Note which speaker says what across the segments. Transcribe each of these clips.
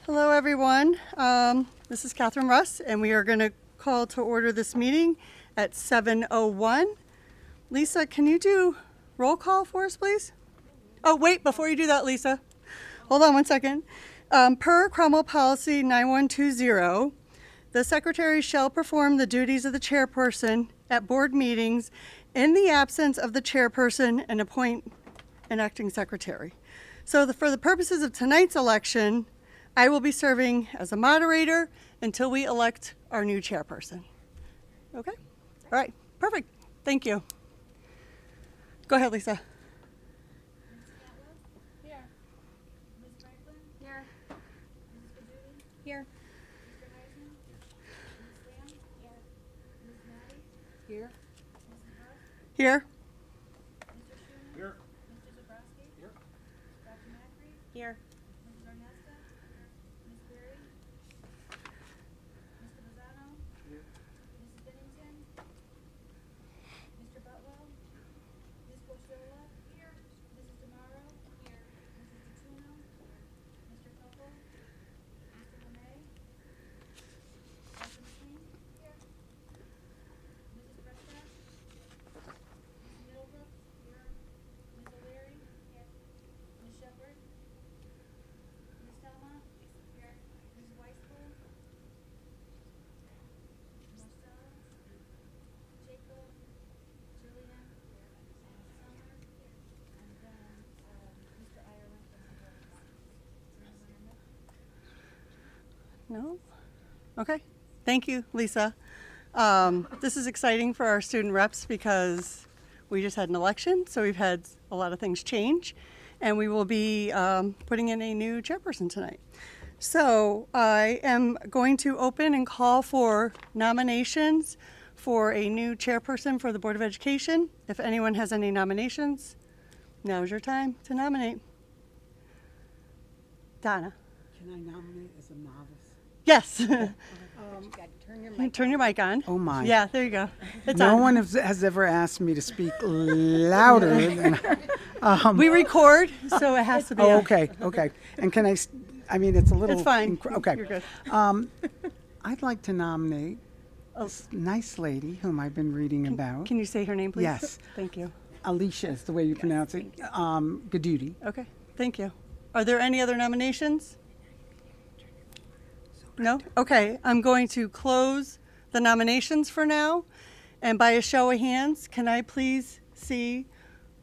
Speaker 1: Hello, everyone. This is Catherine Russ, and we are going to call to order this meeting at 7:01. Lisa, can you do roll call for us, please? Oh, wait, before you do that, Lisa, hold on one second. Per Cromwell Policy 9120, the secretary shall perform the duties of the chairperson at board meetings in the absence of the chairperson and appoint an acting secretary. So for the purposes of tonight's election, I will be serving as a moderator until we elect our new chairperson. Okay? All right. Perfect. Thank you. Go ahead, Lisa.
Speaker 2: Here. Ms. Franklin? Here. Mrs. Paduti?
Speaker 3: Here.
Speaker 2: Mr. Heisman? Ms. Lamb? Here. Ms. Maddie?
Speaker 3: Here.
Speaker 2: Mrs. Russ?
Speaker 1: Here.
Speaker 2: Mr. Schuman?
Speaker 4: Here.
Speaker 2: Mr. Zabrowski?
Speaker 4: Here.
Speaker 2: Dr. Macri?
Speaker 3: Here.
Speaker 2: Mrs. Arnesta? Ms. Berry? Mr. Lozano?
Speaker 4: Here.
Speaker 2: Mrs. Bennington? Mr. Butwell? Ms. Bocciola? Here. Mrs. Demaro? Here. Mrs. DeTuno? Mr. Koppel? Mr. Lemay? Dr. McLean? Here. Mrs. Prescott? Mrs. Middlebrook? Here. Ms. O'Leary? Here. Ms. Shepherd? Ms. Talma? Here. Ms. Weisful? Marcel? Jacob? Julian? And Summer? And then, Mr. Ireland from the Board of Finance.
Speaker 1: No? Okay. Thank you, Lisa. This is exciting for our student reps because we just had an election, so we've had a lot of things change, and we will be putting in a new chairperson tonight. So I am going to open and call for nominations for a new chairperson for the Board of Education. If anyone has any nominations, now's your time to nominate. Donna.
Speaker 5: Can I nominate as a novice?
Speaker 1: Yes.
Speaker 3: You got to turn your mic.
Speaker 1: Turn your mic on.
Speaker 5: Oh, my.
Speaker 1: Yeah, there you go. It's
Speaker 5: No
Speaker 1: on.
Speaker 5: one has ever asked me to speak louder than.
Speaker 1: We record, so it has to be.
Speaker 5: Oh,
Speaker 1: on.
Speaker 5: okay, okay. And can I? I mean, it's a little.
Speaker 1: It's fine.
Speaker 5: Okay.
Speaker 1: You're good.
Speaker 5: I'd like to nominate this nice lady whom I've been reading about.
Speaker 1: Can you say her name, please?
Speaker 5: Yes.
Speaker 1: Thank you.
Speaker 5: Alicia is the way you pronounce it. Gaduti.
Speaker 1: Okay. Thank you. Are there any other nominations? No? Okay. I'm going to close the nominations for now. And by a show of hands, can I please see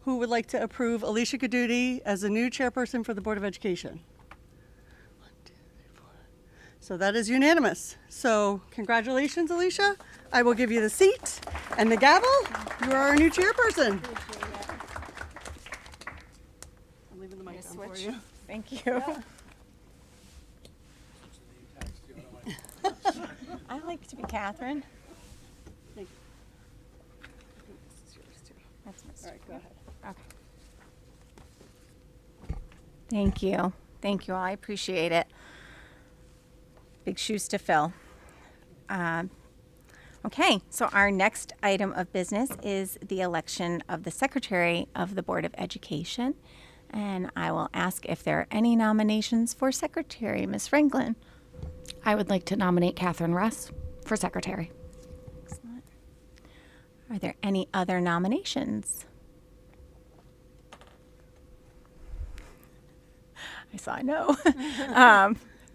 Speaker 1: who would like to approve Alicia Gaduti as the new chairperson for the Board of Education? 1, 2, 3, 4. So that is unanimous. So congratulations, Alicia. I will give you the seat and the gavel. You are our new chairperson. I'm leaving the mic on for you.
Speaker 3: Thank you. I like to be Catherine.
Speaker 1: Thank you. This is yours too.
Speaker 3: That's Mr.
Speaker 1: All right, go ahead.
Speaker 3: Okay. Thank you. Thank you all. I appreciate it. Big shoes to fill. Okay, so our next item of business is the election of the Secretary of the Board of Education. And I will ask if there are any nominations for Secretary. Ms. Franklin.
Speaker 6: I would like to nominate Catherine Russ for secretary.
Speaker 3: Excellent. Are there any other nominations? I saw a no.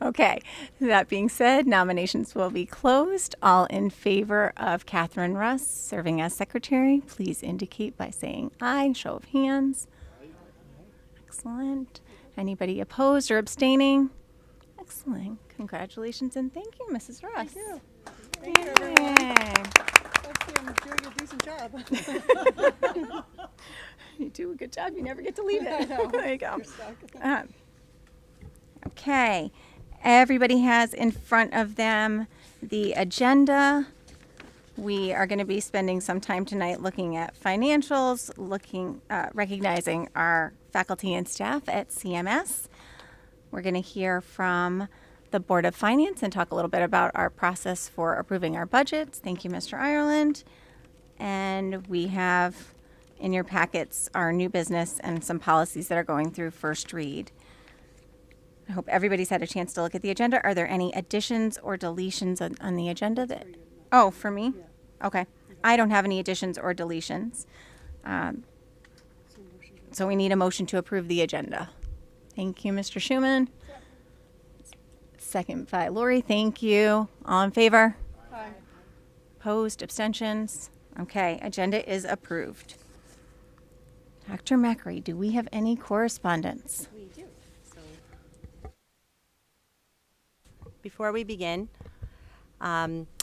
Speaker 3: Okay. That being said, nominations will be closed. All in favor of Catherine Russ serving as secretary, please indicate by saying aye. Show of hands. Excellent. Anybody opposed or abstaining? Excellent. Congratulations and thank you, Mrs. Russ.
Speaker 1: Thank you. Thank you, everyone.
Speaker 3: Yay.
Speaker 1: Let's see, I'm doing a decent job.
Speaker 3: You do a good job. You never get to leave it.
Speaker 1: I know.
Speaker 3: There you go.
Speaker 1: You're stuck.
Speaker 3: Okay. Everybody has in front of them the agenda. We are going to be spending some time tonight looking at financials, recognizing our faculty and staff at CMS. We're going to hear from the Board of Finance and talk a little bit about our process for approving our budgets. Thank you, Mr. Ireland. And we have in your packets our new business and some policies that are going through first read. I hope everybody's had a chance to look at the agenda. Are there any additions or deletions on the agenda that? Oh, for me? Okay. I don't have any additions or deletions. So we need a motion to approve the agenda. Thank you, Mr. Schuman. Second by Lori. Thank you. All in favor?
Speaker 1: Aye.
Speaker 3: Opposed? Abstentions? Okay. Agenda is approved. Dr. Macri, do we have any correspondence?
Speaker 4: We do. So, before we begin,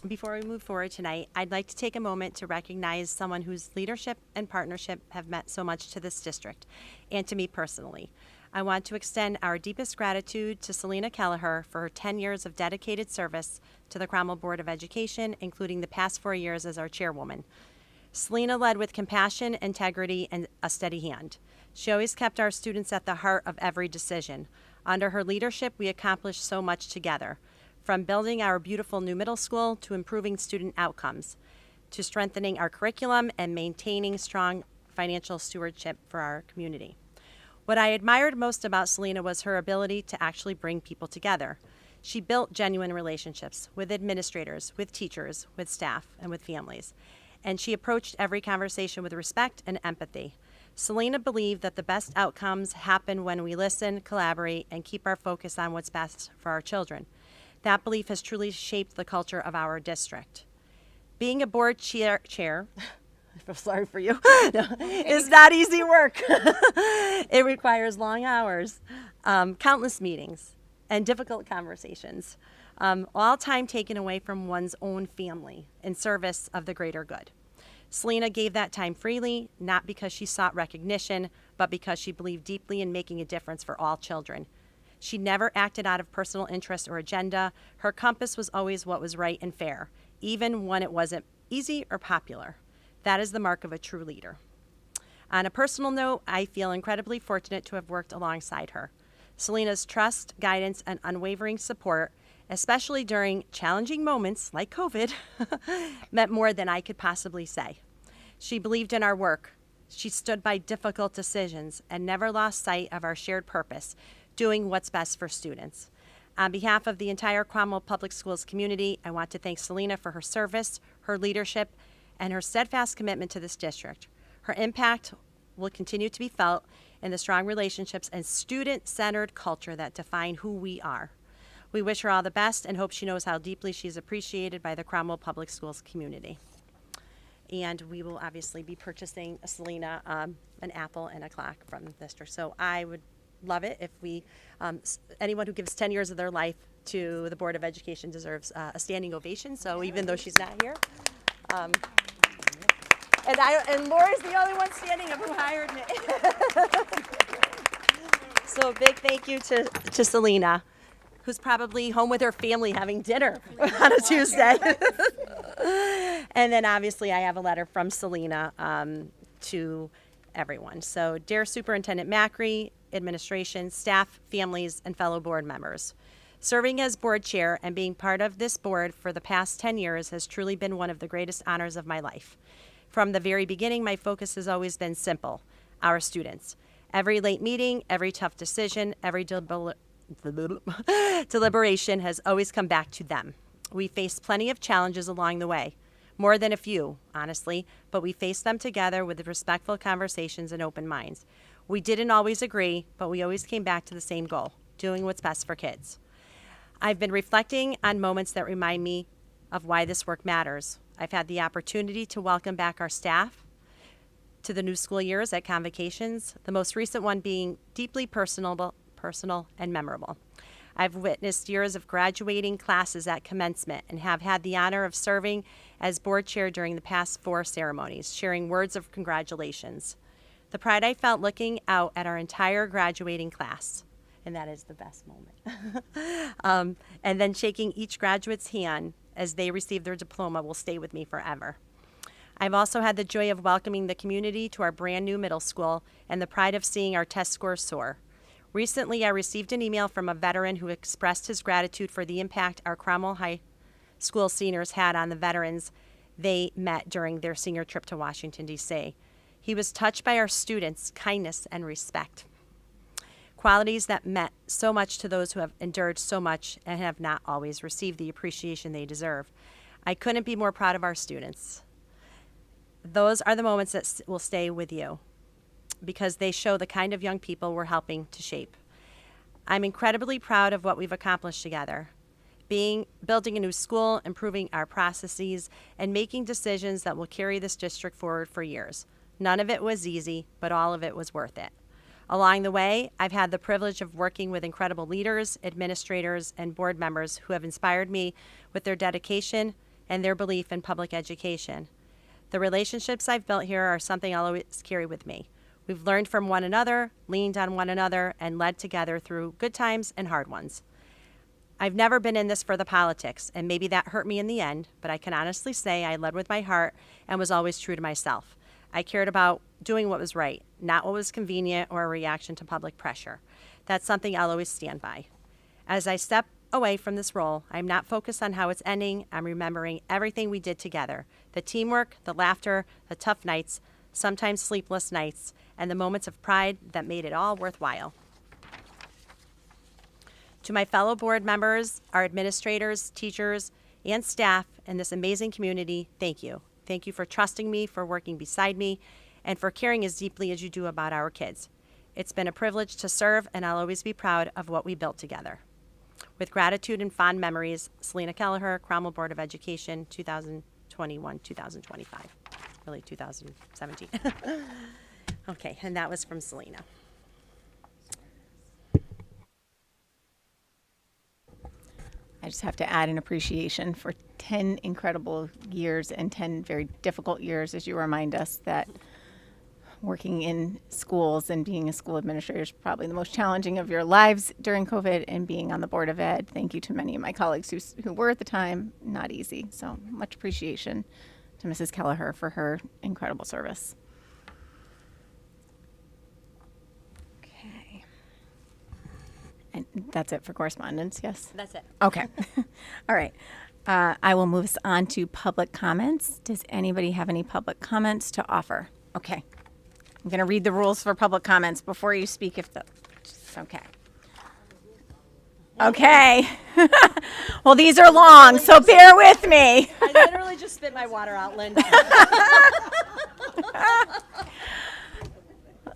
Speaker 4: before we move forward tonight, I'd like to take a moment to recognize someone whose leadership and partnership have meant so much to this district and to me personally. I want to extend our deepest gratitude to Selena Kelleher for her 10 years of dedicated service to the Cromwell Board of Education, including the past 4 years as our chairwoman. Selena led with compassion, integrity, and a steady hand. She always kept our students at the heart of every decision. Under her leadership, we accomplished so much together, from building our beautiful new middle school to improving student outcomes, to strengthening our curriculum and maintaining strong financial stewardship for our community. What I admired most about Selena was her ability to actually bring people together. She built genuine relationships with administrators, with teachers, with staff, and with families. And she approached every conversation with respect and empathy. Selena believed that the best outcomes happen when we listen, collaborate, and keep our focus on what's best for our children. That belief has truly shaped the culture of our district. Being a board chair I feel sorry for you, is not easy work. It requires long hours, countless meetings, and difficult conversations, all time taken away from one's own family in service of the greater good. Selena gave that time freely, not because she sought recognition, but because she believed deeply in making a difference for all children. She never acted out of personal interest or agenda. Her compass was always what was right and fair, even when it wasn't easy or popular. That is the mark of a true leader. On a personal note, I feel incredibly fortunate to have worked alongside her. Selena's trust, guidance, and unwavering support, especially during challenging moments like COVID, meant more than I could possibly say. She believed in our work. She stood by difficult decisions and never lost sight of our shared purpose, doing what's best for students. On behalf of the entire Cromwell Public Schools community, I want to thank Selena for her service, her leadership, and her steadfast commitment to this district. Her impact will continue to be felt in the strong relationships and student-centered culture that define who we are. We wish her all the best and hope she knows how deeply she's appreciated by the Cromwell Public Schools community. And we will obviously be purchasing Selena an apple and a clock from the district. So I would love it if we, anyone who gives 10 years of their life to the Board of Education deserves a standing ovation. So even though she's not here, and Laura's the only one standing up who hired me. So a big thank you to Selena, who's probably home with her family having dinner on a Tuesday. And then obviously I have a letter from Selena to everyone. So dear Superintendent Macri, administration, staff, families, and fellow board members. Serving as board chair and being part of this board for the past 10 years has truly been one of the greatest honors of my life. From the very beginning, my focus has always been simple, our students. Every late meeting, every tough decision, every deliberation has always come back to them. We faced plenty of challenges along the way, more than a few, honestly, but we faced them together with respectful conversations and open minds. We didn't always agree, but we always came back to the same goal, doing what's best for kids. I've been reflecting on moments that remind me of why this work matters. I've had the opportunity to welcome back our staff to the new school years at convocations, the most recent one being deeply personal and memorable. I've witnessed years of graduating classes at commencement and have had the honor of serving as board chair during the past 4 ceremonies, sharing words of congratulations. The pride I felt looking out at our entire graduating class, and that is the best moment, and then shaking each graduate's hand as they receive their diploma will stay with me forever. I've also had the joy of welcoming the community to our brand new middle school and the pride of seeing our test scores soar. Recently, I received an email from a veteran who expressed his gratitude for the impact our Cromwell High School seniors had on the veterans they met during their senior trip to Washington, D.C. He was touched by our students' kindness and respect. qualities that meant so much to those who have endured so much and have not always received the appreciation they deserve. I couldn't be more proud of our students. Those are the moments that will stay with you because they show the kind of young people we're helping to shape. I'm incredibly proud of what we've accomplished together. Building a new school, improving our processes, and making decisions that will carry this district forward for years. None of it was easy, but all of it was worth it. Along the way, I've had the privilege of working with incredible leaders, administrators, and board members who have inspired me with their dedication and their belief in public education. The relationships I've built here are something I'll always carry with me. We've learned from one another, leaned on one another, and led together through good times and hard ones. I've never been in this for the politics, and maybe that hurt me in the end, but I can honestly say I led with my heart and was always true to myself. I cared about doing what was right, not what was convenient or a reaction to public pressure. That's something I'll always stand by. As I step away from this role, I'm not focused on how it's ending. I'm remembering everything we did together, the teamwork, the laughter, the tough nights, sometimes sleepless nights, and the moments of pride that made it all worthwhile. To my fellow board members, our administrators, teachers, and staff in this amazing community, thank you. Thank you for trusting me, for working beside me, and for caring as deeply as you do about our kids. It's been a privilege to serve, and I'll always be proud of what we built together. With gratitude and fond memories, Selena Kelleher, Cromwell Board of Education, 2021-2025. Really, 2017. Okay, and that was from Selena.
Speaker 3: I just have to add an appreciation for 10 incredible years and 10 very difficult years as you remind us that working in schools and being a school administrator is probably the most challenging of your lives during COVID, and being on the Board of Ed. Thank you to many of my colleagues who were at the time. Not easy. So much appreciation to Mrs. Kelleher for her incredible service. Okay. And that's it for correspondence, yes?
Speaker 4: That's it.
Speaker 3: Okay. All right. I will move us on to public comments. Does anybody have any public comments to offer? Okay. I'm going to read the rules for public comments before you speak okay. Okay. Well, these are long, so bear with me.
Speaker 4: I literally just spit my water out, Linda.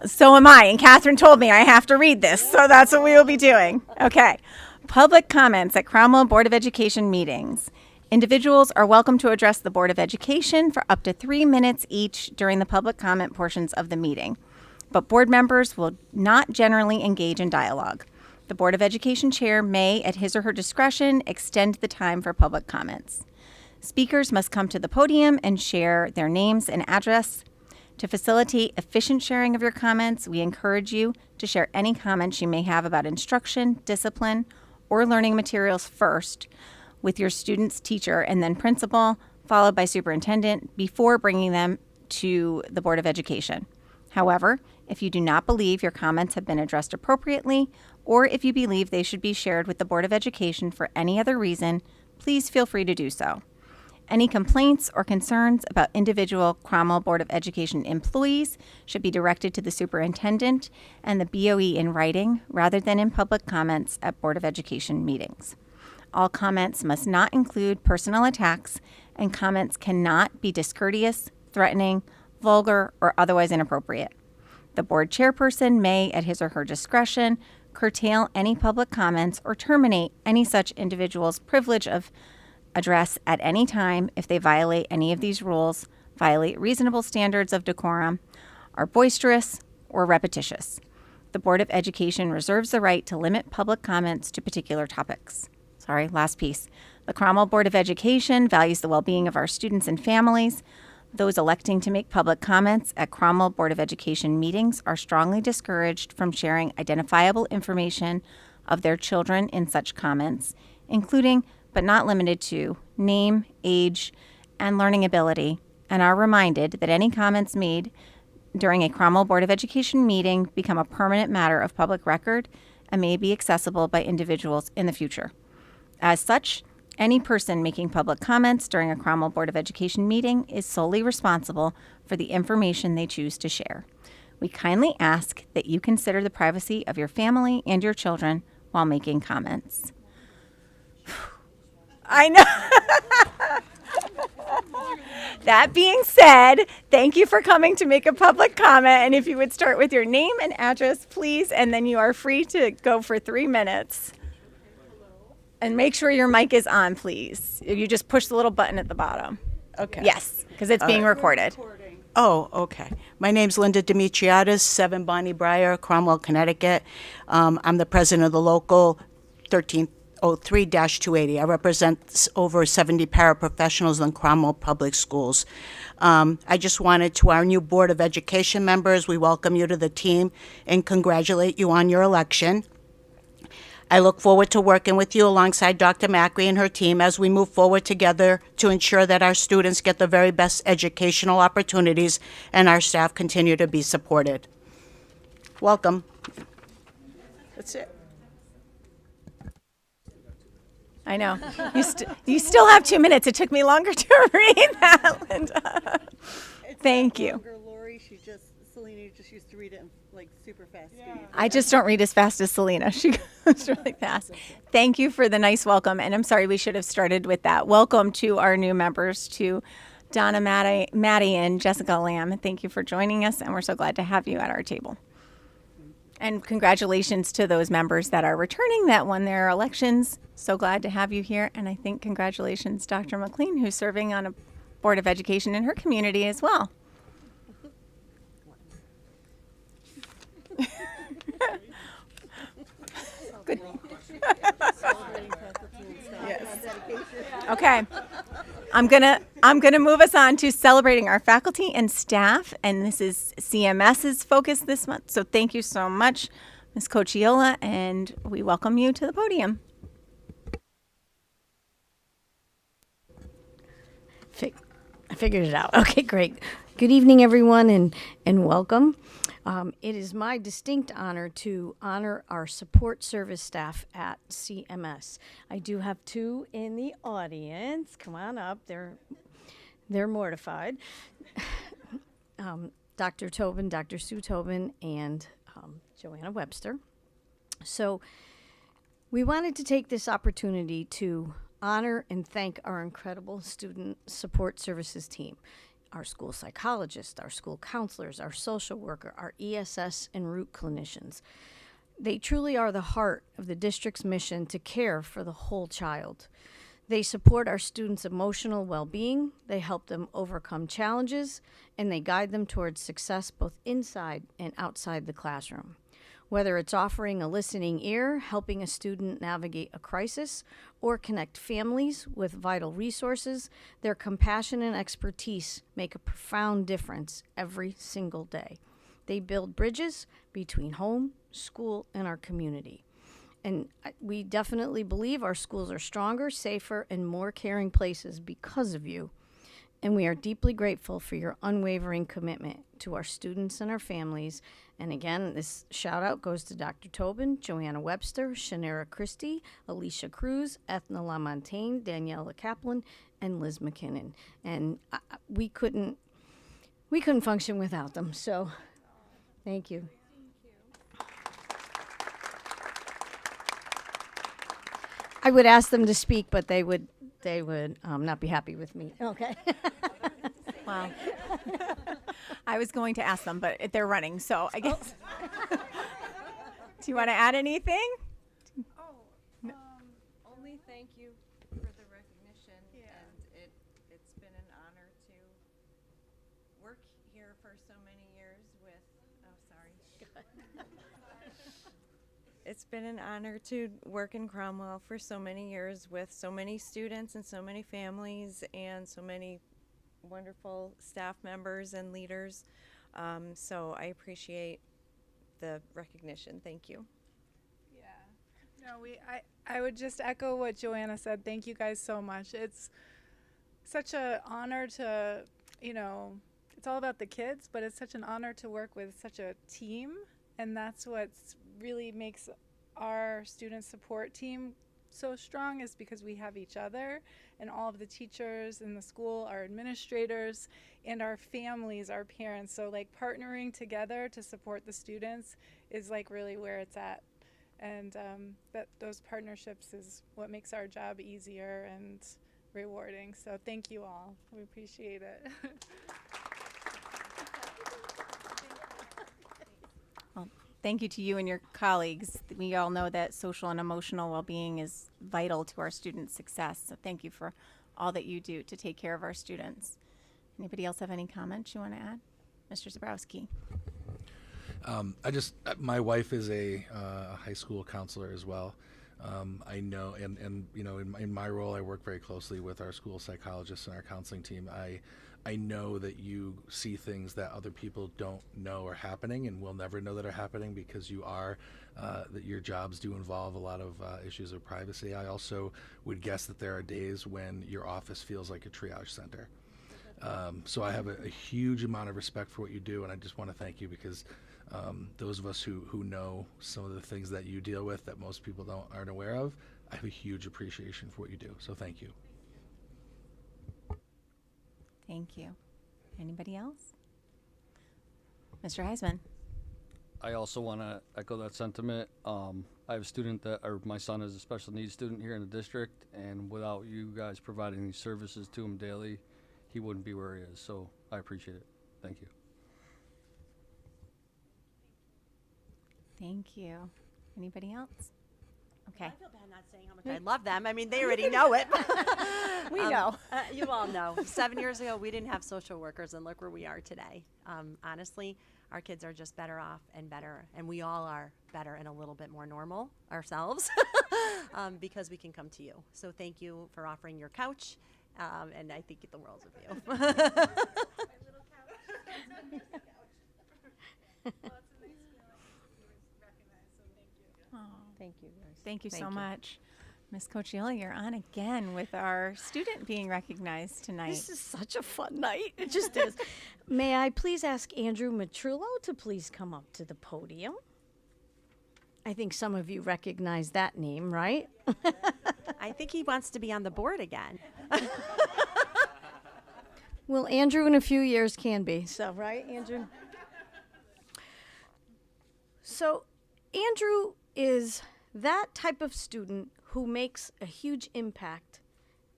Speaker 3: So am I, and Catherine told me I have to read this, so that's what we will be doing. Okay. Public comments at Cromwell Board of Education meetings. Individuals are welcome to address the Board of Education for up to 3 minutes each during the public comment portions of the meeting, but board members will not generally engage in dialogue. The Board of Education chair may, at his or her discretion, extend the time for public comments. Speakers must come to the podium and share their names and address. To facilitate efficient sharing of your comments, we encourage you to share any comments you may have about instruction, discipline, or learning materials first with your student's teacher and then principal, followed by superintendent, before bringing them to the Board of Education. However, if you do not believe your comments have been addressed appropriately, or if you believe they should be shared with the Board of Education for any other reason, please feel free to do so. Any complaints or concerns about individual Cromwell Board of Education employees should be directed to the superintendent and the BOE in writing rather than in public comments at Board of Education meetings. All comments must not include personal attacks, and comments cannot be discourteous, threatening, vulgar, or otherwise inappropriate. The board chairperson may, at his or her discretion, curtail any public comments or terminate any such individual's privilege of address at any time if they violate any of these rules, violate reasonable standards of decorum, are boisterous, or repetitious. The Board of Education reserves the right to limit public comments to particular topics. Last piece. The Cromwell Board of Education values the well-being of our students and families. Those electing to make public comments at Cromwell Board of Education meetings are strongly discouraged from sharing identifiable information of their children in such comments, including but not limited to name, age, and learning ability, and are reminded that any comments made during a Cromwell Board of Education meeting become a permanent matter of public record and may be accessible by individuals in the future. As such, any person making public comments during a Cromwell Board of Education meeting is solely responsible for the information they choose to share. We kindly ask that you consider the privacy of your family and your children while making comments. I know. That being said, thank you for coming to make a public comment. And if you would start with your name and address, please, and then you are free to go for 3 minutes. And make sure your mic is on, please. You just push the little button at the bottom.
Speaker 7: Okay.
Speaker 3: Yes, because it's being recorded.
Speaker 7: Oh, okay. My name's Linda Demetriadis, 7 Bonnie Briar, Cromwell, Connecticut. I'm the president of the local 1303-280. I represent over 70 paraprofessionals in Cromwell Public Schools. I just wanted to our new Board of Education members, we welcome you to the team and congratulate you on your election. I look forward to working with you alongside Dr. Macri and her team as we move forward together to ensure that our students get the very best educational opportunities and our staff continue to be supported. Welcome. That's it.
Speaker 3: I know. You still have 2 minutes. It took me longer to read that, Linda. Thank you.
Speaker 1: Lori, Selena just used to read it in like super fast speed.
Speaker 3: I just don't read as fast as Selena. She goes really fast. Thank you for the nice welcome. And I'm sorry, we should have started with that. Welcome to our new members, to Donna, Maddie, and Jessica Lamb. Thank you for joining us, and we're so glad to have you at our table. And congratulations to those members that are returning that won their elections. So glad to have you here. And I think congratulations, Dr. McLean, who's serving on a Board of Education in her community as well. Good. Okay. I'm gonna move us on to celebrating our faculty and staff, and this is CMS's focus this month. So thank you so much, Ms. Cochiola, and we welcome you to the podium.
Speaker 8: I figured it out. Okay, great. Good evening, everyone, and welcome. It is my distinct honor to honor our support service staff at CMS. I do have 2 in the audience. Come on up. They're mortified. Dr. Tobin, Dr. Sue Tobin, and Joanna Webster. So we wanted to take this opportunity to honor and thank our incredible student support services team, our school psychologists, our school counselors, our social worker, our ESS and root clinicians. They truly are the heart of the district's mission to care for the whole child. They support our students' emotional well-being, they help them overcome challenges, and they guide them towards success both inside and outside the classroom. Whether it's offering a listening ear, helping a student navigate a crisis, or connect families with vital resources, their compassion and expertise make a profound difference every single day. They build bridges between home, school, and our community. And we definitely believe our schools are stronger, safer, and more caring places because of you. And we are deeply grateful for your unwavering commitment to our students and our families. And again, this shout out goes to Dr. Tobin, Joanna Webster, Shanera Christie, Alicia Cruz, Ethna LaMontagne, Daniela Kaplan, and Liz McKinnon. And we couldn't function without them. So thank you. I would ask them to speak, but they would not be happy with me. Okay.
Speaker 3: Wow. I was going to ask them, but they're running, so I guess. Do you want to add anything?
Speaker 9: Only thank you for the recognition, and it's been an honor to work here for so many years with, It's been an honor to work in Cromwell for so many years with so many students and so many families and so many wonderful staff members and leaders. So I appreciate the recognition. Thank you.
Speaker 10: Yeah. No, I would just echo what Joanna said. Thank you guys so much. It's such an honor to, it's all about the kids, but it's such an honor to work with such a team. And that's what really makes our student support team so strong is because we have each other and all of the teachers in the school, our administrators, and our families, our parents. So like partnering together to support the students is like really where it's at. And that those partnerships is what makes our job easier and rewarding. So thank you all. We appreciate it.
Speaker 3: Well, thank you to you and your colleagues. We all know that social and emotional well-being is vital to our students' success. So thank you for all that you do to take care of our students. Anybody else have any comments you want to add? Mr. Zabrowski.
Speaker 11: My wife is a high school counselor as well. I know, and you know, in my role, I work very closely with our school psychologists and our counseling team. I know that you see things that other people don't know are happening and will never know that are happening because that your jobs do involve a lot of issues of privacy. I also would guess that there are days when your office feels like a triage center. So I have a huge amount of respect for what you do, and I just want to thank you because those of us who know some of the things that you deal with that most people aren't aware of, I have a huge appreciation for what you do. So thank you.
Speaker 3: Thank you. Anybody else? Mr. Heisman.
Speaker 12: I also want to echo that sentiment. I have a student my son is a special needs student here in the district, and without you guys providing these services to him daily, he wouldn't be where he is. So I appreciate it. Thank you.
Speaker 3: Thank you. Anybody else? Okay.
Speaker 4: I feel bad not saying how much I love them. I mean, they already know it.
Speaker 3: We know.
Speaker 4: You all know. 7 years ago, we didn't have social workers, and look where we are today. Honestly, our kids are just better off and better, and we all are better and a little bit more normal ourselves because we can come to you. So thank you for offering your couch, and I think the world of you.
Speaker 10: My little couch.
Speaker 8: Thank you, guys.
Speaker 3: Thank you so
Speaker 8: Thank you.
Speaker 3: much. Ms. Cochiola, you're on again with our student being recognized tonight.
Speaker 8: This is such a fun night. It just is. May I please ask Andrew Matrullo to please come up to the podium? I think some of you recognize that name, right?
Speaker 4: I think he wants to be on the board again.
Speaker 8: Well, Andrew in a few years can be. So, right, Andrew? So, Andrew is that type of student who makes a huge impact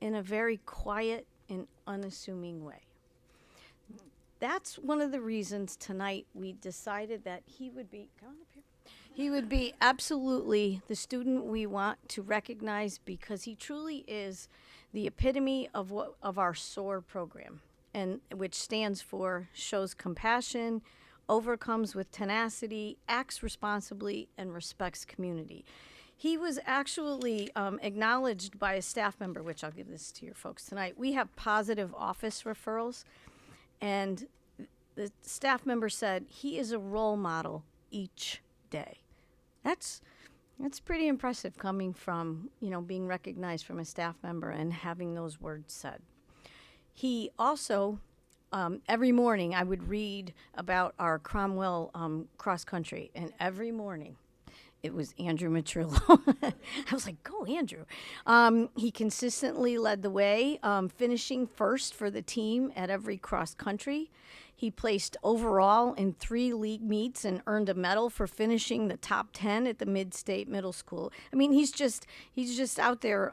Speaker 8: in a very quiet and unassuming way. That's one of the reasons tonight we decided that he would be, come on up here. He would be absolutely the student we want to recognize because he truly is the epitome of our SOAR program, and which stands for shows compassion, overcomes with tenacity, acts responsibly, and respects community. He was actually acknowledged by a staff member, which I'll give this to your folks tonight. We have positive office referrals, and the staff member said he is a role model each day. That's pretty impressive coming from, being recognized from a staff member and having those words said. He also every morning I would read about our Cromwell cross country, and every morning it was Andrew Matrullo. I was like, go Andrew. He consistently led the way, finishing first for the team at every cross country. He placed overall in 3 league meets and earned a medal for finishing the top 10 at the Mid-State Middle School. I mean, he's just out there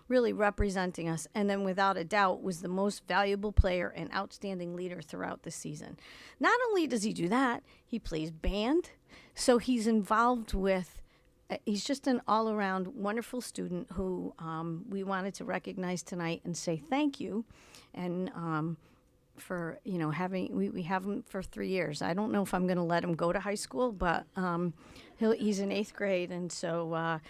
Speaker 8: really representing us, and then without a doubt was the most valuable player and outstanding leader throughout the season. Not only does he do that, he plays band, so he's involved with he's just an all-around wonderful student who we wanted to recognize tonight and say thank you, and for having we have him for 3 years. I don't know if I'm going to let him go to high school, but he's in 8th grade, and so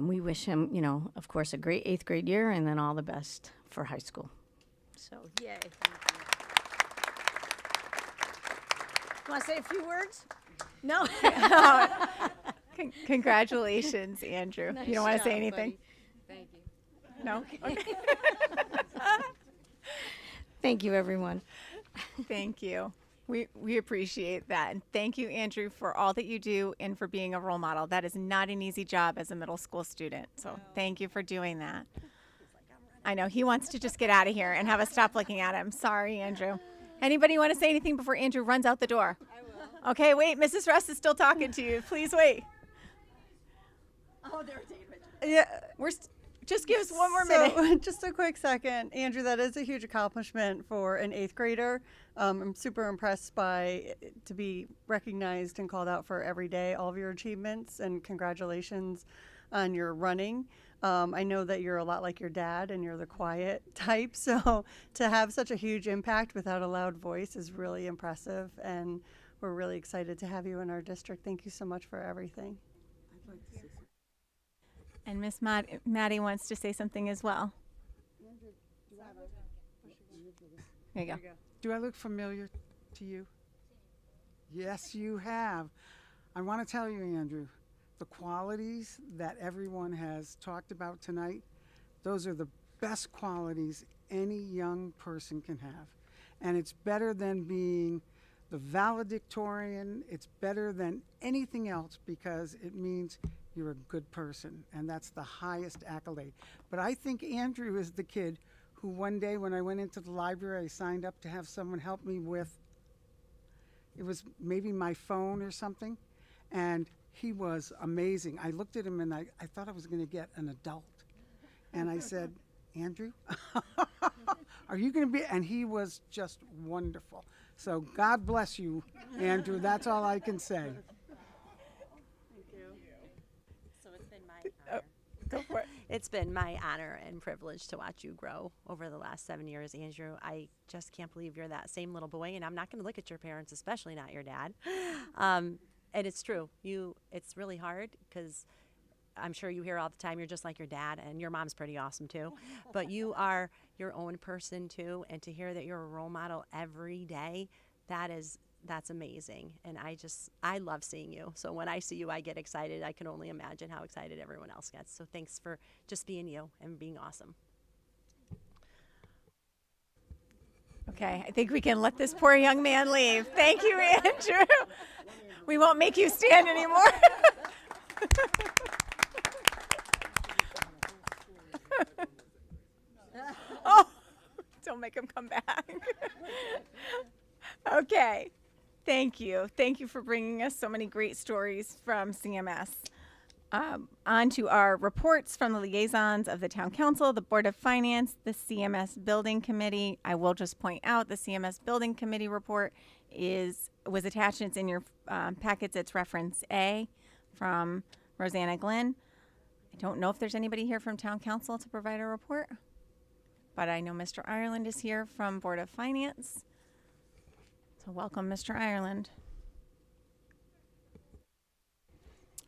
Speaker 8: we wish him, of course, a great 8th grade year, and then all the best for high school. So yay! Want to say a few words? No.
Speaker 3: Congratulations, Andrew.
Speaker 8: Nice
Speaker 3: You don't want to
Speaker 8: job,
Speaker 3: say anything?
Speaker 8: buddy. Thank you.
Speaker 3: No? Okay.
Speaker 8: Thank you, everyone.
Speaker 3: Thank you. We appreciate that. And thank you, Andrew, for all that you do and for being a role model. That is not an easy job as a middle school student. So thank you for doing that. I know he wants to just get out of here and have us stop looking at him. Sorry, Andrew. Anybody want to say anything before Andrew runs out the door? I will. Okay, wait. Mrs. Russ is still talking to you. Please wait.
Speaker 1: Oh, there's David.
Speaker 3: Yeah, just give us one more minute.
Speaker 1: Just a quick second. Andrew, that is a huge accomplishment for an 8th grader. I'm super impressed by to be recognized and called out for every day, all of your achievements, and congratulations on your running. I know that you're a lot like your dad and you're the quiet type, so to have such a huge impact without a loud voice is really impressive, and we're really excited to have you in our district. Thank you so much for everything.
Speaker 3: And Miss Maddie wants to say something as well. There you go.
Speaker 5: Do I look familiar to you? Yes, you have. I want to tell you, Andrew, the qualities that everyone has talked about tonight, those are the best qualities any young person can have. And it's better than being the valedictorian. It's better than anything else because it means you're a good person, and that's the highest accolade. But I think Andrew is the kid who one day when I went into the library, I signed up to have someone help me with, it was maybe my phone or something, and he was amazing. I looked at him and I thought I was going to get an adult. And I said, Andrew, are you going to be? And he was just wonderful. So God bless you, Andrew. That's all I can say.
Speaker 4: So it's been my honor.
Speaker 3: Go for it.
Speaker 4: It's been my honor and privilege to watch you grow over the last 7 years, Andrew. I just can't believe you're that same little boy, and I'm not going to look at your parents, especially not your dad. And it's true. It's really hard because I'm sure you hear all the time you're just like your dad, and your mom's pretty awesome too. But you are your own person too, and to hear that you're a role model every day, that's amazing. And I love seeing you. So when I see you, I get excited. I can only imagine how excited everyone else gets. So thanks for just being you and being awesome.
Speaker 3: Okay, I think we can let this poor young man leave. Thank you, Andrew. We won't make you stand anymore. Oh, don't make him come back. Okay, thank you. Thank you for bringing us so many great stories from CMS. On to our reports from the liaisons of the Town Council, the Board of Finance, the CMS Building Committee. I will just point out the CMS Building Committee report was attached. It's in your packets. It's reference A from Rosanna Glenn. I don't know if there's anybody here from Town Council to provide a report, but I know Mr. Ireland is here from Board of Finance. So welcome, Mr. Ireland.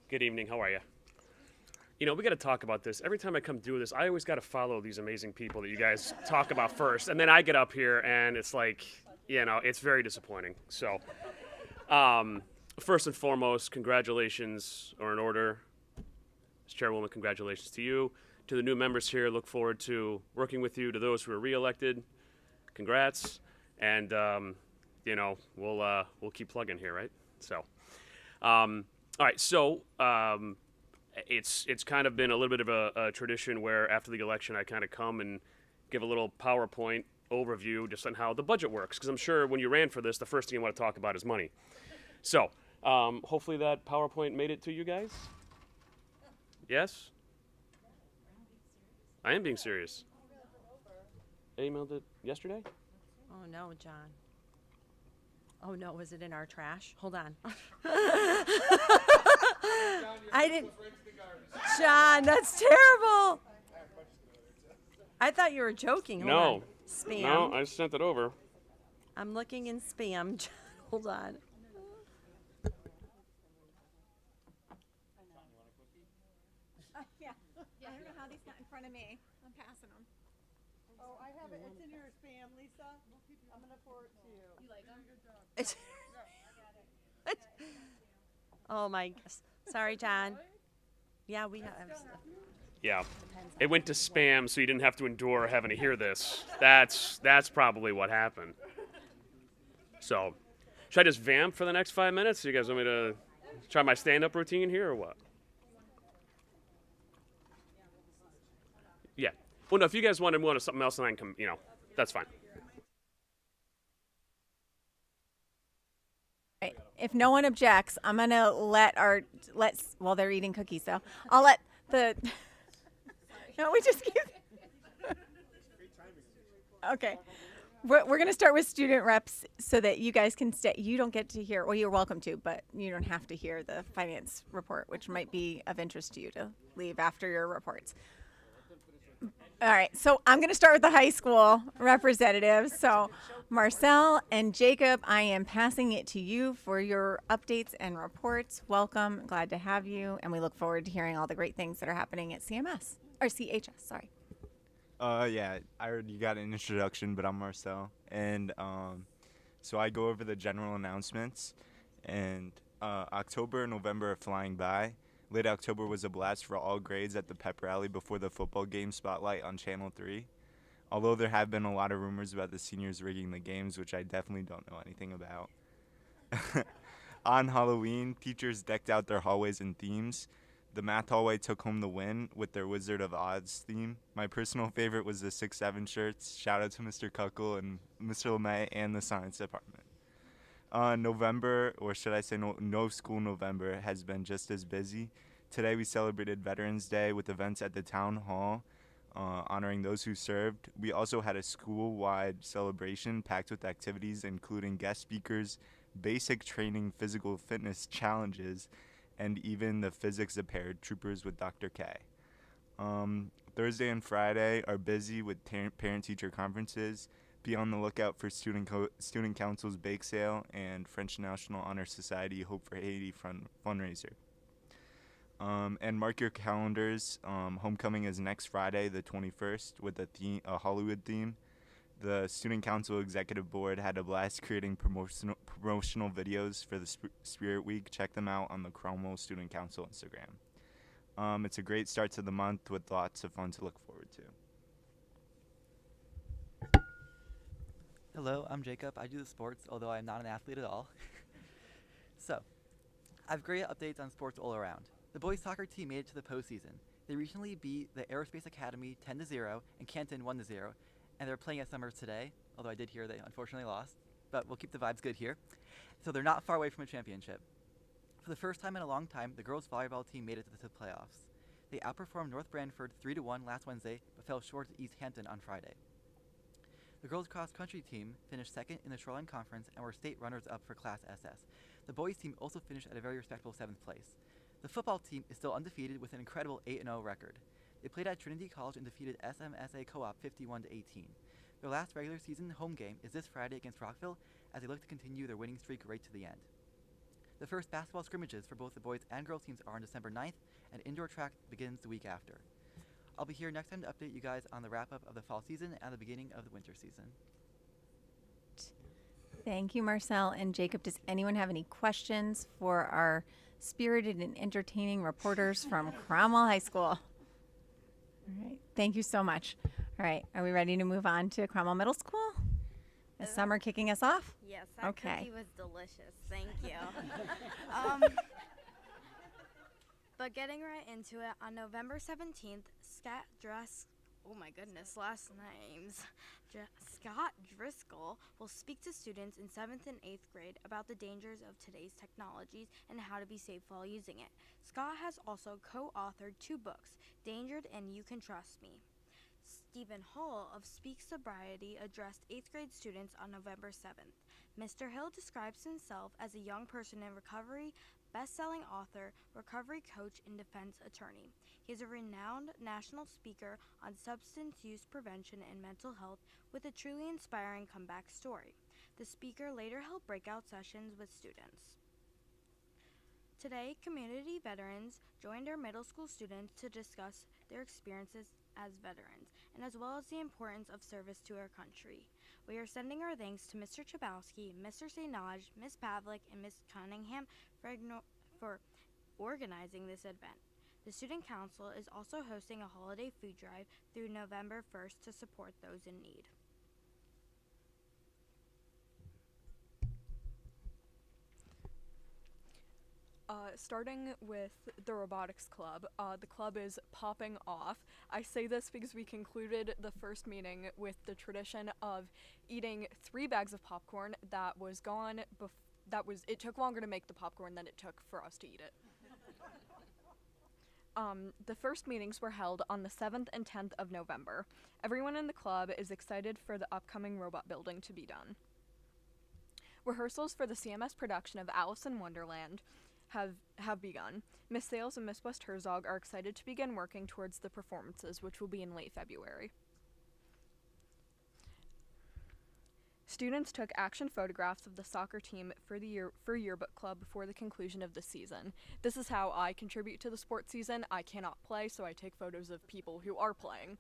Speaker 13: Good evening. How are you? You know, we got to talk about this. Every time I come do this, I always got to follow these amazing people that you guys talk about first. And then I get up here and it's like, you know, it's very disappointing. So, first and foremost, congratulations are in order. As Chairwoman, congratulations to you. To the new members here, look forward to working with you. To those who are reelected, congrats. And, you know, we'll keep plugging here, right? So, all right. So, it's kind of been a little bit of a tradition where after the election I kind of come and give a little PowerPoint overview just on how the budget works, because I'm sure when you ran for this, the first thing you want to talk about is money. So hopefully that PowerPoint made it to you guys. Yes? I am being serious. I emailed it yesterday?
Speaker 4: Oh no, John. Oh no, was it in our trash? Hold on. I didn't. John, that's terrible. I thought you were joking. Hold
Speaker 13: No.
Speaker 4: on. Spam.
Speaker 13: No, I sent it over.
Speaker 4: I'm looking in spam. John, hold on.
Speaker 3: Yeah. I don't know how these got in front of me. I'm passing them.
Speaker 1: Oh, I have it. It's in your spam, Lisa. I'm going to forward it to you. You like them?
Speaker 4: It's oh my. Sorry, John. Yeah, we have.
Speaker 13: Yeah. It went to spam, so you didn't have to endure having to hear this. That's probably what happened. So, Should I just vamp for the next 5 minutes? You guys want me to try my stand-up routine here or what? Yeah. Well, no, if you guys want to move on to something else, then I can come, that's fine.
Speaker 3: Right. If no one objects, I'm gonna well, they're eating cookies, so I'll let the. No, we just keep. Okay. We're going to start with student reps so that you guys can stay. You don't get to hear, well, you're welcome to, but you don't have to hear the finance report, which might be of interest to you to leave after your reports. All right, so I'm going to start with the high school representatives. So Marcel and Jacob, I am passing it to you for your updates and reports. Welcome, glad to have you, and we look forward to hearing all the great things that are happening at CMS, or CHS, sorry.
Speaker 14: Yeah, I already got an introduction, but I'm Marcel, and so I go over the general announcements, and October and November are flying by. Late October was a blast for all grades at the pep rally before the football game spotlight on Channel 3. Although there have been a lot of rumors about the seniors rigging the games, which I definitely don't know anything about. On Halloween, teachers decked out their hallways in themes. The math hallway took home the win with their Wizard of Oz theme. My personal favorite was the 6-7 shirts. Shout out to Mr. Kuckle and Mr. LeMay and the science department. November, or should I say no school November, has been just as busy. Today we celebrated Veterans Day with events at the town hall honoring those who served. We also had a school-wide celebration packed with activities including guest speakers, basic training, physical fitness challenges, and even the physics of paratroopers with Dr. K. Thursday and Friday are busy with parent-teacher conferences. Be on the lookout for Student Council's bake sale and French National Honor Society Hope for Haiti fundraiser. And mark your calendars. Homecoming is next Friday, the 21st, with a Hollywood theme. The Student Council Executive Board had a blast creating promotional videos for the Spirit Week. Check them out on the Cromwell Student Council Instagram. It's a great start to the month with lots of fun to look forward to.
Speaker 15: Hello, I'm Jacob. I do the sports, although I'm not an athlete at all. So, I have great updates on sports all around. The boys soccer team made it to the postseason. They recently beat the Aerospace Academy 10-0 and Canton 1-0, and they're playing at Summers today, although I did hear they unfortunately lost, but we'll keep the vibes good here. So they're not far away from a championship. For the first time in a long time, the girls volleyball team made it to the playoffs. They outperformed North Branford 3-1 last Wednesday, but fell short to East Hampton on Friday. The girls cross-country team finished second in the Shoreline Conference and were state runners-up for Class SS. The boys team also finished at a very respectable 7th place. The football team is still undefeated with an incredible 8-0 record. They played at Trinity College and defeated SMSA Co-op 51-18. Their last regular season home game is this Friday against Rockville as they look to continue their winning streak right to the end. The first basketball scrimmages for both the boys and girls teams are on December 9th, and indoor track begins the week after. I'll be here next time to update you guys on the wrap-up of the fall season and the beginning of the winter season.
Speaker 3: Thank you, Marcel and Jacob. Does anyone have any questions for our spirited and entertaining reporters from Cromwell High School? All right, thank you so much. All right, are we ready to move on to Cromwell Middle School? Is Summer kicking us off?
Speaker 2: Yes, that
Speaker 3: Okay.
Speaker 2: cookie was delicious. Thank you. But getting right into it, on November 17th, oh my goodness, last names. Scott Driscoll will speak to students in 7th and 8th grade about the dangers of today's technologies and how to be safe while using it. Scott has also co-authored 2 books, Dangered and You Can Trust Me. Stephen Hull of Speak Sobriety addressed 8th grade students on November 7th. Mr. Hill describes himself as a young person in recovery, best-selling author, recovery coach, and defense attorney. He is a renowned national speaker on substance use prevention and mental health with a truly inspiring comeback story. The speaker later held breakout sessions with students. Today, community veterans joined our middle school students to discuss their experiences as veterans, and as well as the importance of service to our country. We are sending our thanks to Mr. Chabowski, Mr. Sainaj, Ms. Pavlik, and Ms. Cunningham for organizing this event. The Student Council is also hosting a holiday food drive through November 1st to support those in need.
Speaker 16: Starting with the robotics club, the club is popping off. I say this because we concluded the first meeting with the tradition of eating 3 bags of popcorn that was gone. It took longer to make the popcorn than it took for us to eat it. The first meetings were held on the 7th and 10th of November. Everyone in the club is excited for the upcoming robot building to be done. Rehearsals for the CMS production of Alice in Wonderland have begun. Miss Sales and Miss West Herzog are excited to begin working towards the performances, which will be in late February. Students took action photographs of the soccer team for yearbook club before the conclusion of the season. This is how I contribute to the sports season. I cannot play, so I take photos of people who are playing.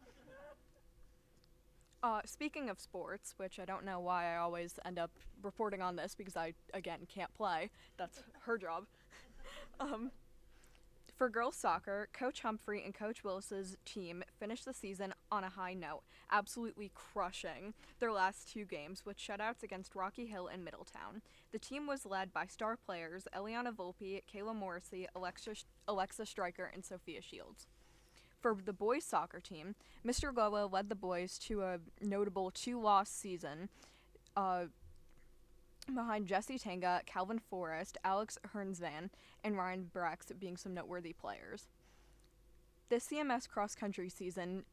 Speaker 16: Speaking of sports, which I don't know why I always end up reporting on this because I, again, can't play. That's her job. For girls soccer, Coach Humphrey and Coach Willis's team finished the season on a high note, absolutely crushing their last 2 games with shutouts against Rocky Hill and Middletown. The team was led by star players Eliana Volpe, Kayla Morrissey, Alexa Stryker, and Sophia Shields. For the boys soccer team, Mr. Goa led the boys to a notable 2-loss season behind Jesse Tanga, Calvin Forrest, Alex Hernsvan, and Ryan Brex being some noteworthy players. This CMS cross-country season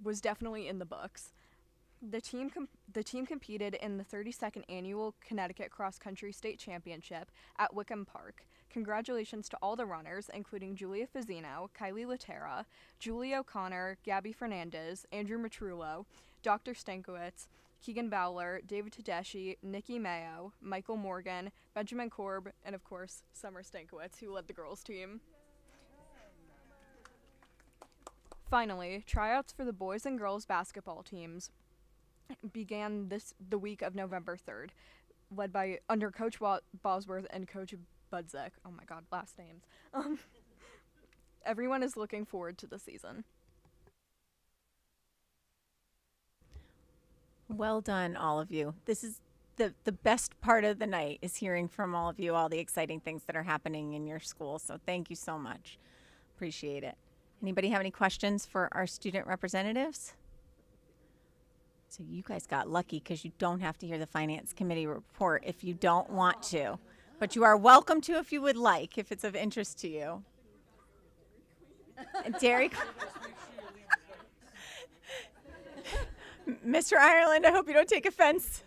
Speaker 16: was definitely in the books. The team competed in the 32nd Annual Connecticut Cross Country State Championship at Wickham Park. Congratulations to all the runners, including Julia Fazzino, Kylie Laterra, Julie O'Connor, Gabby Fernandez, Andrew Matrullo, Dr. Stankowitz, Keegan Bowler, David Tedeschi, Nikki Mayo, Michael Morgan, Benjamin Korb, and of course, Summer Stankowitz, who led the girls' team. Finally, tryouts for the boys and girls basketball teams began the week of November 3rd, led by under Coach Bosworth and Coach Budzik. Oh my God, last names. Everyone is looking forward to the season.
Speaker 3: Well done, all of you. This is the best part of the night, is hearing from all of you all the exciting things that are happening in your school. So thank you so much. Appreciate it. Anybody have any questions for our student representatives? So you guys got lucky because you don't have to hear the Finance Committee report if you don't want to. But you are welcome to if you would like, if it's of interest to you. Dairy Mr. Ireland, I hope you don't take offense.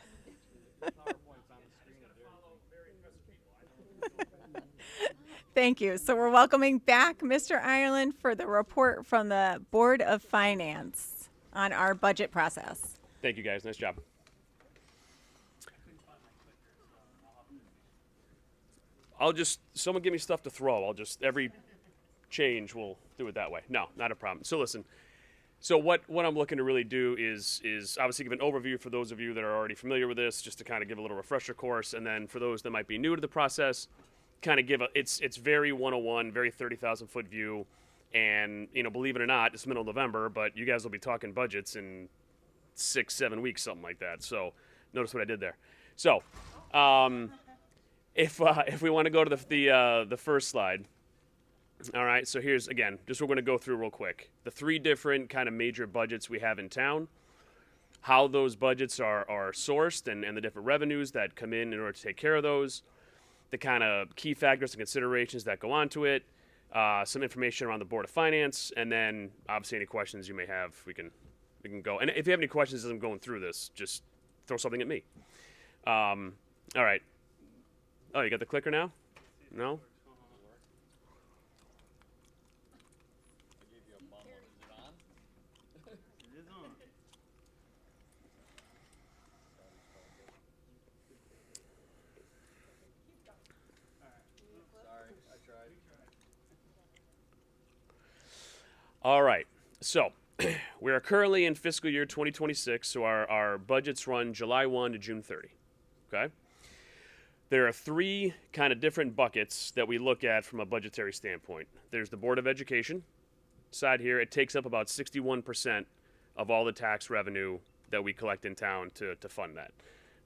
Speaker 3: Thank you. So we're welcoming back Mr. Ireland for the report from the Board of Finance on our budget process.
Speaker 13: Thank you, guys. Nice job. Someone give me stuff to throw. Every change, we'll do it that way. No, not a problem. So listen, what I'm looking to really do is obviously give an overview for those of you that are already familiar with this, just to kind of give a little refresher course, and then for those that might be new to the process, kind of give it's very 101, very 30,000 foot view, and believe it or not, it's middle of November, but you guys will be talking budgets in 6-7 weeks, something like that. So notice what I did there. So if we want to go to the first slide. All right, so here's, again, just we're going to go through real quick. The 3 different kind of major budgets we have in town, how those budgets are sourced, and the different revenues that come in order to take care of those, the kind of key factors and considerations that go onto it, some information around the Board of Finance, and then obviously any questions you may have, we can go. And if you have any questions as I'm going through this, just throw something at me. All right. Oh, you got the clicker now? No? All right, so we are currently in fiscal year 2026, so our budgets run July 1 to June 30, okay? There are 3 kind of different buckets that we look at from a budgetary standpoint. There's the Board of Education side here. It takes up about 61% of all the tax revenue that we collect in town to fund that,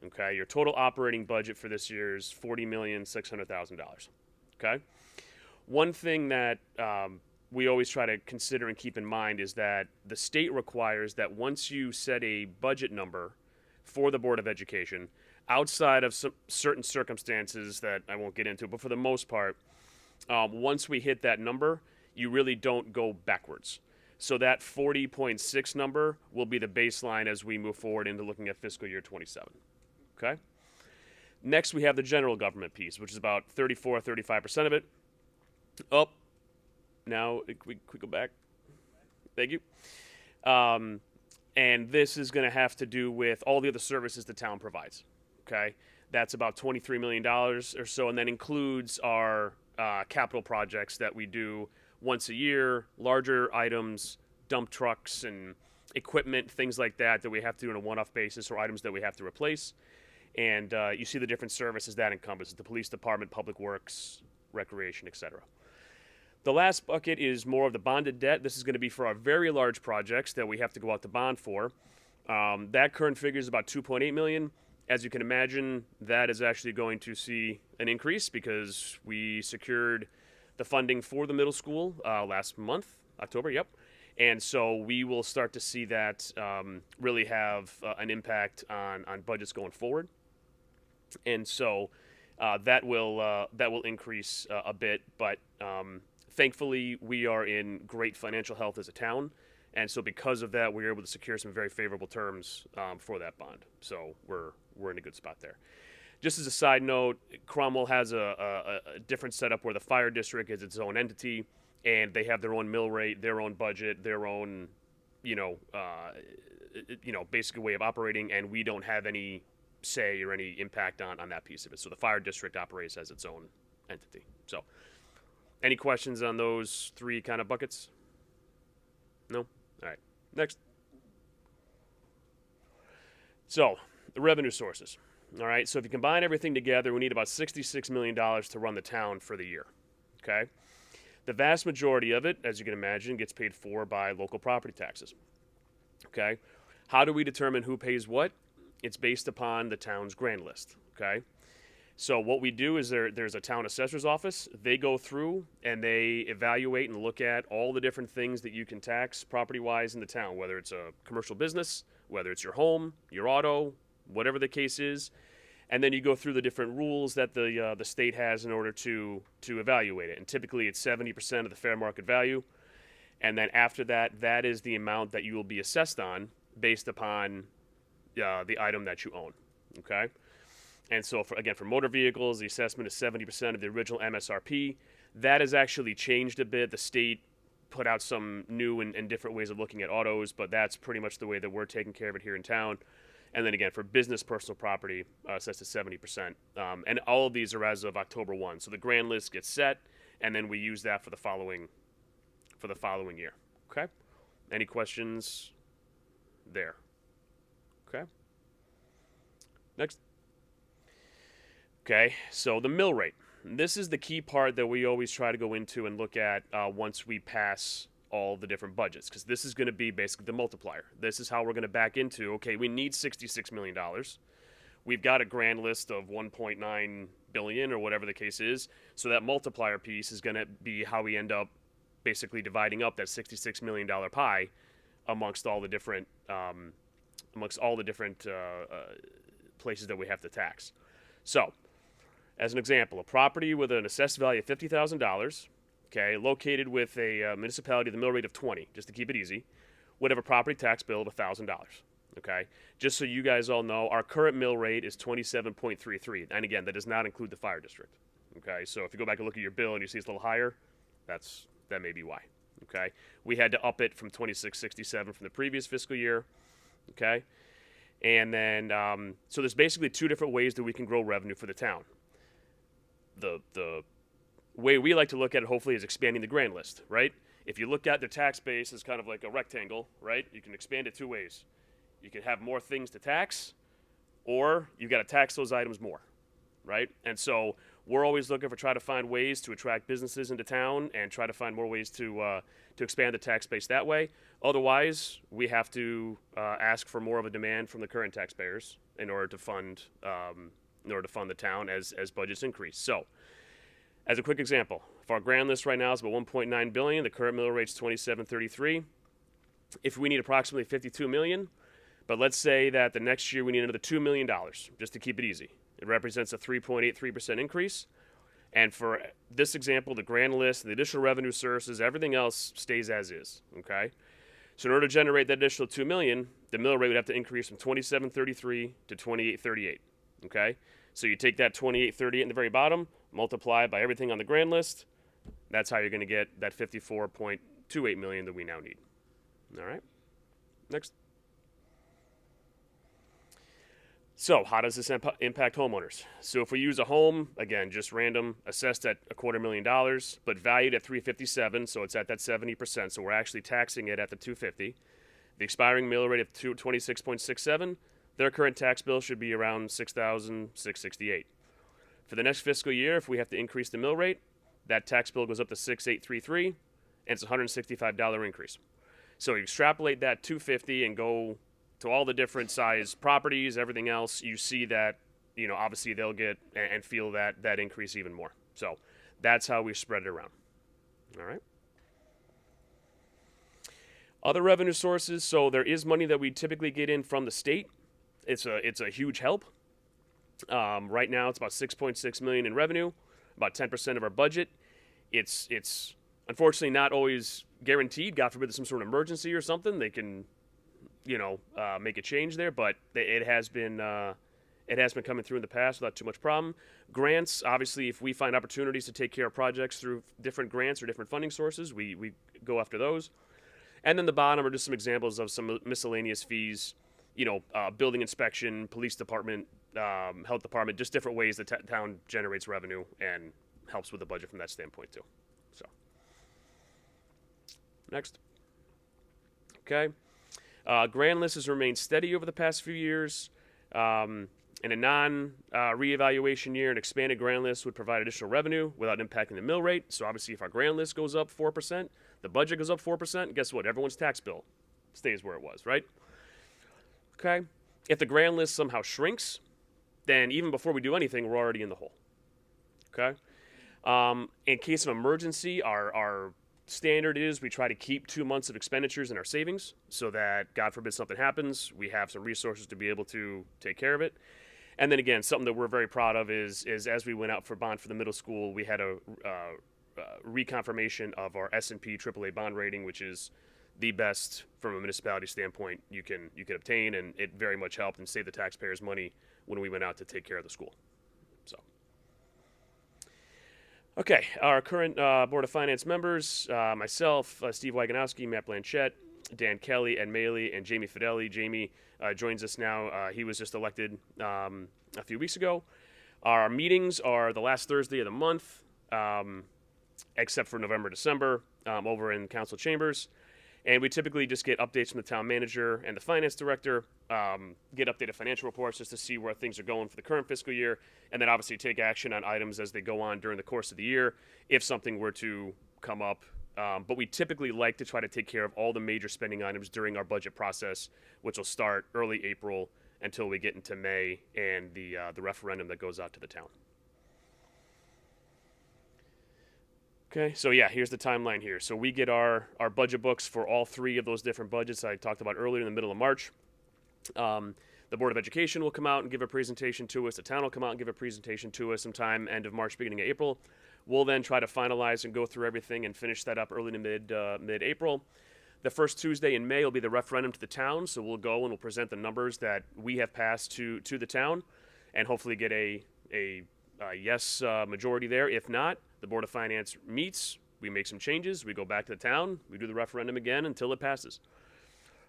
Speaker 13: okay? Your total operating budget for this year is $40,600,000, okay? One thing that we always try to consider and keep in mind is that the state requires that once you set a budget number for the Board of Education, outside of some certain circumstances that I won't get into, but for the most part, once we hit that number, you really don't go backwards. So that 40.6 number will be the baseline as we move forward into looking at fiscal year 27. Okay? Next, we have the general government piece, which is about 35% of it. Oh, now we go back. Thank you. And this is going to have to do with all the other services the town provides. Okay? That's about $23 million or so, and that includes our capital projects that we do once a year, larger items, dump trucks and equipment, things like that we have to do on a one-off basis, or items that we have to replace. And you see the different services that encompasses: the police department, public works, recreation, etc. The last bucket is more of the bonded debt. This is going to be for our very large projects that we have to go out to bond for. That current figure is about $2.8 million. As you can imagine, that is actually going to see an increase because we secured the funding for the middle school last month, October, yep. And so we will start to see that really have an impact on budgets going forward. And so that will increase a bit, but thankfully we are in great financial health as a town. And so because of that, we were able to secure some very favorable terms for that bond. So we're in a good spot there. Just as a side note, Cromwell has a different setup where the fire district is its own entity, and they have their own mill rate, their own budget, their own, basic way of operating, and we don't have any say or any impact on that piece of it. So the fire district operates as its own entity. So, any questions on those three kind of buckets? No? All right. Next. So, the revenue sources. All right, so if you combine everything together, we need about $66 million to run the town for the year, okay? The vast majority of it, as you can imagine, gets paid for by local property taxes, okay? How do we determine who pays what? It's based upon the town's grand list, okay? So what we do is there's a town assessor's office. They go through and they evaluate and look at all the different things that you can tax property-wise in the town, whether it's a commercial business, whether it's your home, your auto, whatever the case is, and then you go through the different rules that the state has in order to evaluate it. And typically it's 70% of the fair market value, and then after that, that is the amount that you will be assessed on based upon the item that you own, okay? And so, for motor vehicles, the assessment is 70% of the original MSRP. That has actually changed a bit. The state put out some new and different ways of looking at autos, but that's pretty much the way that we're taking care of it here in town. And then again, for business personal property, assessed to 70%. And all of these are as of October 1. So the grand list gets set, and then we use that for the following year. Okay? Any questions there? Okay? Next. Okay, so the mill rate. This is the key part that we always try to go into and look at once we pass all the different budgets, because this is going to be basically the multiplier. This is how we're going to back into, okay, we need $66 million. We've got a grand list of $1.9 billion or whatever the case is. So that multiplier piece is going to be how we end up basically dividing up that $66 million pie amongst all the different places that we have to tax. So, as an example, a property with an assessed value of $50,000, okay, located with a municipality with a mill rate of 20, just to keep it easy, would have a property tax bill of $1,000, okay? Just so you guys all know, our current mill rate is 27.33, and again, that does not include the fire district, okay? So if you go back and look at your bill and you see it's a little higher, that may be why, okay? We had to up it from 26.67 from the previous fiscal year, okay? And then, so there's basically two different ways that we can grow revenue for the town. The way we like to look at it, hopefully, is expanding the grand list, right? If you look at the tax base as kind of like a rectangle, right, you can expand it two ways. You can have more things to tax, or you got to tax those items more, right? And so we're always looking for try to find ways to attract businesses into town and try to find more ways to expand the tax base that way. Otherwise, we have to ask for more of a demand from the current taxpayers in order to fund the town as budgets increase. So, as a quick example, If our grand list right now is about 1.9 billion, the current mill rate's 27.33. If we need approximately 52 million, but let's say that the next year we need another $2 million, just to keep it easy. It represents a 3.83% increase. And for this example, the grand list, the additional revenue sources, everything else stays as is, okay? So in order to generate that additional $2 million, the mill rate would have to increase from 27.33 to 28.38, okay? So you take that 28.38 in the very bottom, multiply it by everything on the grand list. That's how you're going to get that 54.28 million that we now need. All right, next. So how does this impact homeowners? So if we use a home, again, just random, assessed at $250,000, but valued at $357,000, so it's at that 70%, so we're actually taxing it at the $250,000. The expiring mill rate of 26.67, their current tax bill should be around $6,668. For the next fiscal year, if we have to increase the mill rate, that tax bill goes up to $6,833, and it's a $165 increase. So you extrapolate that $250,000 and go to all the different size properties, everything else, you see that, you know, obviously they'll get and feel that increase even more. So that's how we spread it around. All right. Other revenue sources. So there is money that we typically get in from the state. It's a huge help. Right now it's about 6.6 million in revenue, about 10% of our budget. It's unfortunately not always guaranteed. God forbid there's some sort of emergency or something, they can, you know, make a change there, but it has been coming through in the past without too much problem. Grants, obviously, if we find opportunities to take care of projects through different grants or different funding sources, we go after those. And then the bottom are just some examples of some miscellaneous fees, you know, building inspection, police department, health department, just different ways the town generates revenue and helps with the budget from that standpoint too. So, next. Okay. Grand list has remained steady over the past few years. In a non-reevaluation year, an expanded grand list would provide additional revenue without impacting the mill rate. So obviously if our grand list goes up 4%, the budget goes up 4%, guess what? Everyone's tax bill stays where it was, right? Okay. If the grand list somehow shrinks, then even before we do anything, we're already in the hole. Okay. In case of emergency, our standard is we try to keep 2 months of expenditures in our savings so that, God forbid something happens, we have some resources to be able to take care of it. And then again, something that we're very proud of is as we went out for bond for the middle school, we had a reconfirmation of our S&P AAA bond rating, which is the best from a municipality standpoint you can obtain, and it very much helped and saved the taxpayers money when we went out to take care of the school. So. Okay, our current Board of Finance members, myself, Steve Waganowski, Matt Blanchett, Dan Kelly, Ed Maley, and Jamie Fideli. Jamie joins us now. He was just elected a few weeks ago. Our meetings are the last Thursday of the month, except for November, December, over in council chambers. And we typically just get updates from the town manager and the finance director, get updated financial reports just to see where things are going for the current fiscal year, and then obviously take action on items as they go on during the course of the year if something were to come up. But we typically like to try to take care of all the major spending items during our budget process, which will start early April until we get into May and the referendum that goes out to the town. Okay, so yeah, here's the timeline here. So we get our budget books for all three of those different budgets I talked about earlier in the middle of March. The Board of Education will come out and give a presentation to us. The town will come out and give a presentation to us sometime end of March, beginning of April. We'll then try to finalize and go through everything and finish that up early to mid-April. The first Tuesday in May will be the referendum to the town, so we'll go and we'll present the numbers that we have passed to the town and hopefully get a yes majority there. If not, the Board of Finance meets, we make some changes, we go back to the town, we do the referendum again until it passes.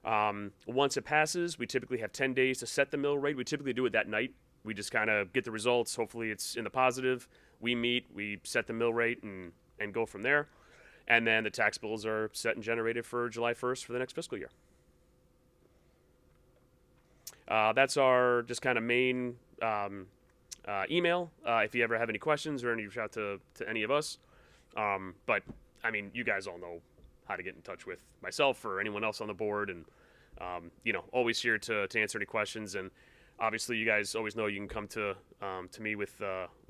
Speaker 13: Once it passes, we typically have 10 days to set the mill rate. We typically do it that night. We just kind of get the results. Hopefully it's in the positive. We meet, we set the mill rate and go from there. And then the tax bills are set and generated for July 1st for the next fiscal year. That's our just kind of main email. If you ever have any questions or any reach out to any of us. But I mean, you guys all know how to get in touch with myself or anyone else on the board, and always here to answer any questions. And obviously, you guys always know you can come to me with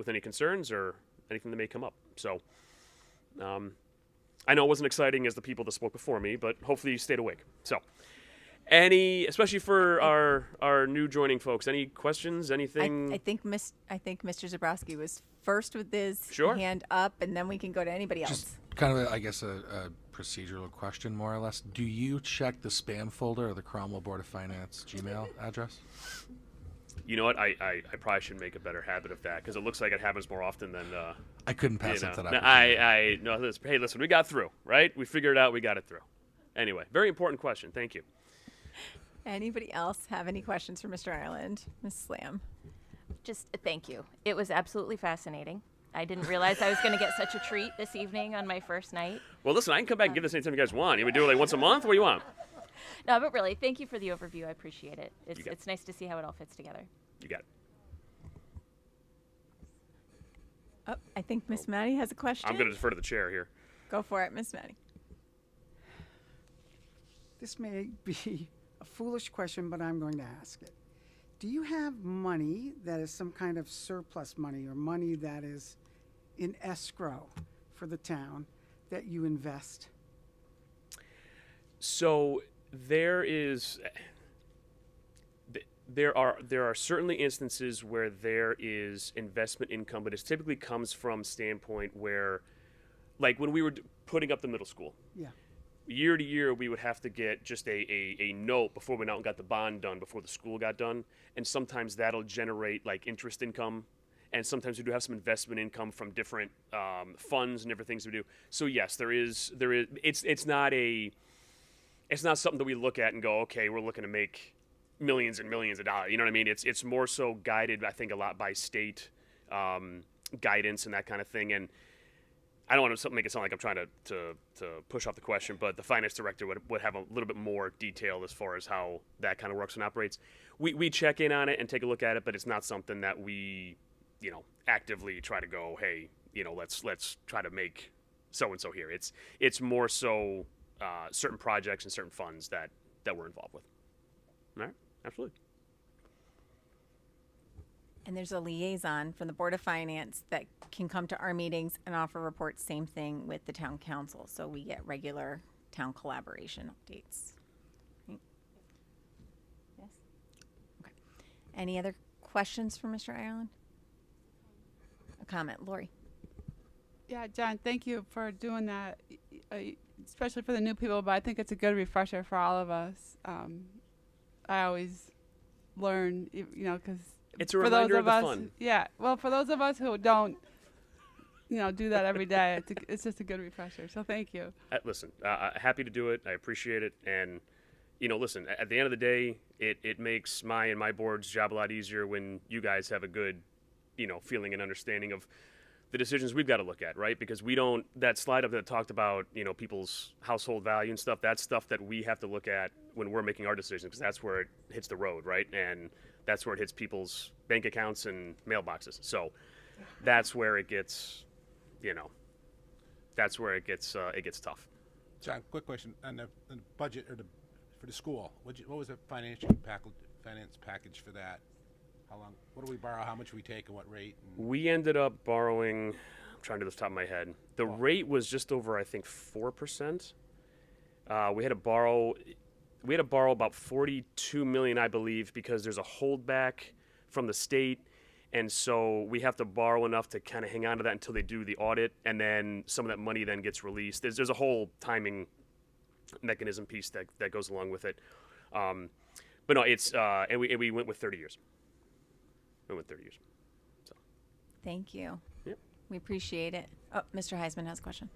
Speaker 13: any concerns or anything that may come up. So I know it wasn't exciting as the people that spoke before me, but hopefully you stayed awake. So, especially for our new joining folks, any questions, anything?
Speaker 3: I think Mr. Zabrowski was first with his
Speaker 13: Sure.
Speaker 3: hand up, and then we can go to anybody else.
Speaker 11: Just kind of, I guess, a procedural question, more or less. Do you check the spam folder or the Cromwell Board of Finance Gmail address?
Speaker 13: You know what? I probably should make a better habit of that, because it looks like it happens more often than.
Speaker 11: I couldn't pass up that
Speaker 13: No,
Speaker 11: opportunity.
Speaker 13: no. Hey, listen, we got through, right? We figured it out. We got it through. Anyway, very important question. Thank you.
Speaker 3: Anybody else have any questions for Mr. Ireland? Ms. Slam.
Speaker 17: Just thank you. It was absolutely fascinating. I didn't realize I was going to get such a treat this evening on my first night.
Speaker 13: Well, listen, I can come back and give this anytime you guys want. You would do it like once a month? What do you want?
Speaker 17: No, but really, thank you for the overview. I appreciate it. It's nice to see how it all fits together.
Speaker 13: You got it.
Speaker 3: Oh, I think Miss Maddie has a question.
Speaker 13: I'm going to defer to the chair here.
Speaker 3: Go for it, Miss Maddie.
Speaker 5: This may be a foolish question, but I'm going to ask it. Do you have money that is some kind of surplus money or money that is in escrow for the town that you invest?
Speaker 13: So there are certainly instances where there is investment income, but it typically comes from standpoint where, like when we were putting up the middle school.
Speaker 5: Yeah.
Speaker 13: Year to year, we would have to get just a note before we went out and got the bond done before the school got done, and sometimes that'll generate like interest income, and sometimes we do have some investment income from different funds and different things we do. So yes, there is. It's not something that we look at and go, okay, we're looking to make millions and millions of dollars. You know what I mean? It's more so guided, I think, a lot by state guidance and that kind of thing. And I don't want to make it sound like I'm trying to push off the question, but the finance director would have a little bit more detail as far as how that kind of works and operates. We check in on it and take a look at it, but it's not something that we, actively try to go, hey, let's try to make so and so here. It's more so certain projects and certain funds that we're involved with. All right, absolutely.
Speaker 3: And there's a liaison from the Board of Finance that can come to our meetings and offer reports. Same thing with the town council. So we get regular town collaboration updates. Right? Yes? Okay. Any other questions for Mr. Ireland? A comment, Lori?
Speaker 18: Yeah, John, thank you for doing that, especially for the new people, but I think it's a good refresher for all of us. I always learn, because
Speaker 13: it's a reminder of the
Speaker 18: us,
Speaker 13: fun.
Speaker 18: Yeah, well, for those of us who don't, do that every day, it's just a good refresher. So thank you.
Speaker 13: Listen, happy to do it. I appreciate it. And, listen, at the end of the day, it makes my board's job a lot easier when you guys have a good, feeling and understanding of the decisions we've got to look at, right? Because that slide up that talked about, people's household value and stuff, that's stuff that we have to look at when we're making our decisions, because that's where it hits the road, right? And that's where it hits people's bank accounts and mailboxes. So that's where it gets, that's where it gets tough.
Speaker 19: John, quick question on the budget for the school. What was the finance package for that? How long? What do we borrow? How much we take, and what rate?
Speaker 13: We ended up borrowing. I'm trying to do this top of my head. The rate was just over, I think, 4%. We had to borrow about $42 million, I believe, because there's a holdback from the state, and so we have to borrow enough to kind of hang on to that until they do the audit, and then some of that money then gets released. There's a whole timing mechanism piece that goes along with it. But no, it's and we went with 30 years. We went 30 years. So.
Speaker 3: Thank you.
Speaker 13: Yep.
Speaker 3: We appreciate it. Oh, Mr. Heisman has a question.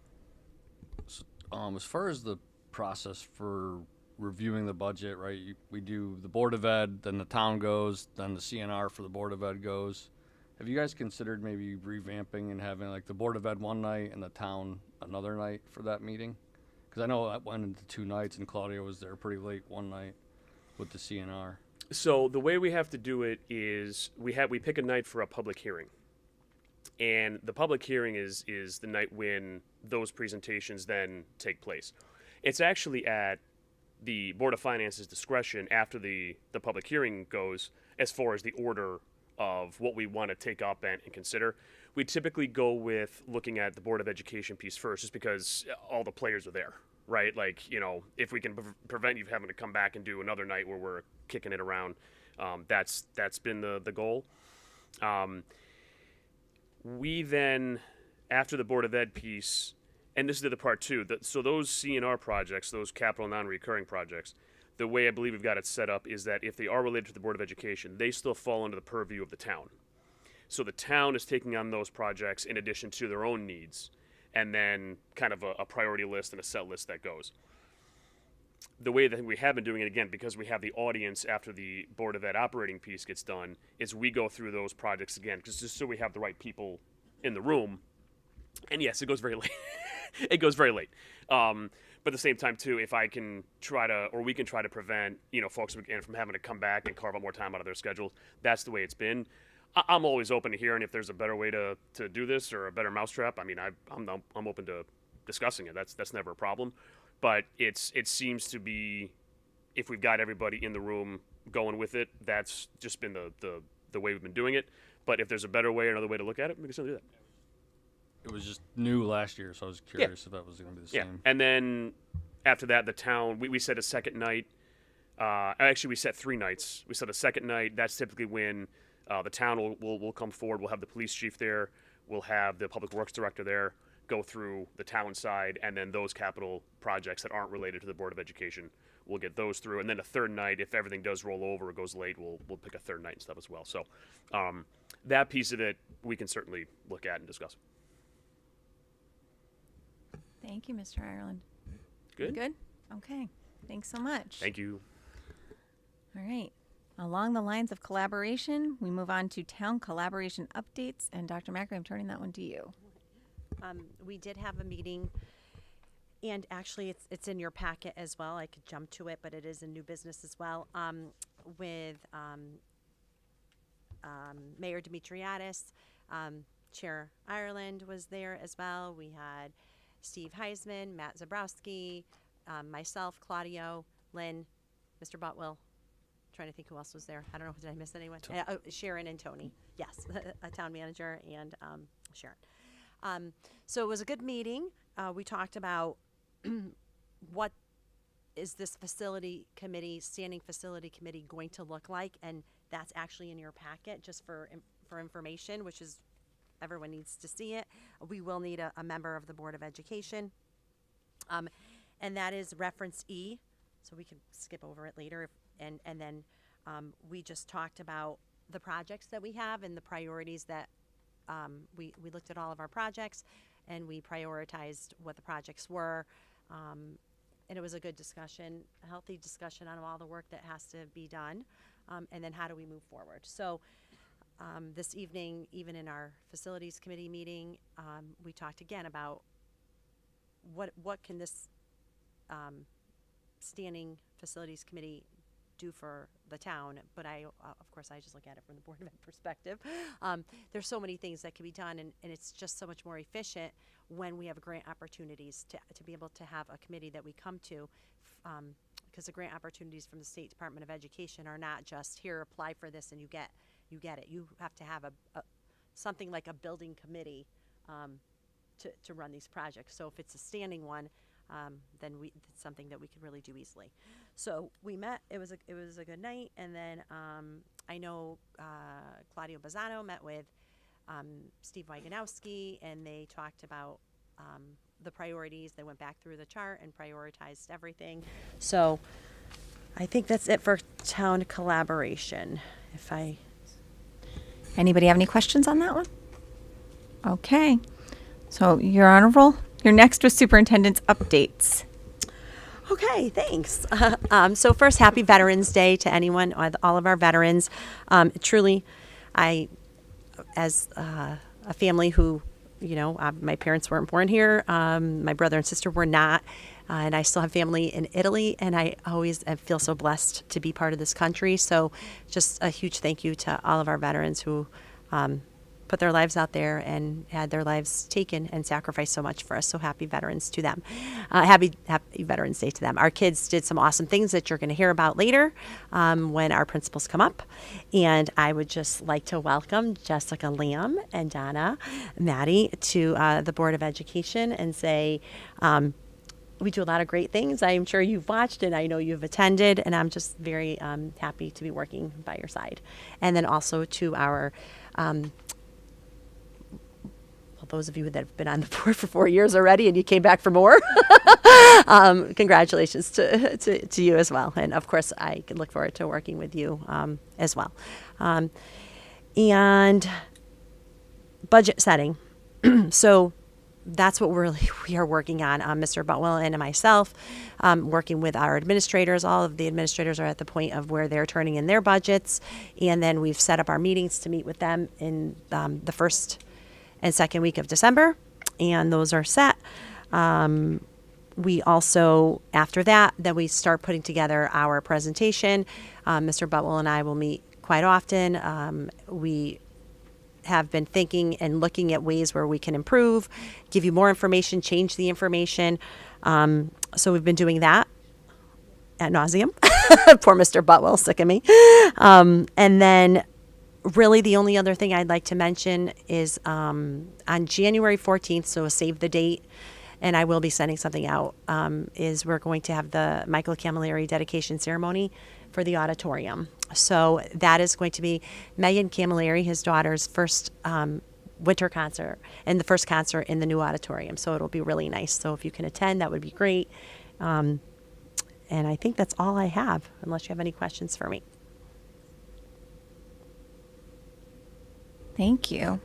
Speaker 12: As far as the process for reviewing the budget, right? We do the Board of Ed, then the town goes, then the CNR for the Board of Ed goes. Have you guys considered maybe revamping and having like the Board of Ed one night and the town another night for that meeting? Because I know that went into 2 nights and Claudia was there pretty late one night with the CNR.
Speaker 13: So the way we have to do it is we pick a night for a public hearing, and the public hearing is the night when those presentations then take place. It's actually at the Board of Finance's discretion after the public hearing goes as far as the order of what we want to take up and consider. We typically go with looking at the Board of Education piece first, just because all the players are there, right? Like, if we can prevent you having to come back and do another night where we're kicking it around, that's been the goal. We then, after the Board of Ed piece, and this is the other part too, so those CNR projects, those capital non-recurring projects, the way I believe we've got it set up is that if they are related to the Board of Education, they still fall under the purview of the town. So the town is taking on those projects in addition to their own needs, and then kind of a priority list and a set list that goes. The way that we have been doing it, again, because we have the audience after the Board of Ed operating piece gets done, is we go through those projects again, because just so we have the right people in the room. And yes, it goes very late. It goes very late. But at the same time, too, if I can try to, or we can try to prevent, folks from having to come back and carve out more time out of their schedules, that's the way it's been. I'm always open to hearing if there's a better way to do this or a better mousetrap. I mean, I'm open to discussing it. That's never a problem. But it seems to be, if we've got everybody in the room going with it, that's just been the way we've been doing it. But if there's a better way or another way to look at it, we can still do that.
Speaker 12: It was just new last year, so I was curious if that was going to be the same.
Speaker 13: And then after that, the town, we set a second night. Actually, we set 3 nights. We set a second night. That's typically when the town will come forward. We'll have the police chief there. We'll have the public works director there, go through the town side, and then those capital projects that aren't related to the Board of Education, we'll get those through. And then a third night, if everything does roll over or goes late, we'll pick a third night and stuff as well. So that piece of it, we can certainly look at and discuss.
Speaker 3: Thank you, Mr. Ireland.
Speaker 13: Good?
Speaker 3: Good? Okay. Thanks so much.
Speaker 13: Thank you.
Speaker 3: All right. Along the lines of collaboration, we move on to town collaboration updates. And Dr. Macri, I'm turning that one to you.
Speaker 4: We did have a meeting, and actually it's in your packet as well. I could jump to it, but it is in new business as well, with Mayor Dimitriadis. Chair Ireland was there as well. We had Steve Heisman, Matt Zabrowski, myself, Claudio, Lynn, Mr. Botwell. Trying to think who else was there. I don't know. Did I miss anyone? Sharon and Tony. Yes, a town manager and Sharon. So it was a good meeting. We talked about what is this standing facility committee going to look like, and that's actually in your packet just for information, which is everyone needs to see it. We will need a member of the Board of Education, and that is reference E, so we can skip over it later. And then we just talked about the projects that we have and the priorities that we looked at all of our projects, and we prioritized what the projects were. And it was a good discussion, a healthy discussion on all the work that has to be done, and then how do we move forward. So this evening, even in our facilities committee meeting, we talked again about what can this standing facilities committee do for the town, but of course, I just look at it from the Board of Ed perspective. There's so many things that can be done, and it's just so much more efficient when we have grant opportunities to be able to have a committee that we come to, because the grant opportunities from the State Department of Education are not just here, apply for this and you get it. You have to have something like a building committee to run these projects. So if it's a standing one, then it's something that we could really do easily. So we met. It was a good night, and then I know Claudio Bazzano met with Steve Wyganowski, and they talked about the priorities. They went back through the chart and prioritized everything. So I think that's it for town collaboration.
Speaker 3: Anybody have any questions on that one? Okay. So Your Honor, your next was superintendent's updates.
Speaker 4: Okay, thanks. So first, happy Veterans Day to anyone, all of our veterans. Truly, as a family who, my parents weren't born here, my brother and sister were not, and I still have family in Italy, and I feel so blessed to be part of this country. So just a huge thank you to all of our veterans who put their lives out there and had their lives taken and sacrificed so much for us. So happy veterans to them. Happy Veterans Day to them. Our kids did some awesome things that you're going to hear about later when our principals come up. And I would just like to welcome Jessica Lamb and Donna Maddie to the Board of Education and say, we do a lot of great things. I'm sure you've watched and I know you've attended, and I'm just very happy to be working by your side. And then also to our, well, those of you that have been on the board for 4 years already and you came back for more, congratulations to you as well. And of course, I can look forward to working with you as well. And budget setting. So that's what we are working on, Mr. Butwell and myself, working with our administrators. All of the administrators are at the point of where they're turning in their budgets, and then we've set up our meetings to meet with them in the first and second week of December, and those are set. We also, after that, then we start putting together our presentation. Mr. Butwell and I will meet quite often. We have been thinking and looking at ways where we can improve, give you more information, change the information. So we've been doing that ad nauseum. Poor Mr. Butwell, sick of me. And then really the only other thing I'd like to mention is on January 14th, so save the date, and I will be sending something out, is we're going to have the Michael Camilleri dedication ceremony for the auditorium. So that is going to be Megan Camilleri, his daughter's first winter concert and the first concert in the new auditorium. So it'll be really nice. So if you can attend, that would be great. And I think that's all I have, unless you have any questions for me.
Speaker 3: Thank you.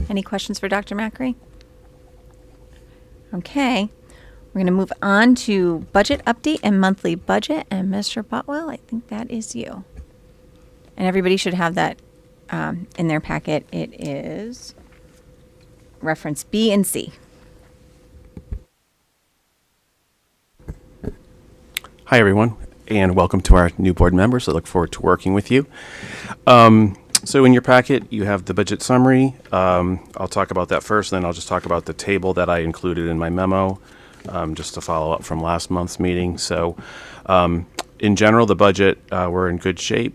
Speaker 3: Any questions for Dr. Macri? Okay. We're going to move on to budget update and monthly budget. And Mr. Botwell, I think that is you. And everybody should have that in their packet. It is reference B and C.
Speaker 20: Hi, everyone, and welcome to our new board members. I look forward to working with you. So in your packet, you have the budget summary. I'll talk about that first, and then I'll just talk about the table that I included in my memo, just to follow up from last month's meeting. So in general, the budget, we're in good shape,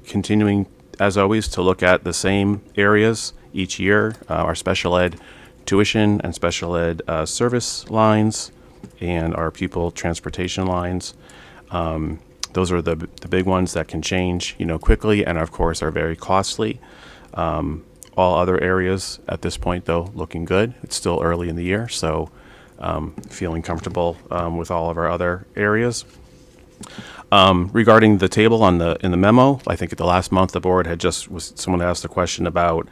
Speaker 20: continuing, as always, to look at the same areas each year, our special ed tuition and special ed service lines and our pupil transportation lines. Those are the big ones that can change, quickly and, of course, are very costly. All other areas at this point, though, looking good. It's still early in the year, so feeling comfortable with all of our other areas. Regarding the table in the memo, I think at the last month the board had someone asked a question about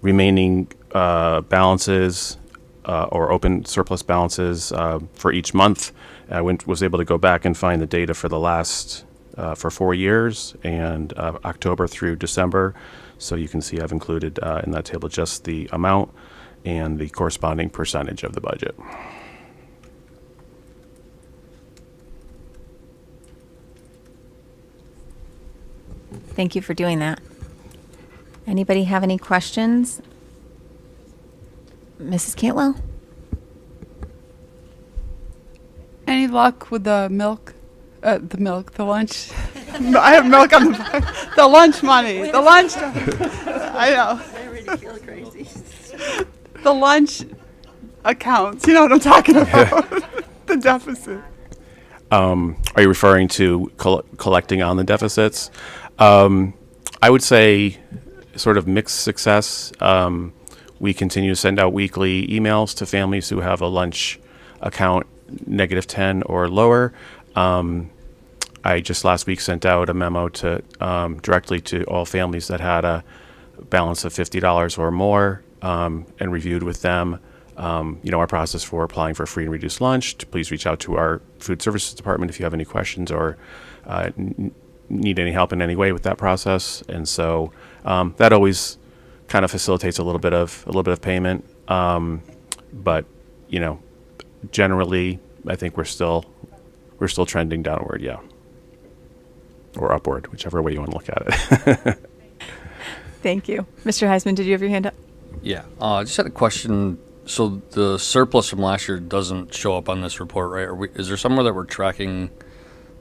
Speaker 20: remaining balances or open surplus balances for each month. I was able to go back and find the data for the last for 4 years and October through December. So you can see I've included in that table just the amount and the corresponding percentage of the budget.
Speaker 3: Thank you for doing that. Anybody have any questions? Mrs. Cantwell?
Speaker 18: Any luck with the milk? The lunch. I have milk on the lunch money. The lunch. I know. The lunch accounts. You know what I'm talking about? The deficit.
Speaker 20: Are you referring to collecting on the deficits? I would say sort of mixed success. We continue to send out weekly emails to families who have a lunch account -10 or lower. I just last week sent out a memo to directly to all families that had a balance of $50 or more and reviewed with them our process for applying for free and reduced lunch. Please reach out to our food services department if you have any questions or need any help in any way with that process. And so that always kind of facilitates a little bit of payment. But generally, I think we're still trending downward, yeah, or upward, whichever way you want to look at it.
Speaker 3: Thank you. Mr. Heisman, did you have your hand up?
Speaker 12: Yeah. I just had a question. So the surplus from last year doesn't show up on this report, right? Is there somewhere that we're tracking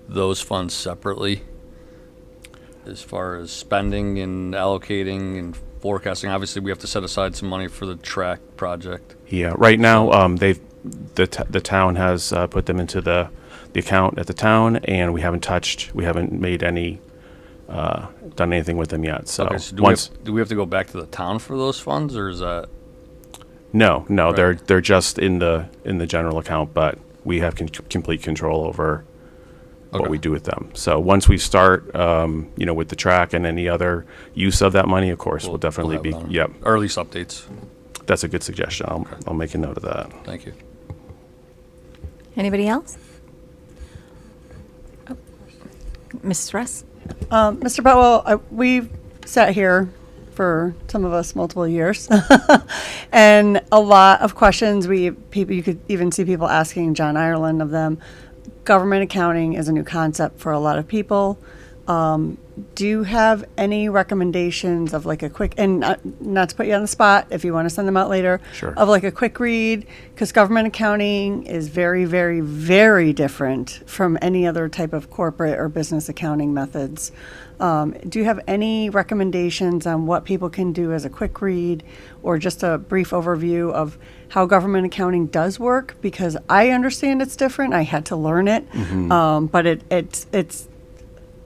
Speaker 12: those funds separately as far as spending and allocating and forecasting? Obviously, we have to set aside some money for the track project.
Speaker 20: Yeah, right now, the town has put them into the account at the town, and we haven't made any, done anything with them yet. So,
Speaker 12: Okay, so do we have to go back to the town for those funds, or is that?
Speaker 20: No,
Speaker 12: Right.
Speaker 20: they're just in the general account, but we have complete control over what we do with them. So once we start, with the track and any other use of that money, of course, we'll definitely
Speaker 12: have
Speaker 20: be,
Speaker 12: it on.
Speaker 20: yep.
Speaker 12: Or at least updates.
Speaker 20: That's a good suggestion. I'll make a note of that.
Speaker 12: Thank you.
Speaker 3: Anybody else? Mrs. Russ?
Speaker 1: Mr. Butwell, we've sat here for some of us multiple years, and a lot of questions. You could even see people asking John Ireland of them. Government accounting is a new concept for a lot of people. Do you have any recommendations of like a quick, and not to put you on the spot, if you want to send them out later,
Speaker 20: Sure.
Speaker 1: of like a quick read? Because government accounting is very, very, very different from any other type of corporate or business accounting methods. Do you have any recommendations on what people can do as a quick read, or just a brief overview of how government accounting does work? Because I understand it's different. I had to learn it, but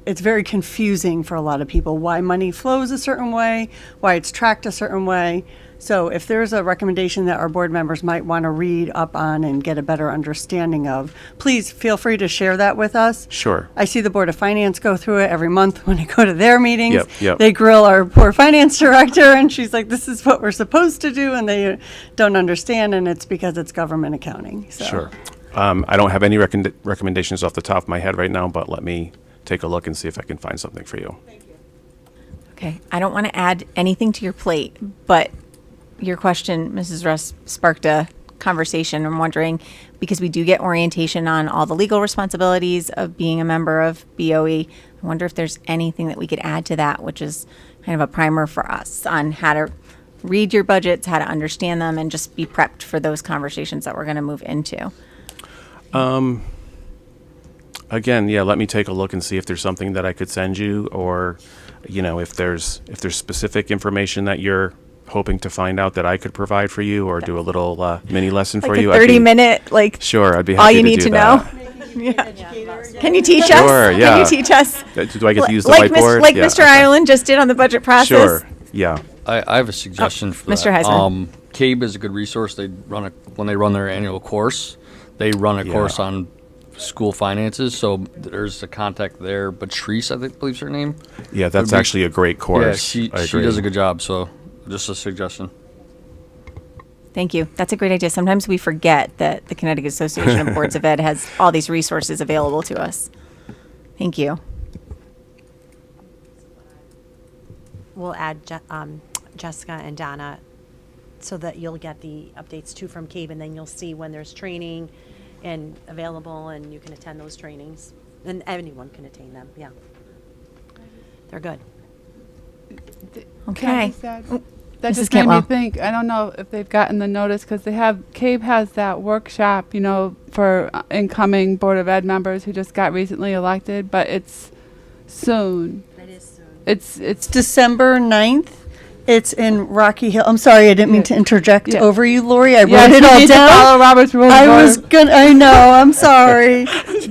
Speaker 1: it's very confusing for a lot of people why money flows a certain way, why it's tracked a certain way. So if there's a recommendation that our board members might want to read up on and get a better understanding of, please feel free to share that with us.
Speaker 20: Sure.
Speaker 1: I see the Board of Finance go through it every month when I go to their meetings.
Speaker 20: Yep.
Speaker 1: They grill our poor finance director, and she's like, this is what we're supposed to do, and they don't understand, and it's because it's government accounting. So.
Speaker 20: Sure. I don't have any recommendations off the top of my head right now, but let me take a look and see if I can find something for you.
Speaker 3: Okay, I don't want to add anything to your plate, but your question, Mrs. Russ, sparked a conversation. I'm wondering, because we do get orientation on all the legal responsibilities of being a member of BOE, I wonder if there's anything that we could add to that, which is kind of a primer for us on how to read your budgets, how to understand them, and just be prepped for those conversations that we're going to move into.
Speaker 20: Again, yeah, let me take a look and see if there's something that I could send you, or, if there's specific information that you're hoping to find out that I could provide for you, or do a little mini lesson for
Speaker 3: Like
Speaker 20: you.
Speaker 3: a 30-minute,
Speaker 20: Sure, I'd be happy
Speaker 3: all you
Speaker 20: to
Speaker 3: need
Speaker 20: do
Speaker 3: to
Speaker 20: that.
Speaker 3: know. Can you teach us?
Speaker 20: Sure, yeah.
Speaker 3: Can you teach us?
Speaker 20: Do I get to use the
Speaker 3: like
Speaker 20: whiteboard?
Speaker 3: Like
Speaker 20: Yeah,
Speaker 3: Mr.
Speaker 20: okay.
Speaker 3: Ireland just did on the budget process?
Speaker 20: Sure, yeah.
Speaker 12: I have a suggestion for
Speaker 3: Mr.
Speaker 12: that.
Speaker 3: Heisman.
Speaker 12: CABE is a good resource. When they run their annual course, they run a course on school finances. So there's a contact there. Patrice, I believe her name.
Speaker 20: Yeah, that's actually a great course.
Speaker 12: Yeah,
Speaker 20: I
Speaker 12: she
Speaker 20: agree.
Speaker 12: does a good job. So just a suggestion.
Speaker 3: Thank you. That's a great idea. Sometimes we forget that the Connecticut Association of Boards of Ed has all these resources available to us. Thank you.
Speaker 4: We'll add Jessica and Donna so that you'll get the updates too from CABE, and then you'll see when there's training and available, and you can attend those trainings. And anyone can attain them, yeah. They're good.
Speaker 18: Can I
Speaker 3: Okay.
Speaker 18: just add-
Speaker 3: Oh,
Speaker 18: That
Speaker 3: Mrs.
Speaker 18: just made me
Speaker 3: Cantwell.
Speaker 18: think. I don't know if they've gotten the notice, because CABE has that workshop, for incoming Board of Ed members who just got recently elected, but it's soon.
Speaker 4: It is soon.
Speaker 18: It's
Speaker 1: December 9th. It's in Rocky Hill. I'm sorry, I didn't mean to interject
Speaker 18: Yeah.
Speaker 1: over you, Lori. I
Speaker 18: Yes,
Speaker 1: wrote it
Speaker 18: you
Speaker 1: all
Speaker 18: need to
Speaker 1: down.
Speaker 18: follow Robert's Rules of
Speaker 1: I was
Speaker 18: Order.
Speaker 1: gonna. I know. I'm sorry.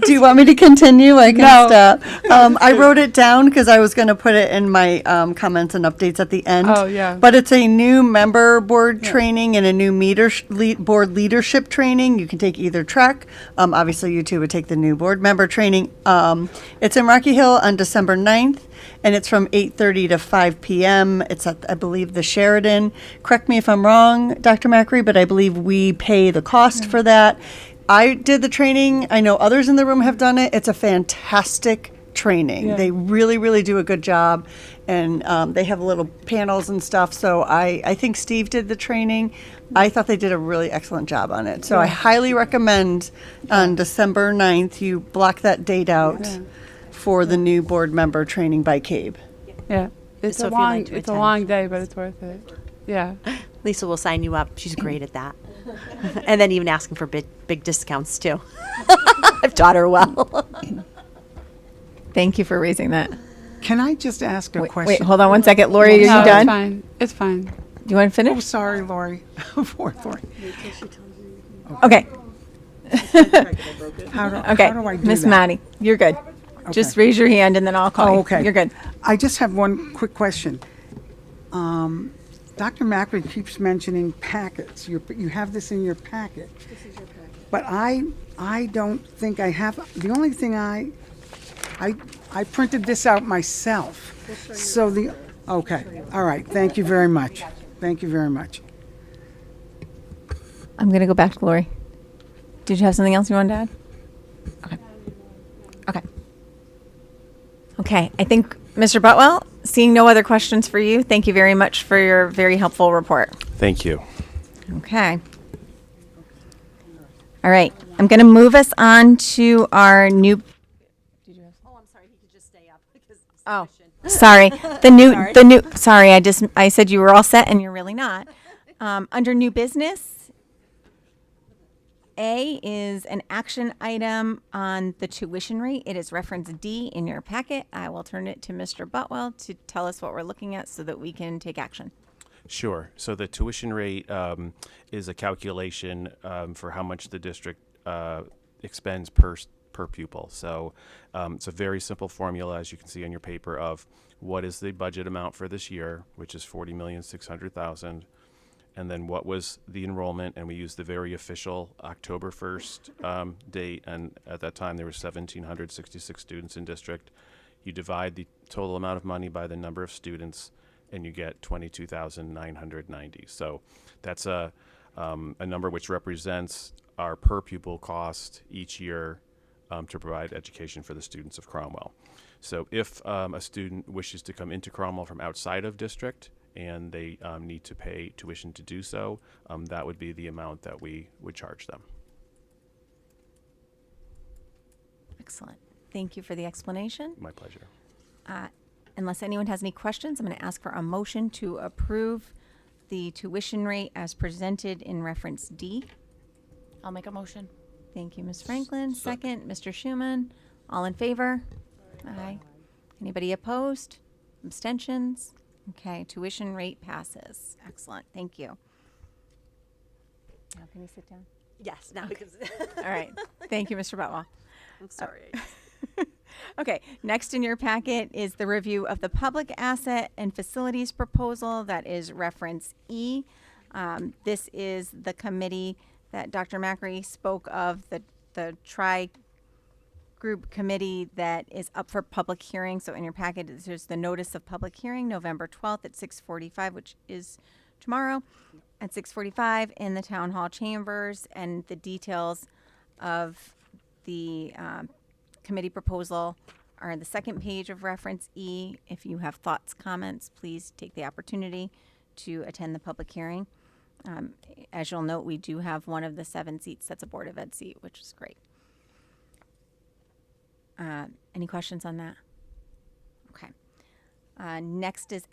Speaker 1: Do you want me to continue? I can
Speaker 18: No.
Speaker 1: stop. I wrote it down because I was going to put it in my comments and updates at the end.
Speaker 18: Oh, yeah.
Speaker 1: But it's a new member board training and a new board leadership training. You can take either track. Obviously, you two would take the new board member training. It's in Rocky Hill on December 9th. And it's from 8:30 to 5 p.m. It's at, I believe, the Sheridan. Correct me if I'm wrong, Dr. Macri, but I believe we pay the cost for that. I did the training. I know others in the room have done it. It's a fantastic training.
Speaker 18: Yeah.
Speaker 1: They really, really do a good job. And they have little panels and stuff. So I think Steve did the training. I thought they did a really excellent job on it. So I highly recommend on December 9th, you block that date out.
Speaker 18: Yeah.
Speaker 1: For the new board member training by CABE.
Speaker 18: Yeah. It's
Speaker 4: So
Speaker 18: a
Speaker 4: if you'd like
Speaker 18: long,
Speaker 4: to
Speaker 18: it's a
Speaker 4: attend.
Speaker 18: long day, but it's worth it. Yeah.
Speaker 4: Lisa will sign you up. She's great at that. And then even asking for big discounts too. I've taught her well.
Speaker 3: Thank you for raising that.
Speaker 5: Can I just ask a question?
Speaker 3: Wait, hold on one second. Lori, are you
Speaker 18: No,
Speaker 3: done?
Speaker 18: It's fine. It's fine.
Speaker 3: Do you want to finish?
Speaker 5: Oh, sorry, Lori. Lori.
Speaker 3: Okay.
Speaker 5: How do I do
Speaker 3: Miss
Speaker 5: that?
Speaker 3: Maddie, you're good. Just raise your hand and then I'll call
Speaker 5: Oh,
Speaker 3: you.
Speaker 5: okay.
Speaker 3: You're good.
Speaker 5: I just have one quick question. Dr. Macri keeps mentioning packets. You have this in your packet. This is your packet. But I don't think I have. The only thing I printed this out myself. So okay. All right. Thank you very much. Thank you very much.
Speaker 3: I'm going to go back to Lori. Did you have something else you wanted to add? Okay. Okay. Okay. I think, Mr. Butwell, seeing no other questions for you, thank you very much for your very helpful report.
Speaker 20: Thank you.
Speaker 3: Okay. All right. I'm going to move us on to our new.
Speaker 4: Oh, I'm sorry. He could just stay up because.
Speaker 3: Oh, sorry. Sorry, I said you were all set and you're really not. Under new business, A is an action item on the tuition rate. It is reference D in your packet. I will turn it to Mr. Butwell to tell us what we're looking at so that we can take action.
Speaker 20: Sure. So the tuition rate is a calculation for how much the district expends per pupil. So it's a very simple formula, as you can see on your paper, of what is the budget amount for this year, which is $40,600,000, and then what was the enrollment, and we used the very official October 1st date, and at that time there were 1,766 students in district. You divide the total amount of money by the number of students, and you get 22,990. So that's a number which represents our per pupil cost each year to provide education for the students of Cromwell. So if a student wishes to come into Cromwell from outside of district and they need to pay tuition to do so, that would be the amount that we would charge them.
Speaker 3: Excellent. Thank you for the explanation.
Speaker 20: My pleasure.
Speaker 3: Unless anyone has any questions, I'm going to ask for a motion to approve the tuition rate as presented in reference D.
Speaker 6: I'll make a motion.
Speaker 3: Thank you, Ms. Franklin. Second, Mr. Schuman. All in favor? Aye. Anybody opposed? Abstentions? Okay, tuition rate passes. Excellent. Thank you. Now, can you sit down?
Speaker 4: Yes, now because.
Speaker 3: All right. Thank you, Mr. Butwell.
Speaker 4: I'm sorry.
Speaker 3: Okay, next in your packet is the review of the public asset and facilities proposal. That is reference E. This is the committee that Dr. Macri spoke of, the tri-group committee that is up for public hearing. So in your packet, there's the notice of public hearing, November 12th at 6:45, which is tomorrow, at 6:45 in the town hall chambers, and the details of the committee proposal are the second page of reference E. If you have thoughts, comments, please take the opportunity to attend the public hearing. As you'll note, we do have one of the 7 seats that's a Board of Ed seat, which is great. Any questions on that? Okay. Next is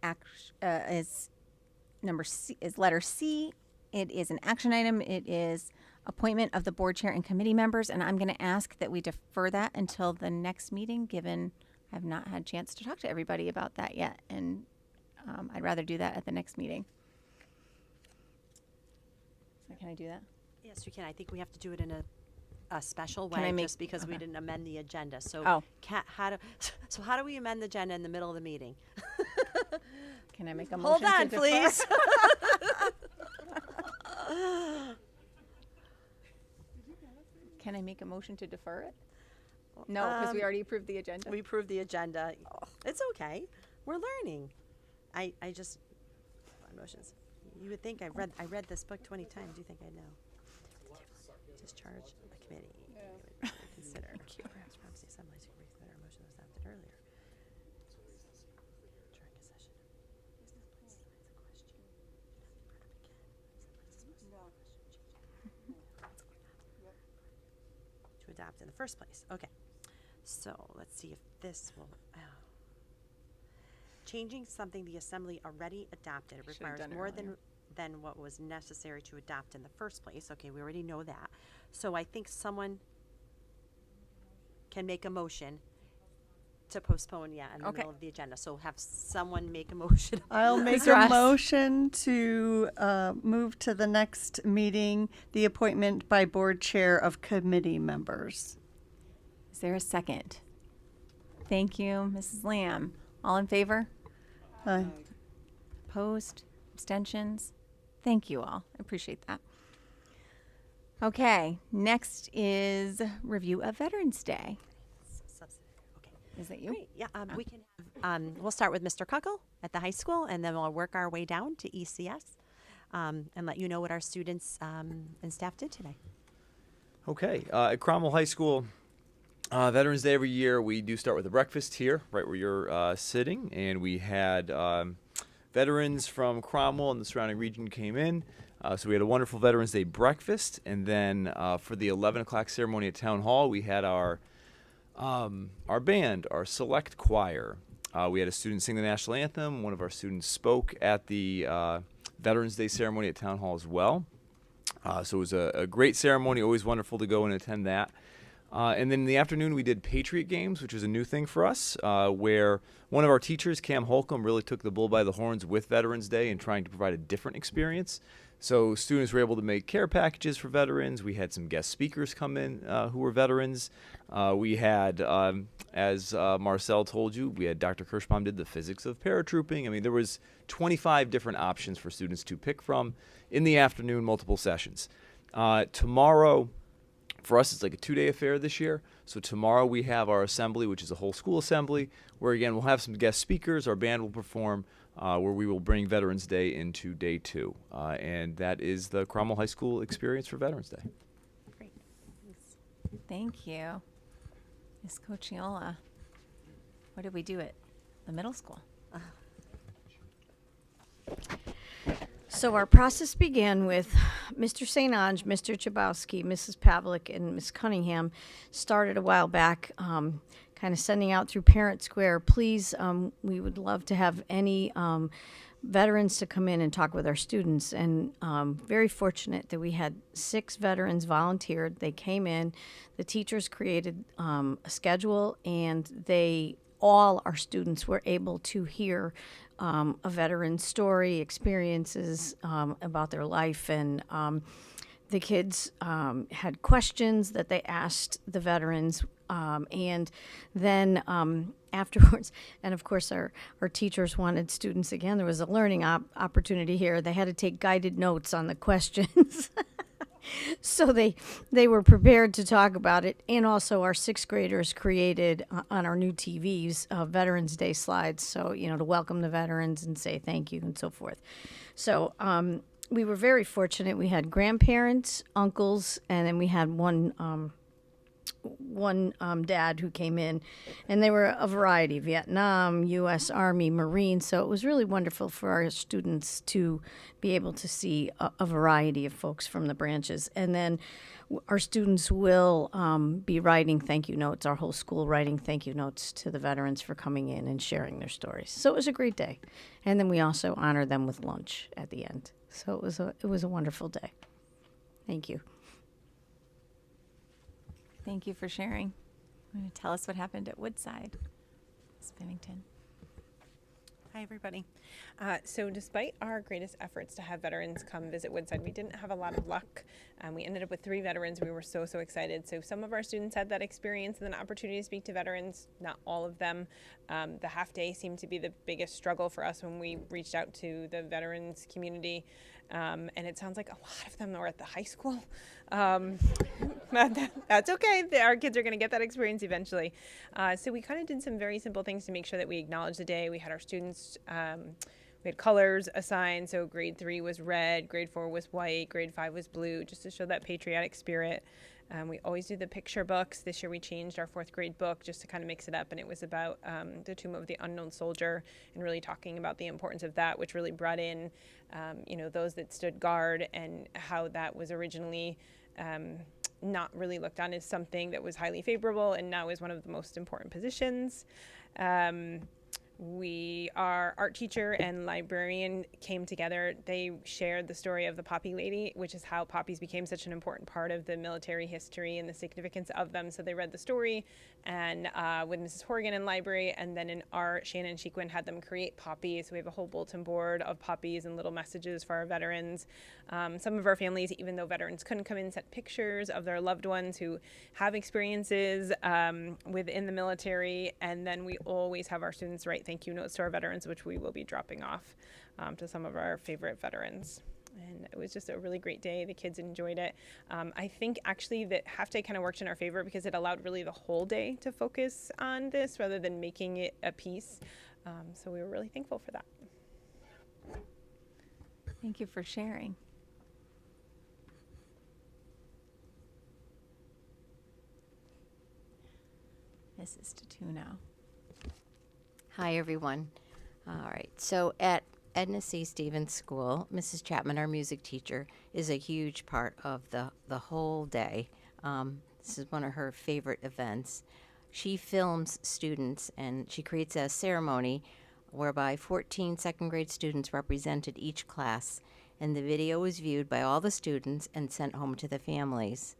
Speaker 3: number C, is letter C. It is an action item. It is appointment of the board chair and committee members, and I'm going to ask that we defer that until the next meeting, given I've not had a chance to talk to everybody about that yet, and I'd rather do that at the next meeting. So can I do that?
Speaker 4: Yes, you can. I think we have to do it in a special
Speaker 3: Can
Speaker 4: way
Speaker 3: I make-
Speaker 4: just because we
Speaker 3: okay.
Speaker 4: didn't amend the agenda. So
Speaker 3: Oh.
Speaker 4: how do we amend the agenda in the middle of the meeting?
Speaker 3: Can I make a
Speaker 4: Hold
Speaker 3: motion to
Speaker 4: on,
Speaker 3: defer?
Speaker 4: please.
Speaker 3: Can I make a motion to defer it? No, because we already approved the agenda.
Speaker 4: We approved the agenda. It's okay. We're learning. I just motions. You would think I read this book 20 times. You think I know? Discharge the committee. Consider. Perhaps the assembly to reconsider a motion that was adopted earlier. During a session. To adopt in the first place. Okay. So let's see if this will. changing something the assembly already adopted requires more than what was necessary to adopt in the first place. Okay, we already know that. So I think someone can make a motion to postpone, in the middle of the agenda. So have someone make a motion.
Speaker 1: I'll make a motion to move to the next meeting the appointment by board chair of committee members.
Speaker 3: Is there a second? Thank you, Mrs. Lamb. All in favor?
Speaker 1: Aye.
Speaker 3: Opposed? Abstentions? Thank you all. I appreciate that. Okay, next is review of Veterans Day. Is that you?
Speaker 4: Great. Yeah, we can have, we'll start with Mr. Cuckle at the high school, and then we'll work our way down to ECS and let you know what our students and staff did today.
Speaker 21: Okay, at Cromwell High School, Veterans Day every year, we do start with a breakfast here, right where you're sitting, and we had veterans from Cromwell and the surrounding region came in. So we had a wonderful Veterans Day breakfast, and then for the 11 o'clock ceremony at Town Hall, we had our band, our select choir. We had a student sing the national anthem. One of our students spoke at the Veterans Day ceremony at Town Hall as well. So it was a great ceremony, always wonderful to go and attend that. And then in the afternoon, we did Patriot Games, which was a new thing for us, where one of our teachers, Cam Holcomb, really took the bull by the horns with Veterans Day and trying to provide a different experience. So students were able to make care packages for veterans. We had some guest speakers come in who were veterans. We had, as Marcel told you, we had Dr. Kirschbaum did the physics of paratrooping. I mean, there was 25 different options for students to pick from in the afternoon, multiple sessions. Tomorrow, for us, it's like a 2-day affair this year. So tomorrow we have our assembly, which is a whole school assembly, where again, we'll have some guest speakers. Our band will perform. Where we will bring Veterans Day into day 2. And that is the Cromwell High School experience for Veterans Day.
Speaker 4: Great.
Speaker 3: Thank you. Ms. Cochiola, what did we do at the middle school?
Speaker 8: So our process began with Mr. St. Ange, Mr. Chabowski, Mrs. Pavlik, and Ms. Cunningham started a while back, kind of sending out through Parent Square, please, we would love to have any veterans to come in and talk with our students. And very fortunate that we had 6 veterans volunteered. They came in, the teachers created a schedule, and all our students were able to hear a veteran's story, experiences about their life, and the kids had questions that they asked the veterans, and then afterwards, and of course our teachers wanted students, again, there was a learning opportunity here. They had to take guided notes on the questions. So they were prepared to talk about it, and also our 6th graders created on our new TVs Veterans Day slides, so to welcome the veterans and say thank you and so forth. So we were very fortunate. We had grandparents, uncles, and then we had one dad who came in, and they were a variety: Vietnam, U.S. Army, Marine. So it was really wonderful for our students to be able to see a variety of folks from the branches. And then our students will be writing thank you notes, our whole school writing thank you notes to the veterans for coming in and sharing their stories. So it was a great day. And then we also honor them with lunch at the end. So it was a wonderful day. Thank you.
Speaker 3: Thank you for sharing. Want to tell us what happened at Woodside, Ms. Bennington?
Speaker 22: Hi, everybody. So despite our greatest efforts to have veterans come visit Woodside, we didn't have a lot of luck. We ended up with 3 veterans. We were so excited. So some of our students had that experience and an opportunity to speak to veterans, not all of them. The half day seemed to be the biggest struggle for us when we reached out to the veterans community. And it sounds like a lot of them are at the high school. That's okay. Our kids are going to get that experience eventually. So we kind of did some very simple things to make sure that we acknowledged the day. We had our students, we had colors assigned. So grade 3 was red, grade 4 was white, grade 5 was blue, just to show that patriotic spirit. We always do the picture books. This year we changed our 4th grade book just to kind of mix it up, and it was about the Tomb of the Unknown Soldier and really talking about the importance of that, which really brought in, those that stood guard and how that was originally not really looked on as something that was highly favorable and now is one of the most important positions. We our art teacher and librarian came together. They shared the story of the Poppy Lady, which is how poppies became such an important part of the military history and the significance of them. So they read the story, and with Mrs. Horgan in library, and then in art, Shannon Shequin had them create poppies. So we have a whole bulletin board of poppies and little messages for our veterans. Some of our families, even though veterans couldn't come in, sent pictures of their loved ones who have experiences within the military. And then we always have our students write thank you notes to our veterans, which we will be dropping off to some of our favorite veterans. And it was just a really great day. The kids enjoyed it. I think actually that half day kind of worked in our favor because it allowed really the whole day to focus on this rather than making it a piece. So we were really thankful for that.
Speaker 3: Thank you for sharing. Mrs. Tatuno.
Speaker 7: Hi, everyone. All right. So at Edna C. Stevens School, Mrs. Chapman, our music teacher, is a huge part of the whole day. This is one of her favorite events. She films students, and she creates a ceremony whereby 14 second grade students represented each class, and the video was viewed by all the students and sent home to the families.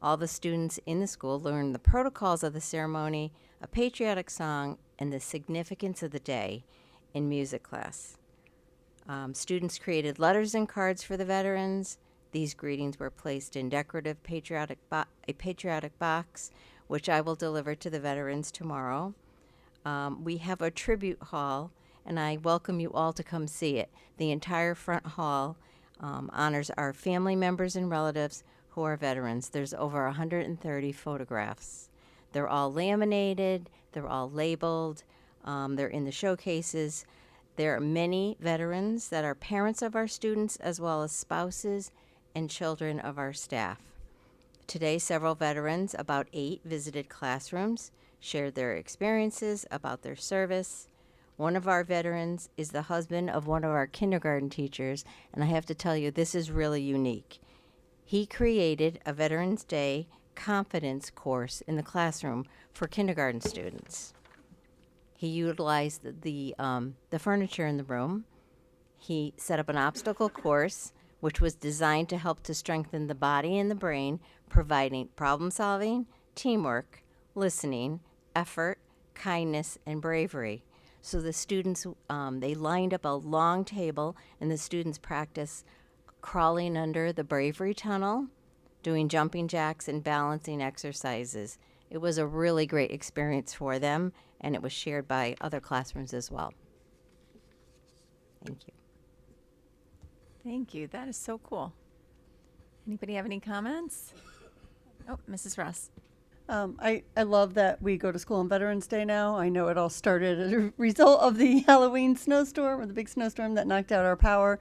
Speaker 7: All the students in the school learned the protocols of the ceremony, a patriotic song, and the significance of the day in music class. Students created letters and cards for the veterans. These greetings were placed in decorative a patriotic box, which I will deliver to the veterans tomorrow. We have a tribute hall, and I welcome you all to come see it. The entire front hall honors our family members and relatives who are veterans. There's over 130 photographs. They're all laminated, they're all labeled, they're in the showcases. There are many veterans that are parents of our students, as well as spouses and children of our staff. Today, several veterans, about 8, visited classrooms, shared their experiences about their service. One of our veterans is the husband of one of our kindergarten teachers, and I have to tell you, this is really unique. He created a Veterans Day confidence course in the classroom for kindergarten students. He utilized the furniture in the room. He set up an obstacle course, which was designed to help to strengthen the body and the brain, providing problem solving, teamwork, listening, effort, kindness, and bravery. So the students, they lined up a long table, and the students practiced crawling under the bravery tunnel, doing jumping jacks and balancing exercises. It was a really great experience for them, and it was shared by other classrooms as well. Thank you.
Speaker 3: Thank you. That is so cool. Anybody have any comments? Oh, Mrs. Russ.
Speaker 1: I love that we go to school on Veterans Day now. I know it all started as a result of the Halloween snowstorm, or the big snowstorm that knocked out our power.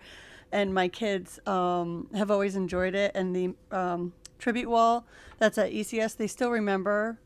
Speaker 1: And my kids have always enjoyed it. And the tribute wall that's at ECS, they still remember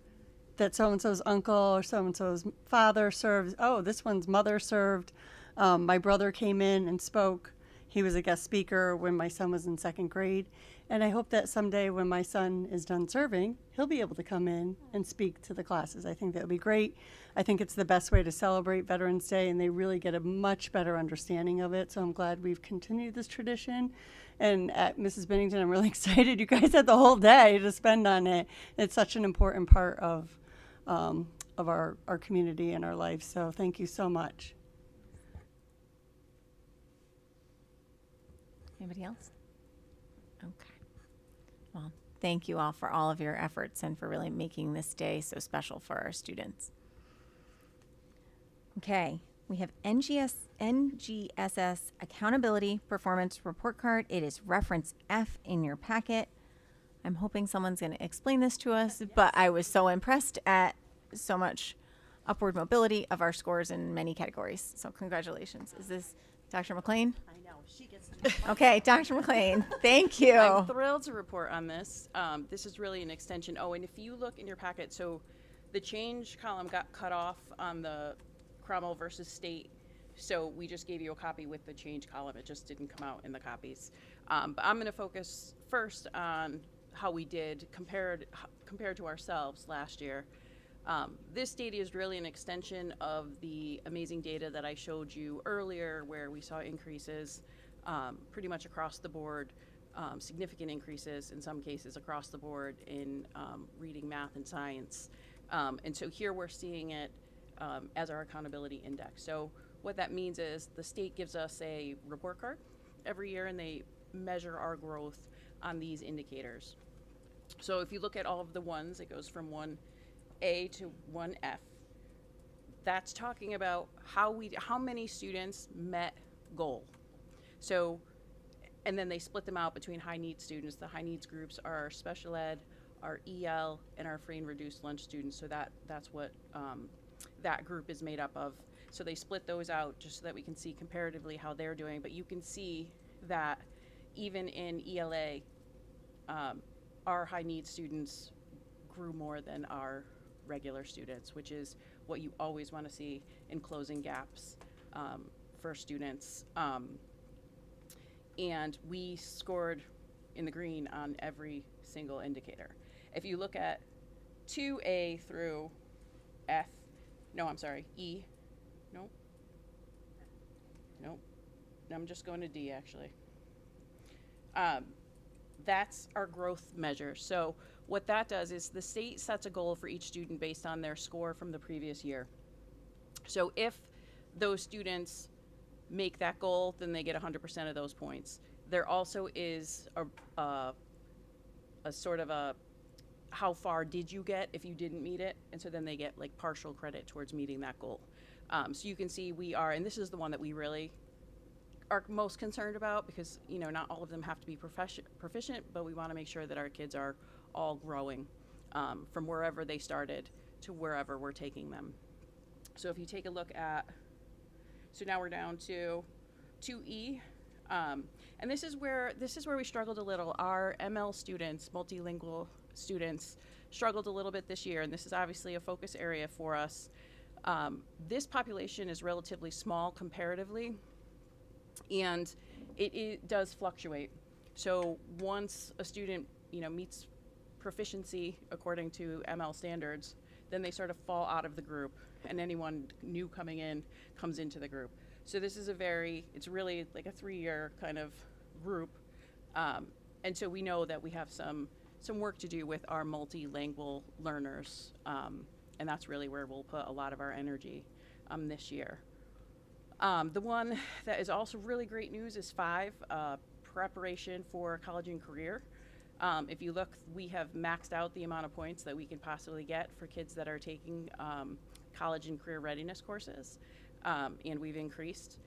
Speaker 1: that so-and-so's uncle or so-and-so's father served. Oh, this one's mother served. My brother came in and spoke. He was a guest speaker when my son was in 2nd grade. And I hope that someday when my son is done serving, he'll be able to come in and speak to the classes. I think that would be great. I think it's the best way to celebrate Veterans Day, and they really get a much better understanding of it. So I'm glad we've continued this tradition. And at Mrs. Bennington, I'm really excited. You guys had the whole day to spend on it. It's such an important part of our community and our life. So thank you so much.
Speaker 3: Anybody else? Okay. Well, thank you all for all of your efforts and for really making this day so special for our students. Okay, we have NGSS Accountability Performance Report Card. It is reference F in your packet. I'm hoping someone's going to explain this to us, but I was so impressed at so much upward mobility of our scores in many categories. So congratulations. Is this Dr. McLean?
Speaker 9: I know, she gets to.
Speaker 3: Okay, Dr. McLean, thank you.
Speaker 9: I'm thrilled to report on this. This is really an extension. Oh, and if you look in your packet, so the change column got cut off on the Cromwell versus state. So we just gave you a copy with the change column. It just didn't come out in the copies. But I'm going to focus first on how we did compared to ourselves last year. This data is really an extension of the amazing data that I showed you earlier, where we saw increases pretty much across the board, significant increases in some cases across the board in reading, math, and science. And so here we're seeing it as our accountability index. So what that means is the state gives us a report card every year, and they measure our growth on these indicators. So if you look at all of the ones, it goes from 1A to 1F. That's talking about how many students met goal. So, and then they split them out between high needs students. The high needs groups are special ed, our EL, and our free and reduced lunch students. So that's what that group is made up of. So they split those out just so that we can see comparatively how they're doing. But you can see that even in ELA, our high needs students grew more than our regular students, which is what you always want to see in closing gaps for students. And we scored in the green on every single indicator. If you look at 2A through E, nope, I'm just going to D actually. That's our growth measure. So what that does is the state sets a goal for each student based on their score from the previous year. So if those students make that goal, then they get 100% of those points. There also is a sort of a how far did you get if you didn't meet it, and so then they get like partial credit towards meeting that goal. So you can see we are, and this is the one that we really are most concerned about, because not all of them have to be proficient, but we want to make sure that our kids are all growing from wherever they started to wherever we're taking them. So if you take a look at, so now we're down to 2E, and this is where we struggled a little. Our ML students, multilingual students, struggled a little bit this year, and this is obviously a focus area for us. This population is relatively small comparatively, and it does fluctuate. So once a student meets proficiency according to ML standards, then they sort of fall out of the group, and anyone new coming in comes into the group. So this is it's really like a 3-year kind of group, and so we know that we have some work to do with our multilingual learners, and that's really where we'll put a lot of our energy this year. The one that is also really great news is 5, preparation for college and career. If you look, we have maxed out the amount of points that we can possibly get for kids that are taking college and career readiness courses, and we've increased.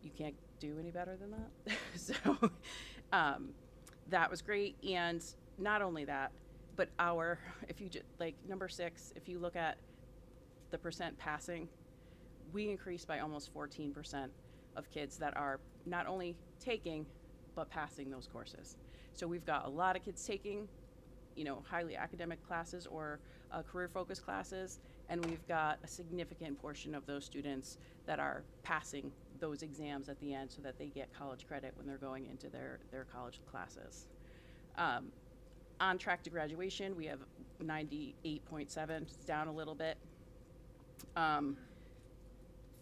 Speaker 9: You can't do any better than that. So that was great. And not only that, but if you like number 6, if you look at the percent passing, we increased by almost 14% of kids that are not only taking but passing those courses. So we've got a lot of kids taking, highly academic classes or career-focused classes, and we've got a significant portion of those students that are passing those exams at the end so that they get college credit when they're going into their college classes. On track to graduation, we have 98.7, it's down a little bit.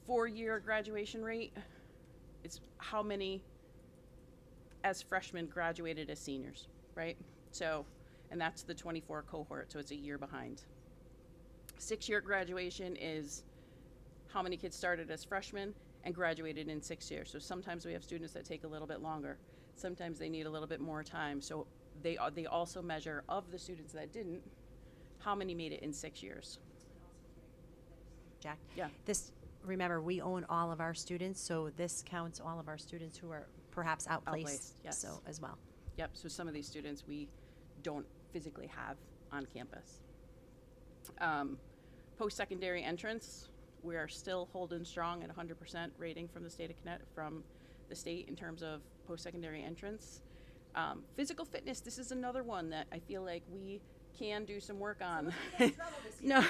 Speaker 9: 4-year graduation rate, it's how many as freshmen graduated as seniors, right? So, and that's the 24 cohort, so it's a year behind. 6-year graduation is how many kids started as freshmen and graduated in 6 years. So sometimes we have students that take a little bit longer. Sometimes they need a little bit more time. So they also measure, of the students that didn't, how many made it in 6 years.
Speaker 4: Jack?
Speaker 9: Yeah.
Speaker 4: Remember, we own all of our students, so this counts all of our students who are perhaps outplaced,
Speaker 9: yes.
Speaker 4: so as well.
Speaker 9: Yep, so some of these students we don't physically have on campus. Post-secondary entrance, we are still holding strong at 100% rating from the state in terms of post-secondary entrance. Physical fitness, this is another one that I feel like we can do some work on. No,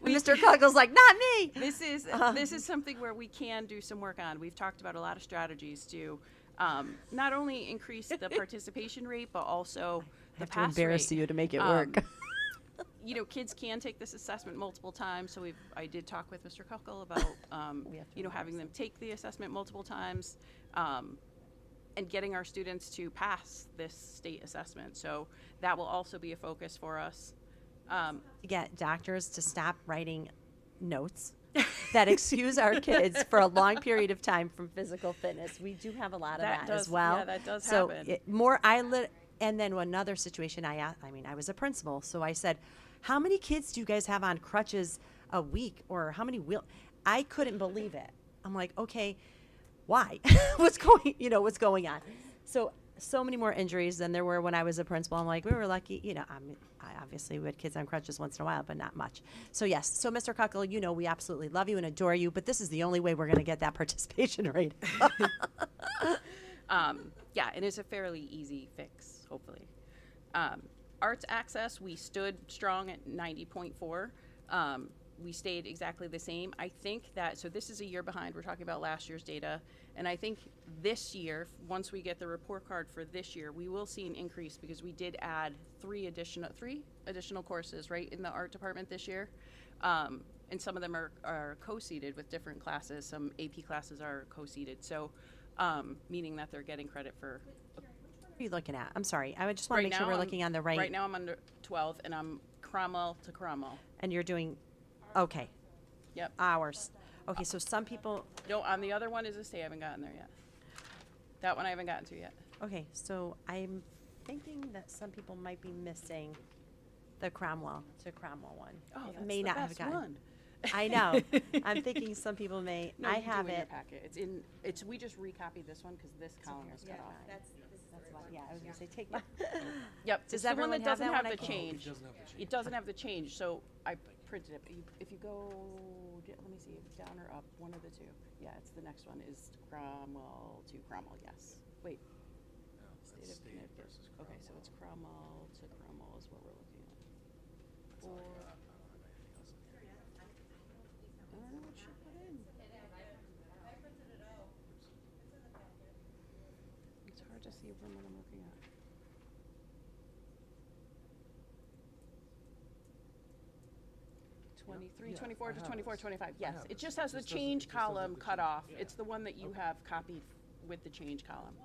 Speaker 4: Mr. Cuggle's like, not me.
Speaker 9: This is something where we can do some work on. We've talked about a lot of strategies to not only increase the participation rate, but also the pass rate.
Speaker 4: To embarrass you to make it work.
Speaker 9: you know, kids can take this assessment multiple times. So I did talk with Mr. Kuckel about, you know, having them take the assessment multiple times, and getting our students to pass this state assessment. So that will also be a focus for us.
Speaker 4: To get doctors to stop writing notes that excuse our kids for a long period of time from physical fitness. We do have a lot of that as well.
Speaker 9: Yeah, that does
Speaker 4: so
Speaker 9: happen.
Speaker 4: And then another situation, I was a principal, so I said, how many kids do you guys have on crutches a week, or how many I couldn't believe it. I'm like, okay, why? what's going on? So many more injuries than there were when I was a principal. I'm like, we were lucky, you know. Obviously we had kids on crutches once in a while, but not much. So yes, so Mr. Kuckel, you know, we absolutely love you and adore you, but this is the only way we're going to get that participation rate.
Speaker 9: Yeah, and it's a fairly easy fix, hopefully. Arts access, we stood strong at 90.4. We stayed exactly the same. I think that, so this is a year behind. We're talking about last year's data. And I think this year, once we get the report card for this year, we will see an increase because we did add three additional courses, right, in the art department this year. And some of them are co-seated with different classes. Some AP classes are co-seated. So, meaning that they're getting credit for.
Speaker 4: What are you looking at? I'm sorry. I just want to make sure we're looking on the right.
Speaker 9: Right now I'm under 12 and I'm Cromwell to Cromwell.
Speaker 4: And you're doing, okay.
Speaker 9: Yep.
Speaker 4: Hours. Okay, so some people.
Speaker 9: No, on the other one is a state. I haven't gotten there yet. That one I haven't gotten to yet.
Speaker 4: Okay, so I'm thinking that some people might be missing the Cromwell to Cromwell one.
Speaker 9: Oh,
Speaker 4: It
Speaker 9: that's
Speaker 4: may
Speaker 9: the
Speaker 4: not have
Speaker 9: best
Speaker 4: gotten.
Speaker 9: one.
Speaker 4: I know. I'm thinking some people may.
Speaker 9: No,
Speaker 4: I
Speaker 9: you do
Speaker 4: have
Speaker 9: in your
Speaker 4: it.
Speaker 9: packet. We just recopied this one because this column was cut off.
Speaker 4: That's why. Yeah, I was gonna say take my.
Speaker 9: Yep.
Speaker 4: Does
Speaker 9: It's the one
Speaker 4: everyone
Speaker 9: that doesn't
Speaker 4: have
Speaker 9: have
Speaker 4: that
Speaker 9: the
Speaker 4: one?
Speaker 9: change. It doesn't have the change. So I printed it. But if you go, let me see, down or up, one of the two. Yeah, it's the next one is Cromwell to Cromwell. Yes. Wait. State of Connecticut. Okay, so it's Cromwell to Cromwell is what we're looking at. I don't know what you put in. It's hard to see from what I'm looking at.
Speaker 19: Yeah,
Speaker 9: 24
Speaker 19: I
Speaker 9: to
Speaker 19: have
Speaker 9: 24,
Speaker 19: this.
Speaker 9: 25.
Speaker 19: I
Speaker 9: Yes,
Speaker 19: have
Speaker 9: it
Speaker 19: this.
Speaker 9: just has the
Speaker 19: This doesn't-
Speaker 9: change
Speaker 19: it just doesn't have
Speaker 9: column
Speaker 19: the
Speaker 9: cut
Speaker 19: change.
Speaker 9: off.
Speaker 19: Yeah.
Speaker 9: It's the one that you
Speaker 19: Okay.
Speaker 9: have copied with the change column.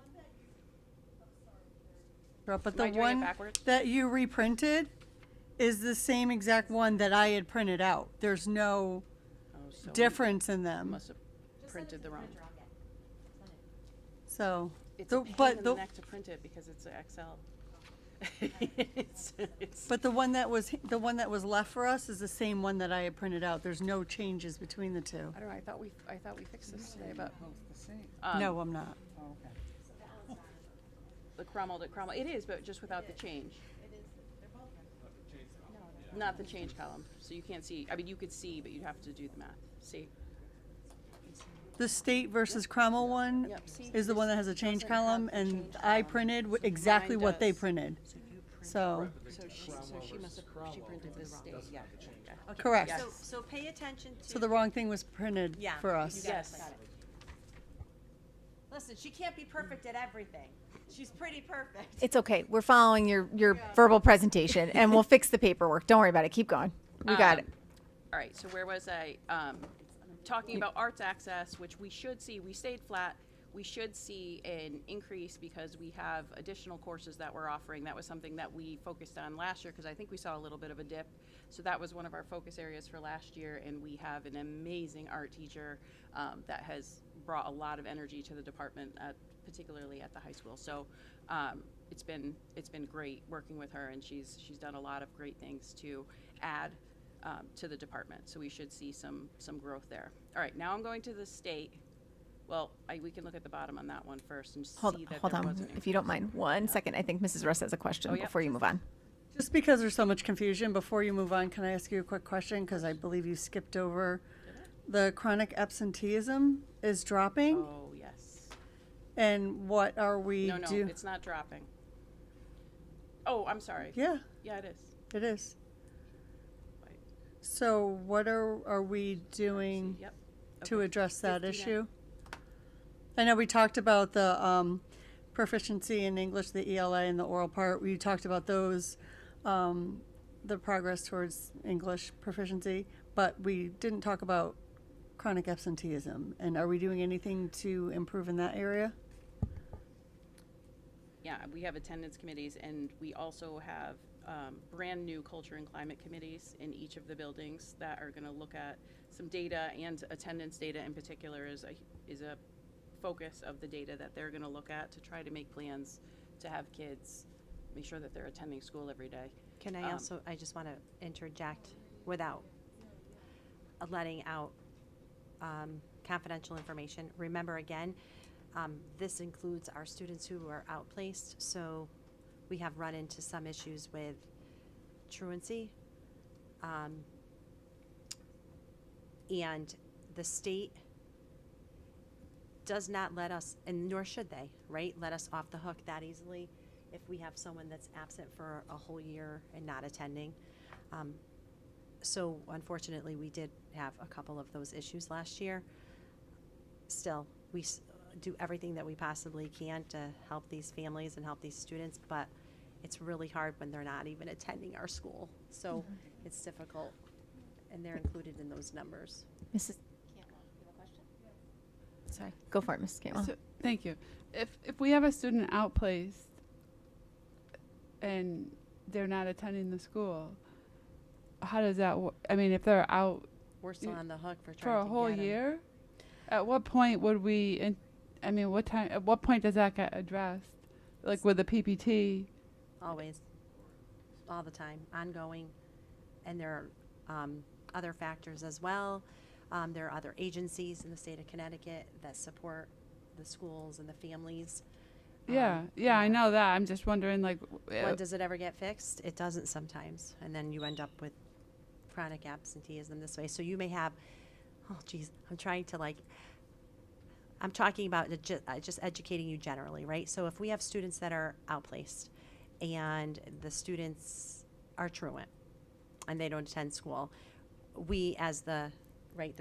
Speaker 1: But
Speaker 9: Am
Speaker 1: the
Speaker 9: I doing it
Speaker 1: one
Speaker 9: backwards?
Speaker 1: that you reprinted is the same exact one that I had printed out. There's no
Speaker 9: So
Speaker 1: difference in
Speaker 9: I
Speaker 1: them.
Speaker 9: must have printed the wrong.
Speaker 1: So,
Speaker 9: It's a pain in the neck to print it because it's an Excel. it's
Speaker 1: but the one that was left for us is the same one that I had printed out. There's no changes between the two.
Speaker 9: I don't know. I thought we fixed this today, but
Speaker 5: the same.
Speaker 1: No, I'm not.
Speaker 5: Oh, okay.
Speaker 9: the Cromwell to Cromwell. It is, but just without the change. Not the change column, so you can't see. I mean, you could see, but you'd have to do the math. See?
Speaker 1: The state versus Cromwell one
Speaker 9: Yep, see,
Speaker 1: is the one that has a change column, and I printed exactly
Speaker 9: mine
Speaker 1: what they
Speaker 9: does.
Speaker 1: printed. So,
Speaker 9: So she must have printed this state. Yeah. Okay.
Speaker 1: correct.
Speaker 9: Yes.
Speaker 4: So pay attention to.
Speaker 1: So the wrong thing was printed
Speaker 4: Yeah,
Speaker 1: for
Speaker 4: you
Speaker 1: us.
Speaker 4: got it,
Speaker 9: Yes.
Speaker 4: got it. Listen, she can't be perfect at everything. She's pretty perfect.
Speaker 3: It's okay. We're following your verbal presentation, and we'll fix the paperwork. Don't worry about it. Keep going. We got it.
Speaker 9: All right, so where was I? Talking about arts access, which we should see. We stayed flat. We should see an increase because we have additional courses that we're offering. That was something that we focused on last year because I think we saw a little bit of a dip. So that was one of our focus areas for last year, and we have an amazing art teacher that has brought a lot of energy to the department, particularly at the high school. So it's been great working with her, and she's done a lot of great things to add to the department. So we should see some growth there. All right, now I'm going to the state. Well, we can look at the bottom on that one first and
Speaker 3: Hold
Speaker 9: see that
Speaker 3: on,
Speaker 9: there was an
Speaker 3: if you don't mind. One second. I think Mrs. Russ has a question
Speaker 9: Oh, yeah.
Speaker 3: before you move on.
Speaker 1: Just because there's so much confusion, before you move on, can I ask you a quick question? Because I believe you skipped over the chronic absenteeism is dropping.
Speaker 9: Oh, yes.
Speaker 1: And what are we
Speaker 9: No, it's not dropping. Oh, I'm sorry.
Speaker 1: Yeah.
Speaker 9: Yeah, it is.
Speaker 1: It is. So what are we doing
Speaker 9: Yep.
Speaker 1: to
Speaker 9: Okay.
Speaker 1: address that
Speaker 9: 59.
Speaker 1: issue? I know we talked about the proficiency in English, the ELA and the oral part. We talked about those the progress towards English proficiency, but we didn't talk about chronic absenteeism. And are we doing anything to improve in that area?
Speaker 9: Yeah, we have attendance committees, and we also have brand new culture and climate committees in each of the buildings that are going to look at some data, and attendance data in particular is a focus of the data that they're going to look at to try to make plans to have kids make sure that they're attending school every day.
Speaker 4: Can I also, I just want to interject without letting out confidential information. Remember again, this includes our students who are outplaced, so we have run into some issues with truancy. And the state does not let us, and nor should they, right, let us off the hook that easily if we have someone that's absent for a whole year and not attending. So unfortunately, we did have a couple of those issues last year. Still, we do everything that we possibly can to help these families and help these students, but it's really hard when they're not even attending our school. So it's difficult, and they're included in those numbers.
Speaker 3: Mrs. Sorry, go for it, Mrs. Cantwell.
Speaker 18: So, thank you. If we have a student outplaced and they're not attending the school, how does that work? I mean, if they're out,
Speaker 4: we're still on the hook for
Speaker 18: for
Speaker 4: trying
Speaker 18: a
Speaker 4: to
Speaker 18: whole
Speaker 4: get 'em.
Speaker 18: year. At what point would we? I mean, what time? At what point does that get addressed? Like with the PPT?
Speaker 4: Always, all the time, ongoing, and there are other factors as well. There are other agencies in the state of Connecticut that support the schools and the families.
Speaker 18: Yeah, I know that. I'm just wondering, like,
Speaker 4: When does it ever get fixed? It doesn't sometimes, and then you end up with chronic absenteeism this way. So you may have, oh geez, I'm talking about just educating you generally, right? So if we have students that are outplaced and the students are truant and they don't attend school, we as the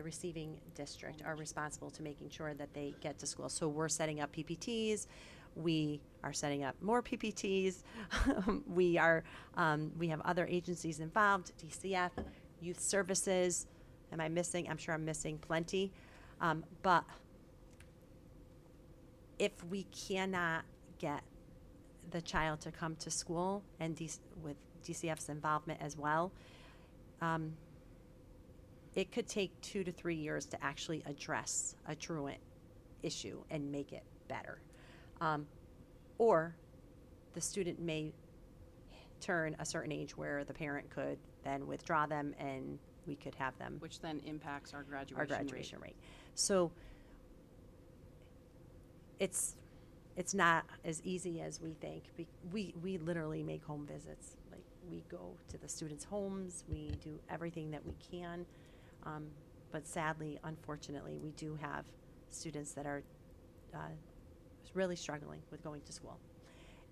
Speaker 4: receiving district are responsible to making sure that they get to school. So we're setting up PPTs. We are setting up more PPTs. we have other agencies involved, DCF, Youth Services. Am I missing? I'm sure I'm missing plenty. But if we cannot get the child to come to school, and with DCF's involvement as well, it could take 2 to 3 years to actually address a truant issue and make it better. Or the student may turn a certain age where the parent could then withdraw them and we could have them.
Speaker 9: Which then impacts our graduation
Speaker 4: rate. So it's not as easy as we think. We literally make home visits. Like, we go to the students' homes, we do everything that we can. But sadly, unfortunately, we do have students that are really struggling with going to school.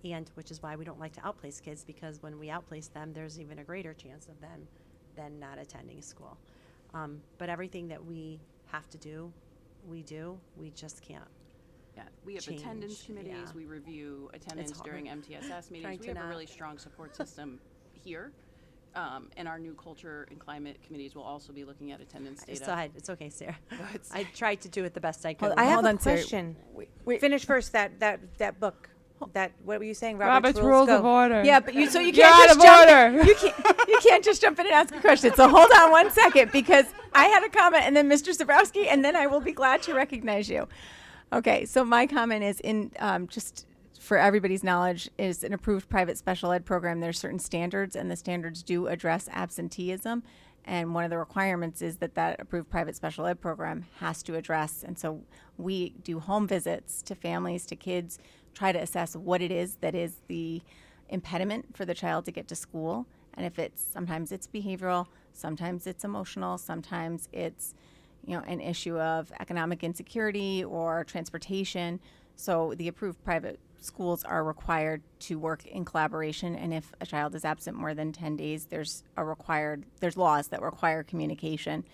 Speaker 4: And which is why we don't like to outplace kids, because when we outplace them, there's even a greater chance of them then not attending school. But everything that we have to do, we do. We just can't.
Speaker 9: Yeah, we have
Speaker 4: change.
Speaker 9: attendance committees.
Speaker 4: Yeah.
Speaker 9: We review attendance
Speaker 4: hard.
Speaker 9: during MTSS meetings.
Speaker 4: Trying
Speaker 9: We
Speaker 4: to
Speaker 9: have a
Speaker 4: not-
Speaker 9: really strong support system here. And our new culture and climate committees will also be looking at attendance data.
Speaker 4: It's okay, Sarah. I tried to do it the best I could.
Speaker 10: I have a
Speaker 3: on, Sarah.
Speaker 10: question. Finish first that book. What were you saying?
Speaker 18: Robert's Rules of Order.
Speaker 3: Yeah, but you
Speaker 18: You're
Speaker 3: can't
Speaker 18: out
Speaker 3: just
Speaker 18: of
Speaker 3: jump
Speaker 18: order.
Speaker 3: you can't just jump in and ask a question. So hold on one second, because I had a comment, and then Mr. Zabrowski, and then I will be glad to recognize you. Okay, so my comment is in just for everybody's knowledge, is an approved private special ed program. There's certain standards, and the standards do address absenteeism. And one of the requirements is that approved private special ed program has to address. And so we do home visits to families, to kids, try to assess what it is that is the impediment for the child to get to school. And if sometimes it's behavioral, sometimes it's emotional, sometimes it's, an issue of economic insecurity or transportation. So the approved private schools are required to work in collaboration, and if a child is absent more than 10 days, there's laws that require communication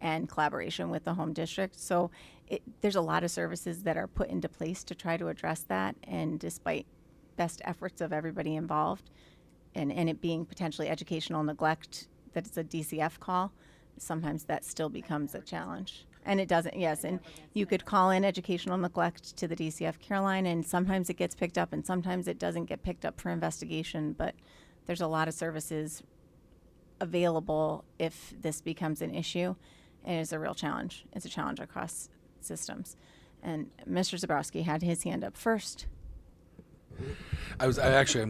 Speaker 3: and collaboration with the home district. So there's a lot of services that are put into place to try to address that, and despite best efforts of everybody involved, and it being potentially educational neglect, that it's a DCF call, sometimes that still becomes a challenge. And it doesn't, yes, and you could call in educational neglect to the DCF care line, and sometimes it gets picked up and sometimes it doesn't get picked up for investigation, but there's a lot of services available if this becomes an issue, and it's a real challenge. It's a challenge across systems. And Mr. Zabrowski had his hand up first.
Speaker 11: I'm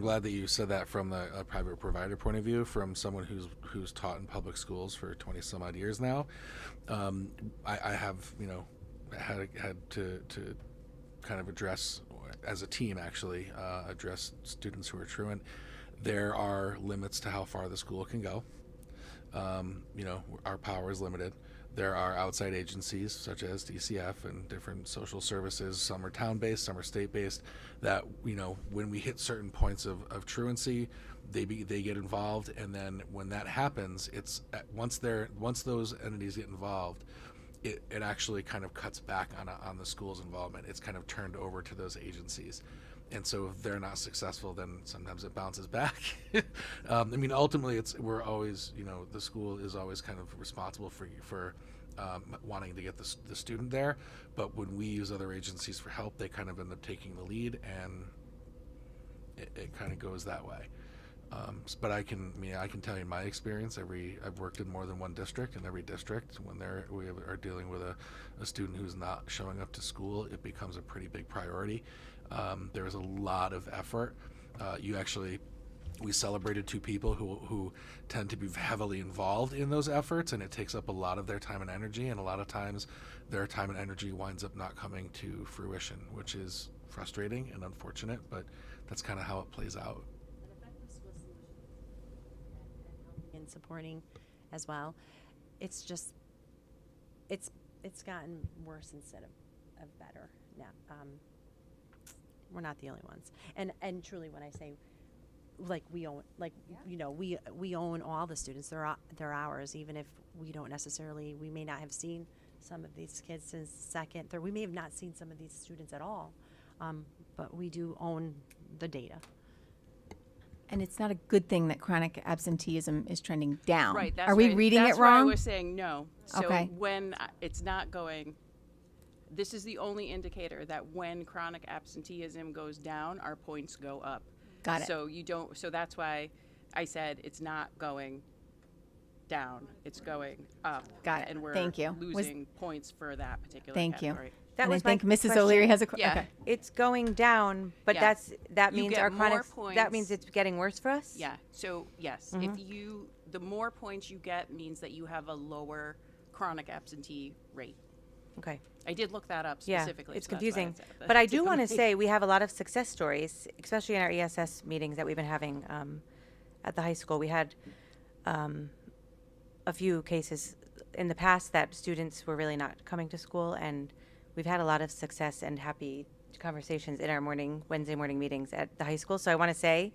Speaker 11: glad that you said that from the private provider point of view, from someone who's taught in public schools for 20 some odd years now. I have, had to kind of address, as a team actually, address students who are truant. There are limits to how far the school can go. Our power is limited. There are outside agencies such as DCF and different social services. Some are town-based, some are state-based. That when we hit certain points of truancy, they get involved, and then when that happens, it's once those entities get involved, it actually kind of cuts back on the school's involvement. It's kind of turned over to those agencies. And so if they're not successful, then sometimes it bounces back. Ultimately, we're always, the school is always kind of responsible for wanting to get the student there. But when we use other agencies for help, they kind of end up taking the lead, and it kind of goes that way. But I can tell you my experience. I've worked in more than one district, and every district, when we are dealing with a student who's not showing up to school, it becomes a pretty big priority. There is a lot of effort. We celebrated 2 people who tend to be heavily involved in those efforts, and it takes up a lot of their time and energy, and a lot of times their time and energy winds up not coming to fruition, which is frustrating and unfortunate, but that's kind of how it plays out.
Speaker 4: And supporting as well. It's just, it's gotten worse instead of better now. We're not the only ones. And truly, when I say, we own, we own all the students. They're ours, even if we don't necessarily, we may not have seen some of these kids since second, third. We may have not seen some of these students at all, but we do own the data.
Speaker 3: And it's not a good thing that chronic absenteeism is trending down.
Speaker 9: Right.
Speaker 3: Are we reading it wrong?
Speaker 9: That's why I was saying no. So
Speaker 3: okay.
Speaker 9: When it's not going, this is the only indicator that when chronic absenteeism goes down, our points go up.
Speaker 3: Got it.
Speaker 9: So that's why I said it's not going down, it's going up.
Speaker 3: Got it.
Speaker 9: And we're
Speaker 3: Thank you.
Speaker 9: losing points for that particular
Speaker 3: Thank
Speaker 9: category.
Speaker 3: you.
Speaker 10: That
Speaker 3: and
Speaker 10: was
Speaker 3: I think
Speaker 10: my
Speaker 3: Mrs.
Speaker 10: question.
Speaker 3: O'Leary has a
Speaker 9: Yeah.
Speaker 3: okay.
Speaker 10: It's going down, but
Speaker 9: Yeah.
Speaker 10: that
Speaker 9: You
Speaker 10: means
Speaker 9: get
Speaker 10: our
Speaker 9: more
Speaker 10: chronic. That
Speaker 9: points.
Speaker 10: means it's getting worse for us.
Speaker 9: Yeah. So yes, the more points you get means that you have a lower chronic absentee rate.
Speaker 10: Okay.
Speaker 9: I did look that up
Speaker 10: Yeah,
Speaker 9: specifically.
Speaker 10: it's
Speaker 9: so that's why I
Speaker 10: confusing.
Speaker 9: said it,
Speaker 10: But I do want to say we have a lot of success stories, especially in our ESS meetings that we've been having at the high school. We had a few cases in the past that students were really not coming to school, and we've had a lot of success and happy conversations in our Wednesday morning meetings at the high school. So I want to say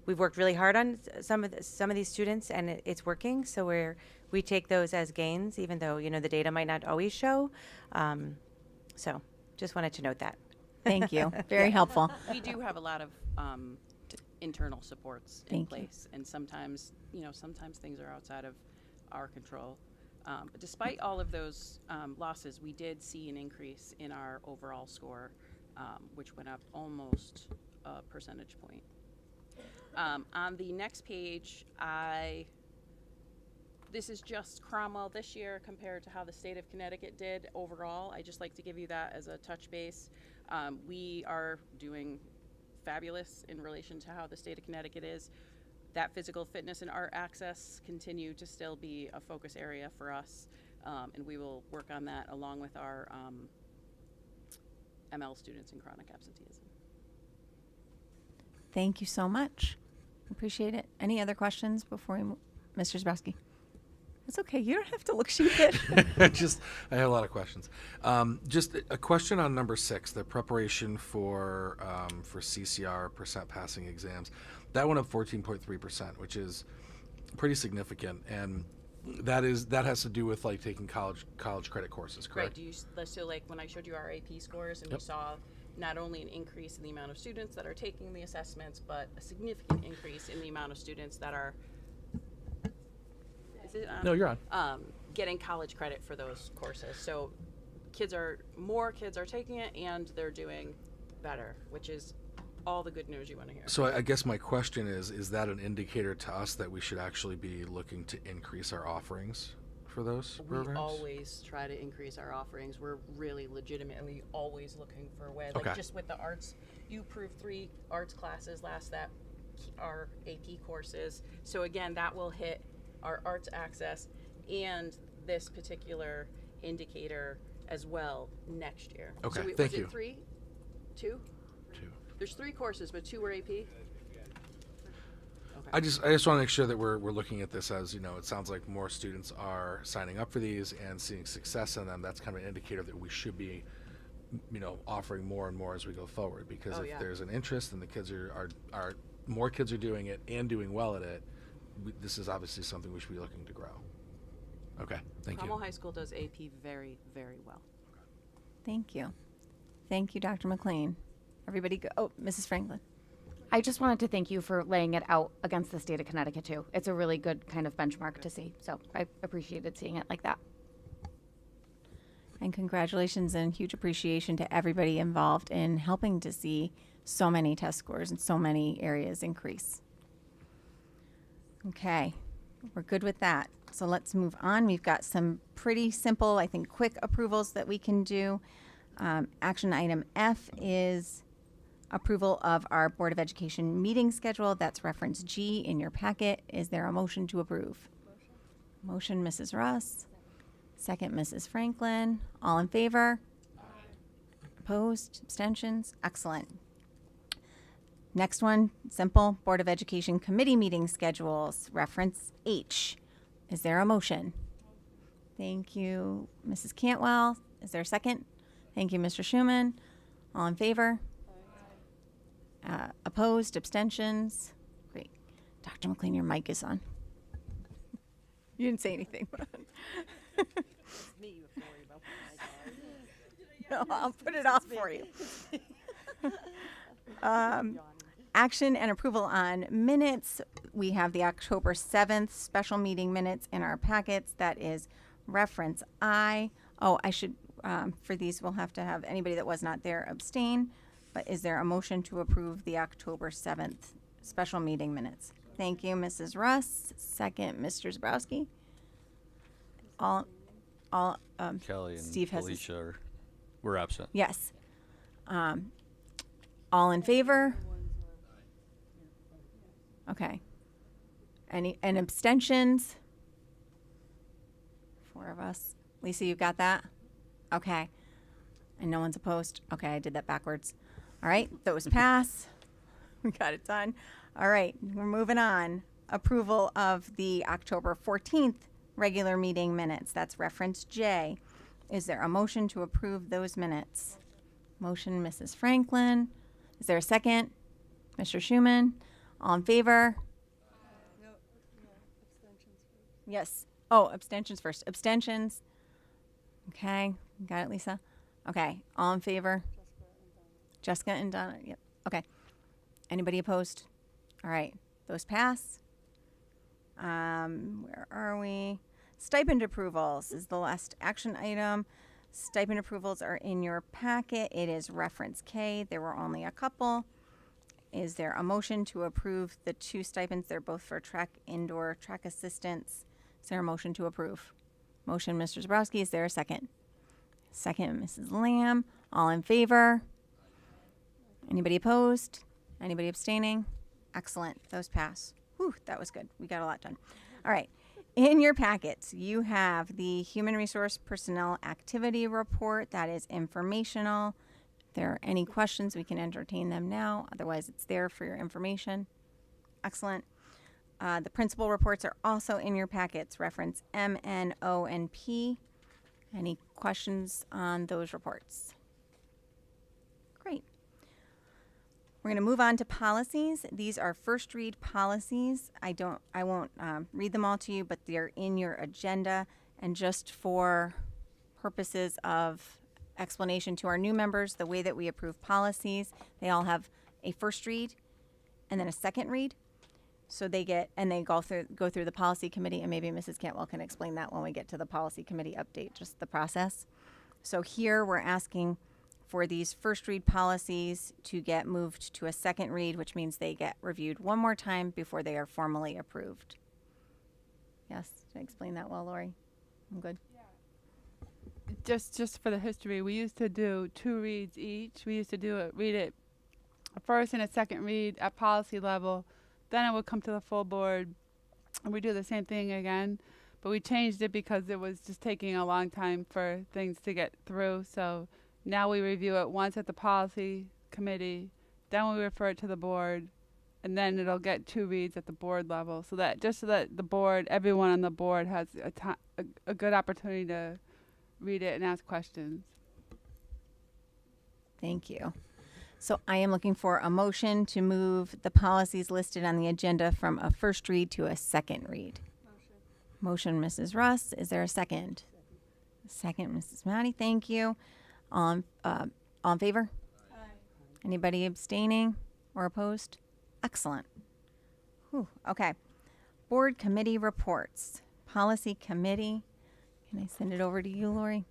Speaker 10: we've worked really hard on some of these students, and it's working. So we take those as gains, even though the data might not always show. So just wanted to note that.
Speaker 3: Thank you. Very helpful.
Speaker 9: We do have a lot of internal supports in
Speaker 3: Thank you.
Speaker 9: place, and sometimes things are outside of our control. But despite all of those losses, we did see an increase in our overall score, which went up almost a percentage point. On the next page, this is just Cromwell this year compared to how the state of Connecticut did overall. I just like to give you that as a touch base. We are doing fabulous in relation to how the state of Connecticut is. That physical fitness and art access continue to still be a focus area for us, and we will work on that along with our ML students in chronic absenteeism.
Speaker 3: Thank you so much. Appreciate it. Any other questions before we move? Mr. Zabrowski? It's okay. You don't have to look sheepish.
Speaker 11: I have a lot of questions. Just a question on number 6, the preparation for CCR percent passing exams. That went up 14.3%, which is pretty significant, and that has to do with taking college credit courses, correct?
Speaker 9: Right. So when I showed you our AP scores and
Speaker 11: Yep.
Speaker 9: we saw not only an increase in the amount of students that are taking the assessments, but a significant increase in the amount of students that are
Speaker 11: No, you're
Speaker 9: getting college credit for those courses. So more kids are taking it, and they're doing better, which is all the good news you want to hear.
Speaker 11: So I guess my question is that an indicator to us that we should actually be looking to increase our offerings for those programs?
Speaker 9: We always try to increase our offerings. We're really legitimately always looking for a way. Like
Speaker 11: Okay.
Speaker 9: just with the arts, you approved 3 arts classes last that are AP courses. So again, that will hit our arts access and this particular indicator as well next year.
Speaker 11: Okay,
Speaker 9: so
Speaker 11: thank
Speaker 9: was
Speaker 11: you.
Speaker 9: It 3? 2?
Speaker 11: 2.
Speaker 9: There's 3 courses, but 2 were AP? Okay.
Speaker 11: I just want to make sure that we're looking at this as, it sounds like more students are signing up for these and seeing success in them. That's kind of an indicator that we should be, offering more and more as we go forward. Because if there's an interest and the kids are more kids are doing it and doing well at it, this is obviously something we should be looking to grow. Okay, thank
Speaker 9: Cromwell
Speaker 11: you.
Speaker 9: High School does AP very, very well.
Speaker 3: Thank you. Thank you, Dr. McLean. Everybody go. Oh, Mrs. Franklin.
Speaker 6: I just wanted to thank you for laying it out against the state of Connecticut, too. It's a really good kind of benchmark to see. So I appreciated seeing it like that.
Speaker 3: And congratulations and huge appreciation to everybody involved in helping to see so many test scores in so many areas increase. Okay, we're good with that. So let's move on. We've got some pretty simple, I think, quick approvals that we can do. Action item F is approval of our Board of Education meeting schedule. That's reference G in your packet. Is there a motion to approve? Motion, Mrs. Russ. Second, Mrs. Franklin. All in favor? Opposed? Abstentions? Excellent. Next one, simple, Board of Education committee meeting schedules, reference H. Is there a motion? Thank you, Mrs. Cantwell. Is there a second? Thank you, Mr. Schuman. All in favor? Opposed? Abstentions? Great. Dr. McLean, your mic is on. You didn't say anything. No, I'll put it off for you. Action and approval on minutes. We have the October 7th special meeting minutes in our packets. That is reference I. Oh, I should, for these, we'll have to have anybody that was not there abstain. But is there a motion to approve the October 7th special meeting minutes? Thank you, Mrs. Russ. Second, Mr. Zabrowski.
Speaker 12: Kelly and
Speaker 3: Steve has his-
Speaker 12: Felicia were absent.
Speaker 3: Yes. All in favor? Okay. And abstentions? 4 of us. Lisa, you got that? Okay. And no one's opposed? Okay, I did that backwards. All right, those pass. We got it done. All right, we're moving on. Approval of the October 14th regular meeting minutes. That's reference J. Is there a motion to approve those minutes? Motion, Mrs. Franklin. Is there a second? Mr. Schuman. All in favor?
Speaker 1: No, abstentions.
Speaker 3: Yes. Oh, abstentions first. Abstentions. Okay. Got it, Lisa? Okay. All in favor? Jessica and Donna. Yep. Okay. Anybody opposed? All right. Those pass. Where are we? Stipend approvals is the last action item. Stipend approvals are in your packet. It is reference K. There were only a couple. Is there a motion to approve the 2 stipends? They're both for indoor track assistants. Is there a motion to approve? Motion, Mr. Zabrowski. Is there a second? Second, Mrs. Lamb. All in favor? Anybody opposed? Anybody abstaining? Excellent. Those pass. Whew, that was good. We got a lot done. All right. In your packets, you have the Human Resource Personnel Activity Report. That is informational. If there are any questions, we can entertain them now. Otherwise, it's there for your information. Excellent. The principal reports are also in your packets. Reference M, N, O, and P. Any questions on those reports? Great. We're going to move on to policies. These are first read policies. I won't read them all to you, but they're in your agenda. And just for purposes of explanation to our new members, the way that we approve policies, they all have a first read and then a second read. So they go through the policy committee, and maybe Mrs. Cantwell can explain that when we get to the policy committee update, just the process. So here we're asking for these first read policies to get moved to a second read, which means they get reviewed one more time before they are formally approved. Yes, did I explain that well, Lori? I'm good.
Speaker 18: Just for the history, we used to do 2 reads each. We used to read it a first and a second read at policy level. Then it would come to the full board, and we do the same thing again. But we changed it because it was just taking a long time for things to get through. So now we review it once at the policy committee, then we refer it to the board, and then it'll get 2 reads at the board level. So that the board, everyone on the board has a good opportunity to read it and ask questions.
Speaker 3: Thank you. So I am looking for a motion to move the policies listed on the agenda from a first read to a second read. Motion, Mrs. Russ. Is there a second? Second, Mrs. Maddie. Thank you. All in favor? Aye. Anybody abstaining or opposed? Excellent. Whew. Okay. Board committee reports. Policy committee. Can I send it over to you, Lori?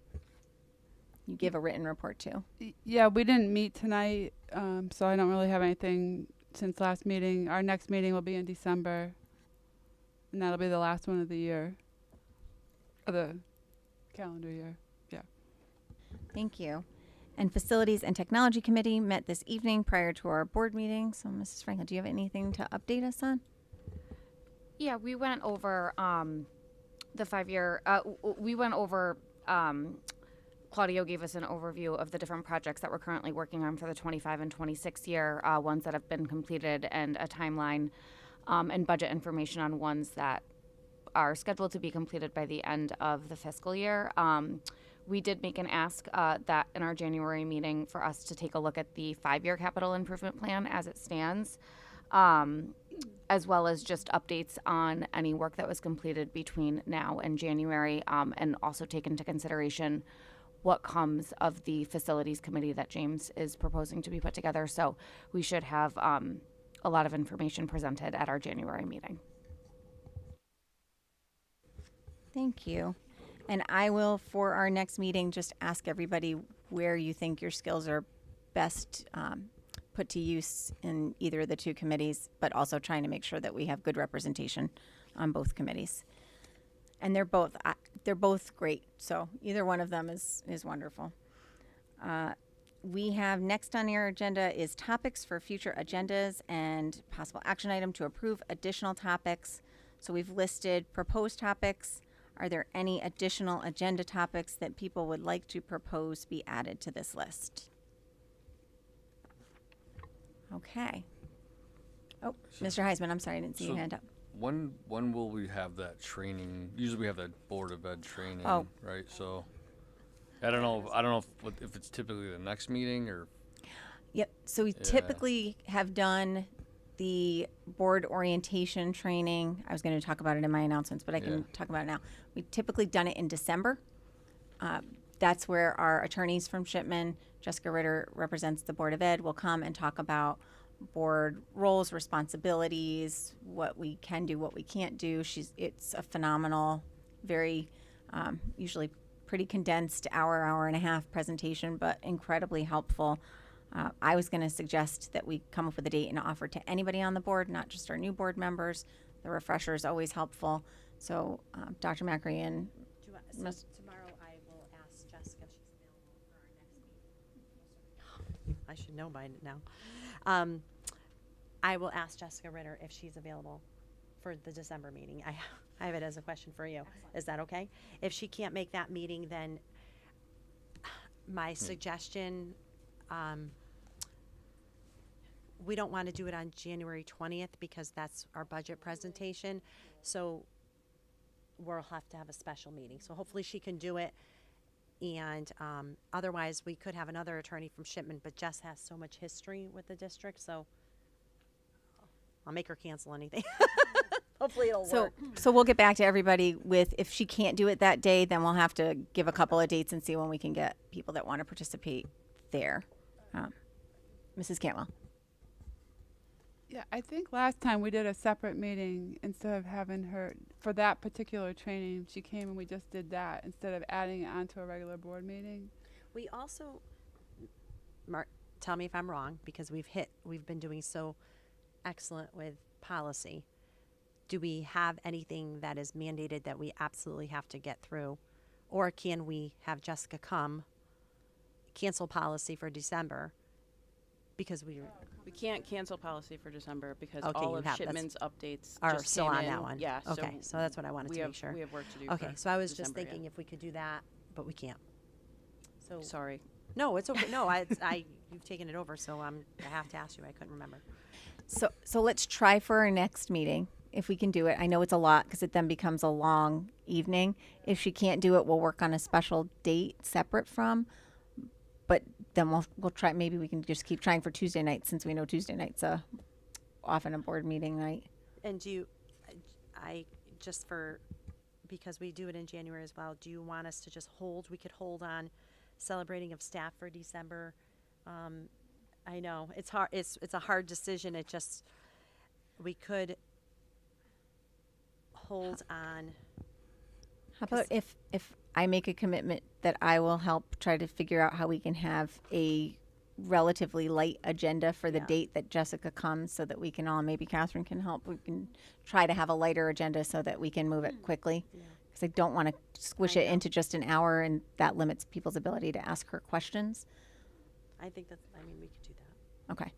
Speaker 3: You gave a written report too.
Speaker 18: Yeah, we didn't meet tonight, so I don't really have anything since last meeting. Our next meeting will be in December, and that'll be the last one of the year, of the calendar year. Yeah.
Speaker 3: Thank you. And Facilities and Technology Committee met this evening prior to our board meeting. So, Mrs. Franklin, do you have anything to update us on?
Speaker 6: Yeah, we went over the 5-year. We went over. Claudio gave us an overview of the different projects that we're currently working on for the 25 and 26 year, ones that have been completed, and a timeline and budget information on ones that are scheduled to be completed by the end of the fiscal year. We did make an ask that in our January meeting for us to take a look at the 5-year capital improvement plan as it stands, as well as just updates on any work that was completed between now and January, and also take into consideration what comes of the facilities committee that James is proposing to be put together. So we should have a lot of information presented at our January meeting.
Speaker 3: Thank you. And I will, for our next meeting, just ask everybody where you think your skills are best put to use in either of the 2 committees, but also trying to make sure that we have good representation on both committees. And they're both great. So either one of them is wonderful. We have next on your agenda is topics for future agendas and possible action item to approve additional topics. So we've listed proposed topics. Are there any additional agenda topics that people would like to propose be added to this list? Okay. Oh, Mr. Heisman, I'm sorry, I didn't see your hand up.
Speaker 12: When will we have that training? Usually we have that Board of Ed training, right? So I don't know if it's typically the next meeting or.
Speaker 3: Yep. So we typically have done the board orientation training. I was going to talk about it in my announcements, but I can talk about it now. We typically done it in December. That's where our attorneys from Shipman, Jessica Ritter represents the Board of Ed, will come and talk about board roles, responsibilities, what we can do, what we can't do. It's a phenomenal, very usually pretty condensed hour and a half presentation, but incredibly helpful. I was going to suggest that we come up with a date and offer to anybody on the board, not just our new board members. The refresher is always helpful. So Dr. Macri and
Speaker 4: tomorrow I will ask Jessica if she's available for our next meeting. I should know by now. I will ask Jessica Ritter if she's available for the December meeting. I have it as a question for you. Excellent. Is that okay? If she can't make that meeting, then my suggestion, we don't want to do it on January 20th because that's our budget presentation. So we'll have to have a special meeting. So hopefully she can do it. And otherwise, we could have another attorney from Shipman, but Jess has so much history with the district, so I'll make her cancel anything.
Speaker 8: Hopefully it'll
Speaker 3: So,
Speaker 8: work.
Speaker 3: so we'll get back to everybody with, if she can't do it that day, then we'll have to give a couple of dates and see when we can get people that want to participate there. Mrs. Cantwell.
Speaker 18: Yeah, I think last time we did a separate meeting instead of having her for that particular training. She came and we just did that instead of adding it onto a regular board meeting.
Speaker 4: We also, Mark, tell me if I'm wrong, because we've been doing so excellent with policy. Do we have anything that is mandated that we absolutely have to get through? Or can we have Jessica come, cancel policy for December? Because we
Speaker 9: can't cancel policy for December because
Speaker 4: Okay,
Speaker 9: all
Speaker 4: you
Speaker 9: of
Speaker 4: have- that's-
Speaker 9: shipments updates
Speaker 4: are
Speaker 9: just
Speaker 4: still
Speaker 9: came
Speaker 4: on
Speaker 9: in.
Speaker 4: that one.
Speaker 9: Yeah.
Speaker 4: Okay, so that's what I wanted
Speaker 9: we
Speaker 4: to
Speaker 9: have,
Speaker 4: make sure.
Speaker 9: We have work to do.
Speaker 4: Okay,
Speaker 9: for
Speaker 4: so I was just
Speaker 9: December,
Speaker 4: thinking
Speaker 9: yeah.
Speaker 4: if we could do that, but we can't. So
Speaker 9: Sorry.
Speaker 4: No, it's okay. No, you've taken it over, so I have to ask you. I couldn't remember.
Speaker 3: So let's try for our next meeting if we can do it. I know it's a lot because it then becomes a long evening. If she can't do it, we'll work on a special date separate from. But then we'll try. Maybe we can just keep trying for Tuesday night, since we know Tuesday night's often a board meeting night.
Speaker 4: And because we do it in January as well, do you want us to just hold? We could hold on celebrating of staff for December. I know it's hard. It's a hard decision. We could hold on.
Speaker 3: How about if I make a commitment that I will help try to figure out how we can have a relatively light agenda for the date that Jessica comes, so that we can all, maybe Catherine can help. We can try to have a lighter agenda so that we can move it quickly. Because I don't want to squish it into just an hour, and that limits people's ability to ask her questions.
Speaker 4: I think we could do that.
Speaker 3: Okay.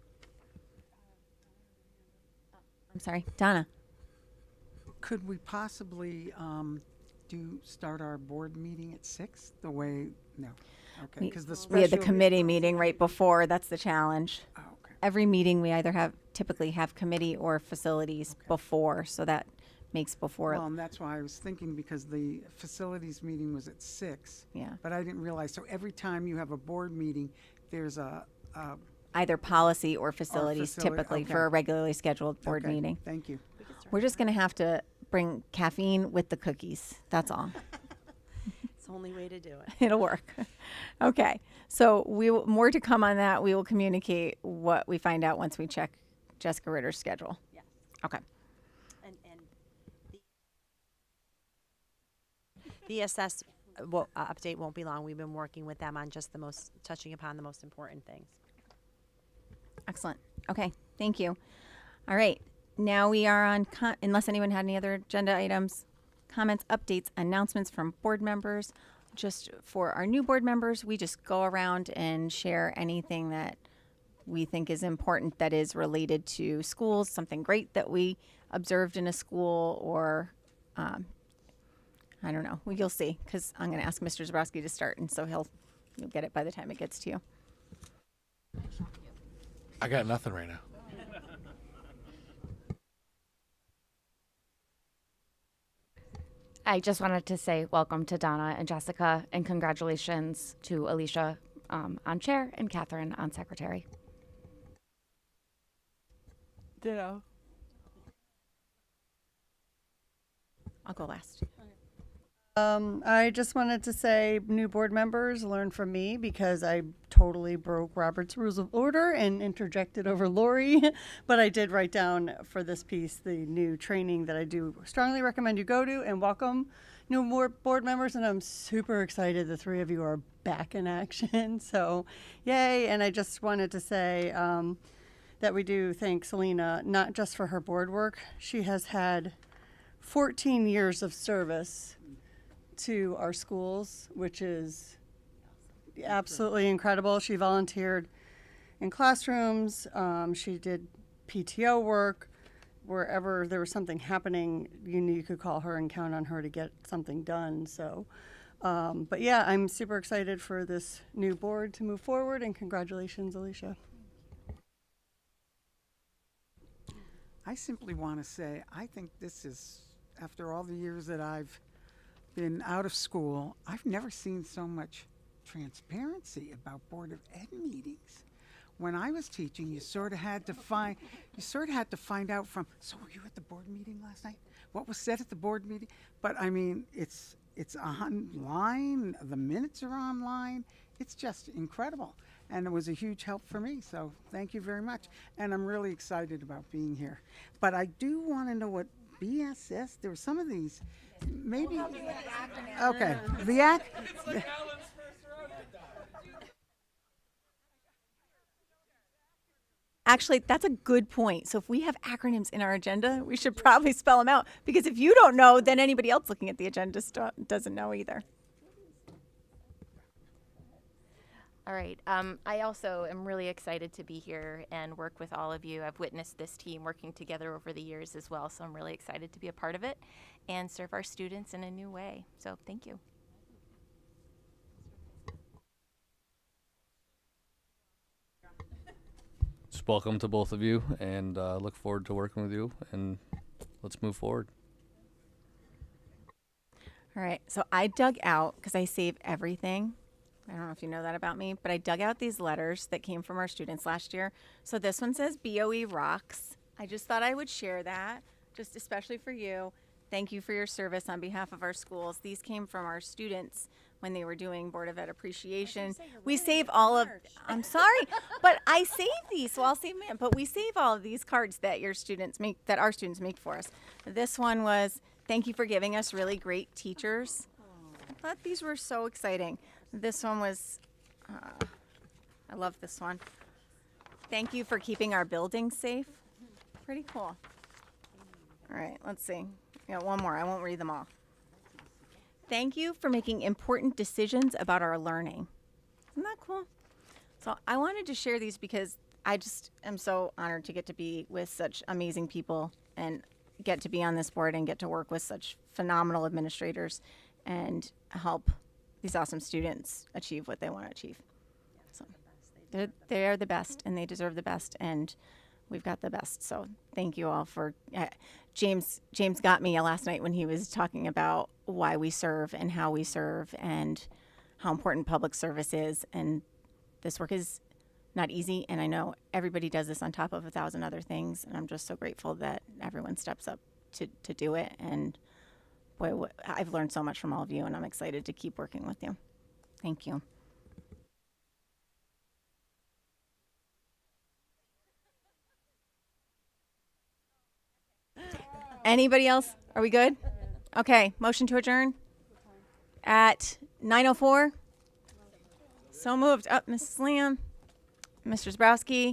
Speaker 3: I'm sorry, Donna.
Speaker 5: Could we possibly start our board meeting at 6? No. Okay, because
Speaker 3: We had the committee meeting right before. That's the challenge.
Speaker 5: Oh, okay.
Speaker 3: Every meeting we either typically have committee or facilities before, so that makes before.
Speaker 5: Well, and that's why I was thinking, because the facilities meeting was at 6.
Speaker 3: Yeah.
Speaker 5: But I didn't realize. So every time you have a board meeting, there's
Speaker 3: Either policy or facilities, typically,
Speaker 5: okay.
Speaker 3: for a regularly scheduled board
Speaker 5: Okay,
Speaker 3: meeting.
Speaker 5: Thank you.
Speaker 3: We're just going to have to bring caffeine with the cookies. That's all.
Speaker 4: It's the only way to do it.
Speaker 3: It'll work. Okay. So more to come on that. We will communicate what we find out once we check Jessica Ritter's schedule.
Speaker 4: Yes.
Speaker 3: Okay.
Speaker 4: And the VSS update won't be long. We've been working with them on just touching upon the most important things.
Speaker 3: Excellent. Okay. Thank you. All right. Now we are on, unless anyone had any other agenda items, comments, updates, announcements from board members. Just for our new board members, we just go around and share anything that we think is important that is related to schools, something great that we observed in a school, or I don't know. You'll see, because I'm going to ask Mr. Zabrowski to start, and so you'll get it by the time it gets to you.
Speaker 11: I got nothing right now.
Speaker 6: I just wanted to say welcome to Donna and Jessica, and congratulations to Alicia on chair and Catherine on secretary.
Speaker 18: Ditto.
Speaker 3: I'll go last.
Speaker 1: I just wanted to say, new board members, learn from me, because I totally broke Robert's Rules of Order and interjected over Lori. But I did write down for this piece the new training that I do strongly recommend you go to, and welcome new board members. And I'm super excited the 3 of you are back in action. So yay. And I just wanted to say that we do thank Selena, not just for her board work. She has had 14 years of service to our schools, which is absolutely incredible. She volunteered in classrooms. She did PTO work. Wherever there was something happening, you could call her and count on her to get something done. So, but yeah, I'm super excited for this new board to move forward, and congratulations, Alicia.
Speaker 5: I simply want to say, I think this is, after all the years that I've been out of school, I've never seen so much transparency about Board of Ed meetings. when I was teaching, you sort of had to find out from, so were you at the board meeting last night? What was said at the board meeting? But I mean, it's online, the minutes are online. It's just incredible. And it was a huge help for me, so thank you very much. And I'm really excited about being here. But I do want to know what BSS, there were some of these, maybe, okay,
Speaker 3: Actually, that's a good point. So if we have acronyms in our agenda, we should probably spell them out, because if you don't know, then anybody else looking at the agenda doesn't know either.
Speaker 17: All right. I also am really excited to be here and work with all of you. I've witnessed this team working together over the years as well, so I'm really excited to be a part of it and serve our students in a new way. So thank you.
Speaker 12: Just welcome to both of you, and look forward to working with you, and let's move forward.
Speaker 3: All right, so I dug out, because I save everything. I don't know if you know that about me, but I dug out these letters that came from our students last year. So this one says BOE rocks. I just thought I would share that, just especially for you. Thank you for your service on behalf of our schools. These came from our students when they were doing Board of Ed appreciation. We save all of, I'm sorry, but I save these, so I'll save them. But we save all of these cards that your students make, that our students make for us. This one was, thank you for giving us really great teachers. I thought these were so exciting. This one was, I love this one. Thank you for keeping our buildings safe. Pretty cool. All right, let's see. Yeah, one more. I won't read them all. Thank you for making important decisions about our learning. Isn't that cool? So I wanted to share these because I just am so honored to get to be with such amazing people and get to be on this board and get to work with such phenomenal administrators and help these awesome students achieve what they want to achieve. So they're the best, and they deserve the best, and we've got the best. So thank you all for James got me last night when he was talking about why we serve and how we serve and how important public service is. And this work is not easy, and I know everybody does this on top of 1,000 other things, and I'm just so grateful that everyone steps up to do it. And boy, I've learned so much from all of you, and I'm excited to keep working with you. Thank you. Anybody else? Are we good? Okay, motion to adjourn at 9:04. So moved. Up, Mrs. Lamb, Mr. Zbrowski,